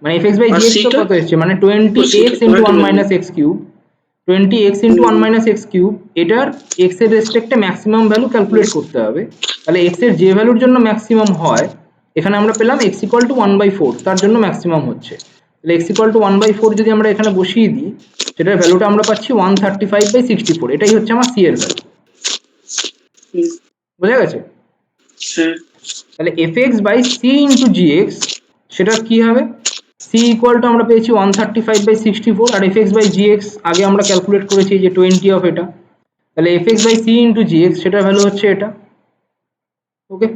মানে fx/gx তো কত এসেছে, মানে 20x into 1 minus x cube, 20x into 1 minus x cube, এটার x এর রেসপেক্টে ম্যাক্সিমাম ভ্যালু ক্যালকুলেট করতে হবে। তাহলে x এর যে ভ্যালুর জন্য ম্যাক্সিমাম হয়, এখানে আমরা পেলাম x ইকুয়াল টু 1/4, তার জন্য ম্যাক্সিমাম হচ্ছে। তাহলে x ইকুয়াল টু 1/4 যদি আমরা এখানে বসিয়ে দিই, সেটার ভ্যালুটা আমরা পাচ্ছি 135/64। এটাই হচ্ছে আমার c এর ভ্যালু। বোঝা গেছে? হ্যাঁ, তাহলে fx/c into gx সেটা কি হবে, c ইকুয়াল টু আমরা পেয়েছি 135/64, আর fx/gx আগে আমরা ক্যালকুলেট করেছি যে 20 অফ এটা, তাহলে fx/c into gx সেটার ভ্যালু হচ্ছে এটা। ওকে,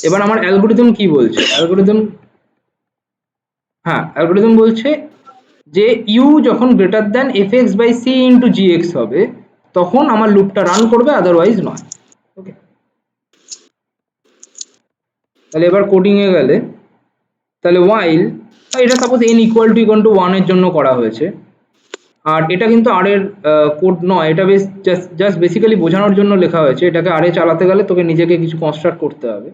এবার আমার অ্যালগরিদম কি বলছে, অ্যালগরিদম বলছে যে u যখন greater than fx/c into gx হবে তখন আমার লুপটা রান করবে, আদারওয়াইজ নয়। ওকে, তাহলে এবার কোডিং এ গেলে, তাহলে while, এটা সাপোজ n ইকুয়াল টু 1 এর জন্য করা হয়েছে, আর এটা কিন্তু আর এর কোড নয়, এটা বেশ জাস্ট বেসিক্যালি বোঝানোর জন্য লেখা হয়েছে। এটাকে আর এ চালাতে গেলে তোকে নিজেকে কিছু কনস্ট্রাক্ট করতে হবে।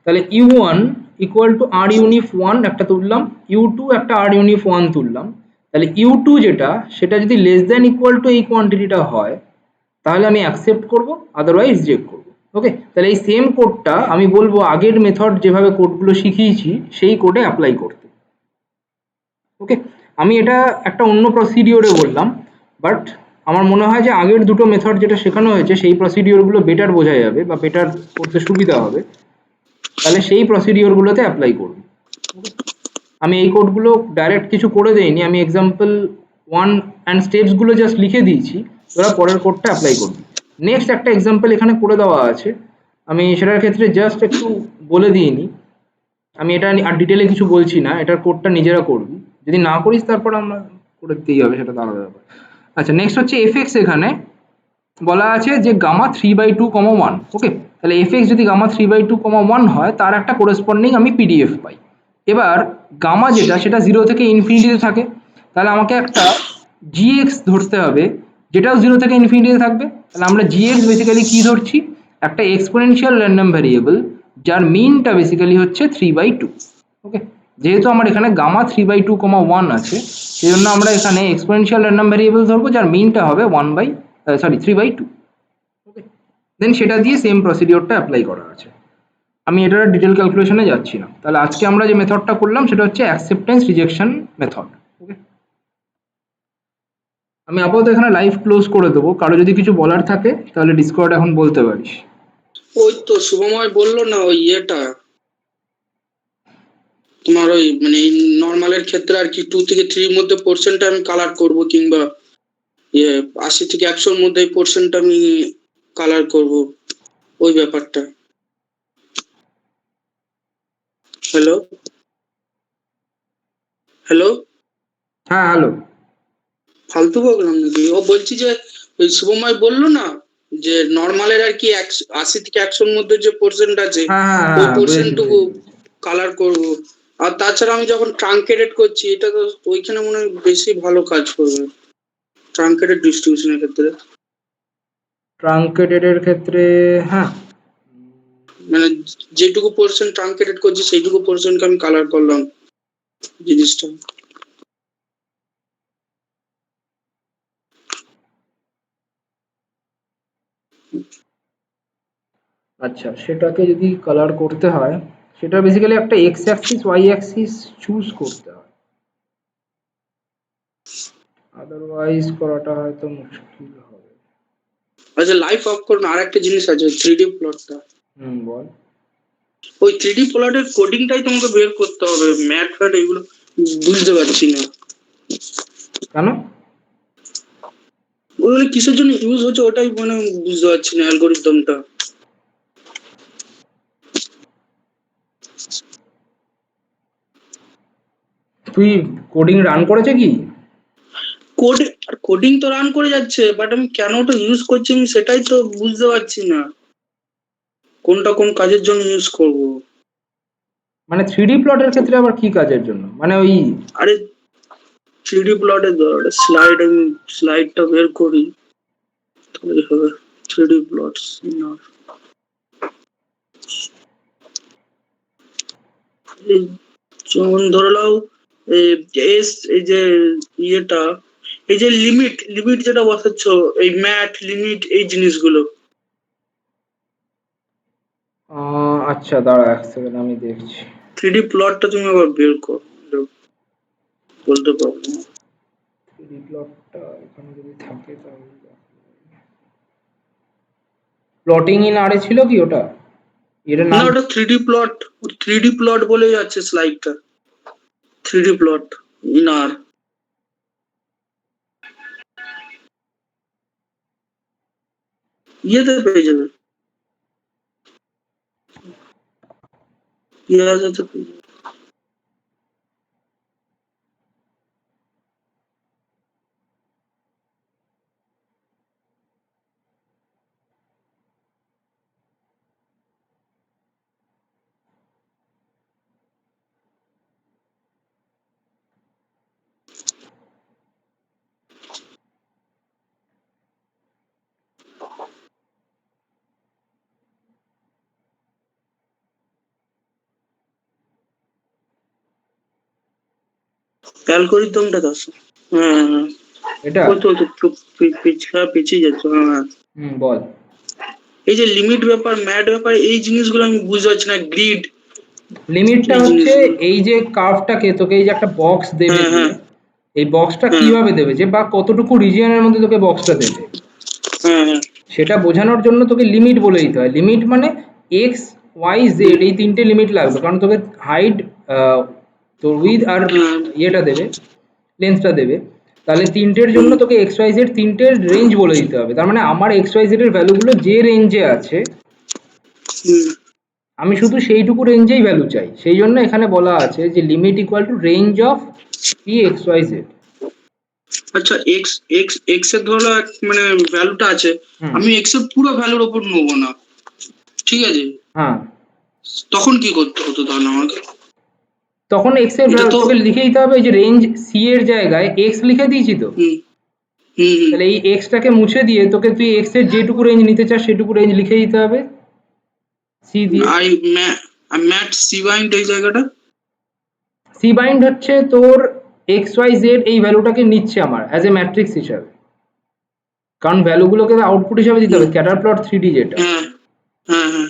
তাহলে u1 ইকুয়াল টু r ইউনিফ 1 একটা তুললাম, u2 একটা r ইউনিফ 1 তুললাম। তাহলে u2 যেটা সেটা যদি লেস দ্যান ইকুয়াল টু এই কোয়ান্টিটিটা হয় তাহলে আমি অ্যাকসেপ্ট করব, আদারওয়াইজ রিজেক্ট করব। ওকে, তাহলে এই সেম কোডটা আমি বলবো আগের মেথড যেভাবে কোডগুলো শিখিয়েছি সেই কোডে অ্যাপ্লাই করতে। ওকে, আমি এটা একটা অন্য প্রসিডিওরে বললাম, বাট আমার মনে হয় যে আগের দুটো মেথড যেটা শেখানো হয়েছে সেই প্রসিডিওরগুলো বেটার বোঝা যাবে বা বেটার করতে সুবিধা হবে, তাহলে সেই প্রসিডিওরগুলোতে অ্যাপ্লাই করব। আমি এই কোডগুলো ডাইরেক্ট কিছু করে দেইনি, আমি এক্সাম্পল 1 অ্যান্ড স্টেপসগুলো জাস্ট লিখে দিয়েছি, তোরা পরের কোডটা অ্যাপ্লাই করবি। নেক্সট একটা এক্সাম্পল এখানে করে দেওয়া আছে, আমি সেটার ক্ষেত্রে জাস্ট একটু বলে দিইনি, আমি এটা আর ডিটেলে কিছু বলছি না, এটার কোডটা নিজেরা করবি, যদি না করিস তারপর আমরা করে দিতেই হবে, সেটা তো আলাদা ব্যাপার। আচ্ছা, নেক্সট হচ্ছে এফএক্স। এখানে বলা আছে যে গামা 3/2, 1। ওকে, তাহলে এফএক্স যদি গামা 3/2, 1 হয় তার একটা কোরেসপন্ডিং আমি পিডিএফ পাই। এবার গামা যেটা সেটা 0 থেকে ইনফিনিটিতে থাকে, তাহলে আমাকে একটা জিএক্স ধরতে হবে যেটাও 0 থেকে ইনফিনিটিতে থাকবে। তাহলে আমরা জিএক্স বেসিক্যালি কি ধরছি, একটা এক্সপোনেনশিয়াল র্যান্ডম ভ্যারিয়েবল যার মিনটা বেসিক্যালি হচ্ছে 3/2। ওকে, যেহেতু আমার এখানে গামা 3/2, 1 আছে, সেই জন্য আমরা এখানে এক্সপোনেনশিয়াল র্যান্ডম ভ্যারিয়েবল ধরবো যার মিনটা হবে 3/2। ওকে, দেন সেটা দিয়ে সেম প্রসিডিওরটা অ্যাপ্লাই করা আছে। আমি এটার ডিটেল ক্যালকুলেশনে যাচ্ছি না। তাহলে আজকে আমরা যে মেথডটা করলাম সেটা হচ্ছে অ্যাকসেপ্টেন্স রিজেকশন মেথড। ওকে, আমি আপাতত এখানে লাইভ ক্লোজ করে দেবো, কারো যদি কিছু বলার থাকে তাহলে ডিসকর্ড এখন বলতে পারিস। ওই তো শুভময় বললো না ওই ইয়েটা তোমার ওই মানে নর্মালের ক্ষেত্রে আর কি 2 থেকে 3 এর মধ্যে পোর্শনটা আমি কালার করব, কিংবা 80 থেকে 100 এর মধ্যে পোর্শনটা আমি কালার করব, ওই ব্যাপারটা। হ্যালো হ্যালো হ্যাঁ, হ্যালো। ফালতু বললাম নাকি? ও বলছি যে ওই শুভময় বললো না যে নর্মালের আর কি 80 থেকে 100 এর মধ্যে যে পোর্শনটা আছে হ্যাঁ, হ্যাঁ, ওই হ্যাঁ, পোর্শনটুকু কালার করব। আর তাছাড়া আমি যখন ট্রাঙ্কেটেড করছি এটা তো ওইখানে মনে হয় বেশি ভালো কাজ করবে ট্রাঙ্কেটেড ডিস্ট্রিবিউশনের ক্ষেত্রে। ট্রাঙ্কেটেড এর ক্ষেত্রে হ্যাঁ, মানে যেটুকু পোর্শন ট্রাঙ্কেটেড করছি সেইটুকু পোর্শনকে আমি কালার করলাম জিনিসটা। আচ্ছা, সেটাকে যদি কালার করতে হয় সেটা বেসিক্যালি একটা x axis y axis choose করতে হয়, আদারওয়াইজ করাটা হয়তো মুশকিল হবে। আচ্ছা লাইভ অফ করুন, আর একটা জিনিস আছে 3D প্লটটা। বল। ওই 3D প্লটের কোডিংটাই তোমাকে বের করতে হবে, ম্যাথ ফ্যাট এগুলো বুঝতে পারছি না কেন? ওগুলো কিসের জন্য ইউজ হচ্ছে ওটাই মানে বুঝতে পারছি না, অ্যালগোরিদমটা। তুই কোডিং রান করেছে কি? কোডিং তো রান করে যাচ্ছে, বাট আমি কেন ওটা ইউজ করছি আমি সেটাই তো বুঝতে পারছি না, কোনটা কোন কাজের জন্য ইউজ করব। মানে 3D প্লটের ক্ষেত্রে আবার কি কাজের জন্য? মানে ওই আরে 3D প্লটের আমি স্লাইডটা বের করি তাহলে হবে। 3D প্লটস যেমন ধরে নাও এই যে ইয়েটা, এই যে লিমিট লিমিট যেটা বসাচ্ছ, এই ম্যাথ লিমিট এই জিনিসগুলো। আচ্ছা দাঁড়া এক সেকেন্ড আমি দেখছি। 3D প্লটটা তুমি আবার বের করো, বলতে পারবো না। 3D প্লটটা এখানে যদি থাকে তাহলে প্লটিং ইন আরে ছিল কি ওটা? এর না নাম ওটা 3D প্লট, 3D প্লট বলেই আছে স্লাইডটা, 3D প্লট ইনার। ইয়েতে পেয়ে যাবে, ইয়াতে পেয়ে যাবে। অ্যালগোরিদমটা দাও। হ্যাঁ হ্যাঁ, এটা ওই তো ওই তো পিছিয়ে যাচ্ছে। হ্যাঁ বল। এই যে লিমিট ব্যাপার ম্যাথ ব্যাপার এই জিনিসগুলো আমি বুঝতে পারছি না, গ্রিড লিমিটটা এই হচ্ছে জিনিসগুলো। এই যে কার্ভটাকে তোকে এই যে একটা বক্স দেবে হ্যাঁ যে, হ্যাঁ এই বক্সটা হ্যাঁ কিভাবে দেবে যে বা কতটুকু রিজিয়নের মধ্যে তোকে বক্সটা দেবে হ্যাঁ হ্যাঁ সেটা বোঝানোর জন্য তোকে লিমিট বলে দিতে হয়। লিমিট মানে এক্স ওয়াই জেড এই তিনটে লিমিট লাগবে, কারণ তোকে হাইট তোর উইথ আর হ্যাঁ ইয়েটা দেবে, লেন্থটা দেবে। তাহলে তিনটের জন্য হুম, তোকে এক্স ওয়াই জেড তিনটের রেঞ্জ বলে দিতে হবে। তার মানে আমার এক্স ওয়াই জেড এর ভ্যালুগুলো যে রেঞ্জে আছে হুম। আমি শুধু সেইটুকু রেঞ্জেই ভ্যালু চাই। সেই জন্য এখানে বলা আছে যে limit equal to range of p x y z. আচ্ছা এক্স এক্স এক্স এর ধরো মানে ভ্যালুটা আছে, হুম, আমি এক্স এর পুরো ভ্যালুর ওপর নেবো না, ঠিক আছে? হ্যাঁ। তখন কি করতে হতো তাহলে আমাকে? তখন এক্স এর এটা তো তোকে লিখে দিতে হবে যে রেঞ্জ সি এর জায়গায় এক্স লিখে দিয়েছি তো, হুম হুম হুম। তাহলে এই এক্সটাকে মুছে দিয়ে তোকে তুই এক্স এর যেটুকু রেঞ্জ নিতে চাস সেটুকু রেঞ্জ লিখে দিতে হবে সি দিয়ে। আই ম্যাট সি বাইন্ড এই জায়গাটা। সি বাইন্ড হচ্ছে তোর এক্স ওয়াই জেড এই ভ্যালুটাকে নিচ্ছে আমার অ্যাজ এ ম্যাট্রিক্স হিসাবে, কারণ ভ্যালুগুলোকে আউটপুট হিসাবে দিতে হুম, হবে স্ক্যাটার প্লট 3D যেটা। হ্যাঁ হ্যাঁ হ্যাঁ।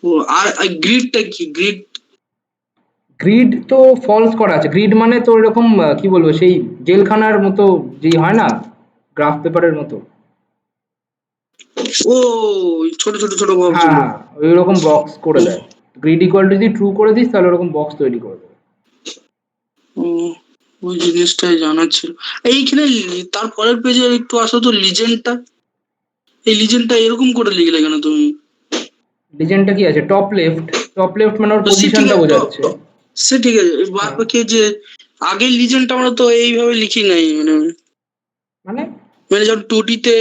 ও আর গ্রিডটা কি? গ্রিড গ্রিড তো ফলস করা আছে। গ্রিড মানে তো এরকম কি বলবো সেই জেলখানার মতো যেই হয় না, গ্রাফ পেপারের মতো। ও ছোট ছোট ছোট বক্স হ্যাঁ গুলো। হ্যাঁ ওই রকম বক্স করে দেয়। গ্রিড ইকুয়াল টু যদি ট্রু করে দিস তাহলে ওরকম বক্স তৈরি করে দেবে। ও ওই জিনিসটাই জানার ছিল। এইখানে তারপরের পেজে একটু আসো তো, লিজেন্ডটা, এই লিজেন্ডটা এরকম করে লিখলে কেন তুমি? লিজেন্ডটা কি আছে? টপ লেফট মানে ওর তো সে ঠিক পজিশনটা আছে, বোঝাচ্ছে। সে ঠিক আছে, বাদ হ্যাঁ বাকি যে আগের লিজেন্ডটা আমরা তো এইভাবে লিখি নাই, মানে মানে মানে যখন 2D তে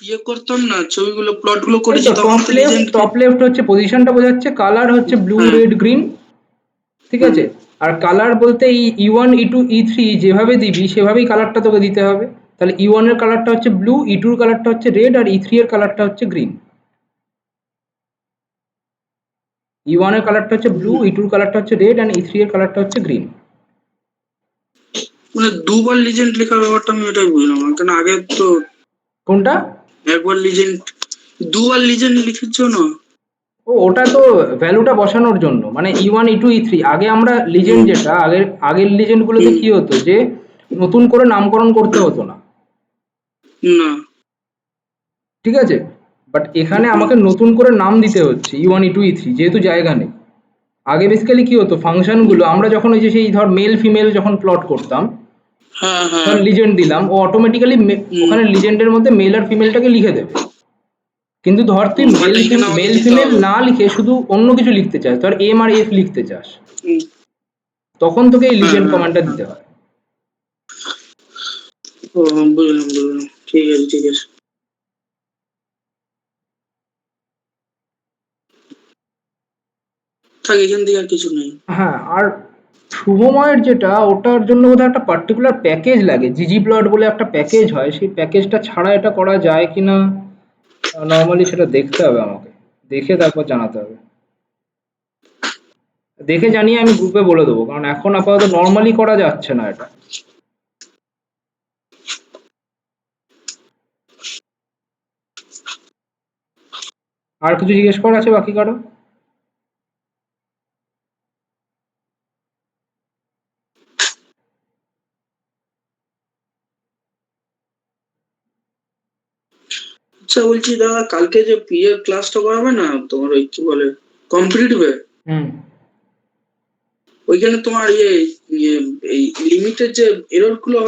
ইয়ে করতাম না, ছবিগুলো প্লট গুলো ওই করেছি তো তখন তো লিজেন্ড কি। টপ লেফট হচ্ছে পজিশনটা বোঝাচ্ছে, কালার হচ্ছে ব্লু হ্যাঁ রেড গ্রিন, ঠিক হুম আছে? আর কালার বলতে এই ই one E two E three যেভাবে দিবি সেভাবেই কালারটা তোকে দিতে হবে। তাহলে ই ওয়ান এর কালারটা হচ্ছে ব্লু, ই টুর কালারটা হচ্ছে রেড, আর ই থ্রি এর কালারটা হচ্ছে গ্রিন। ই ওয়ান এর কালারটা হচ্ছে ব্লু, হুম। ই টুর কালারটা হচ্ছে রেড, আর ই থ্রি এর কালারটা হচ্ছে গ্রিন। মানে দুবার লিজেন্ড লেখার ব্যাপারটা আমি এটাই বুঝলাম না, কারণ আগে তো কোনটা? একবার লিজেন্ড, দুবার লিজেন্ড লিখেছ না। ওটা তো ভ্যালুটা বসানোর জন্য, মানে ই one E two E three. আগে আমরা লিজেন্ড হুম যেটা আগের লিজেন্ড গুলোতে হুম। কি হতো যে নতুন করে নামকরণ করতে হতো না। না ঠিক আছে, বাট এখানে আমাকে নতুন করে নাম দিতে হচ্ছে E1 E2 E3 যেহেতু জায়গা নেই। আগে বেসিক্যালি কি হতো, ফাংশনগুলো আমরা যখন ওই যে সেই ধর মেল ফিমেল যখন প্লট করতাম, হ্যাঁ হ্যাঁ ধর লিজেন্ড দিলাম, ও অটোমেটিক্যালি ওখানে লিজেন্ডের মধ্যে মেল আর ফিমেলটাকে লিখে দেবে। কিন্তু ধর তুই but এখানে আমাকে মেল দিতে ফিমেল হবে। না লিখে শুধু অন্য কিছু লিখতে চাস, ধর এম আর এফ লিখতে চাস, হুম, তখন তোকে এই লিজেন্ড হ্যাঁ, কমান্ডটা হ্যাঁ। দিতে হয়। ও বুঝলাম, ঠিক আছে। থাক, এখান থেকে আর কিছু নেই। হ্যাঁ, আর শুভময়ের যেটা, ওটার জন্য বোধহয় একটা পার্টিকুলার প্যাকেজ লাগে, জিজি প্লট বলে একটা প্যাকেজ হয়, সেই প্যাকেজটা ছাড়া এটা করা যায় কিনা নর্মালি সেটা দেখতে হবে আমাকে, দেখে তারপর জানাতে হবে। দেখে জানিয়ে আমি গ্রুপে বলে দেবো, কারণ এখন আপাতত নর্মালি করা যাচ্ছে না এটা। আর কিছু জিজ্ঞেস করার আছে বাকি কারো? আচ্ছা, বলছি দাদা, কালকে যে পিএ ক্লাসটা করাবে না তোমার, ওই কি বলে কম্পিটিটিভ, হুম। ওইখানে তোমার এই লিমিটের যে এরর গুলো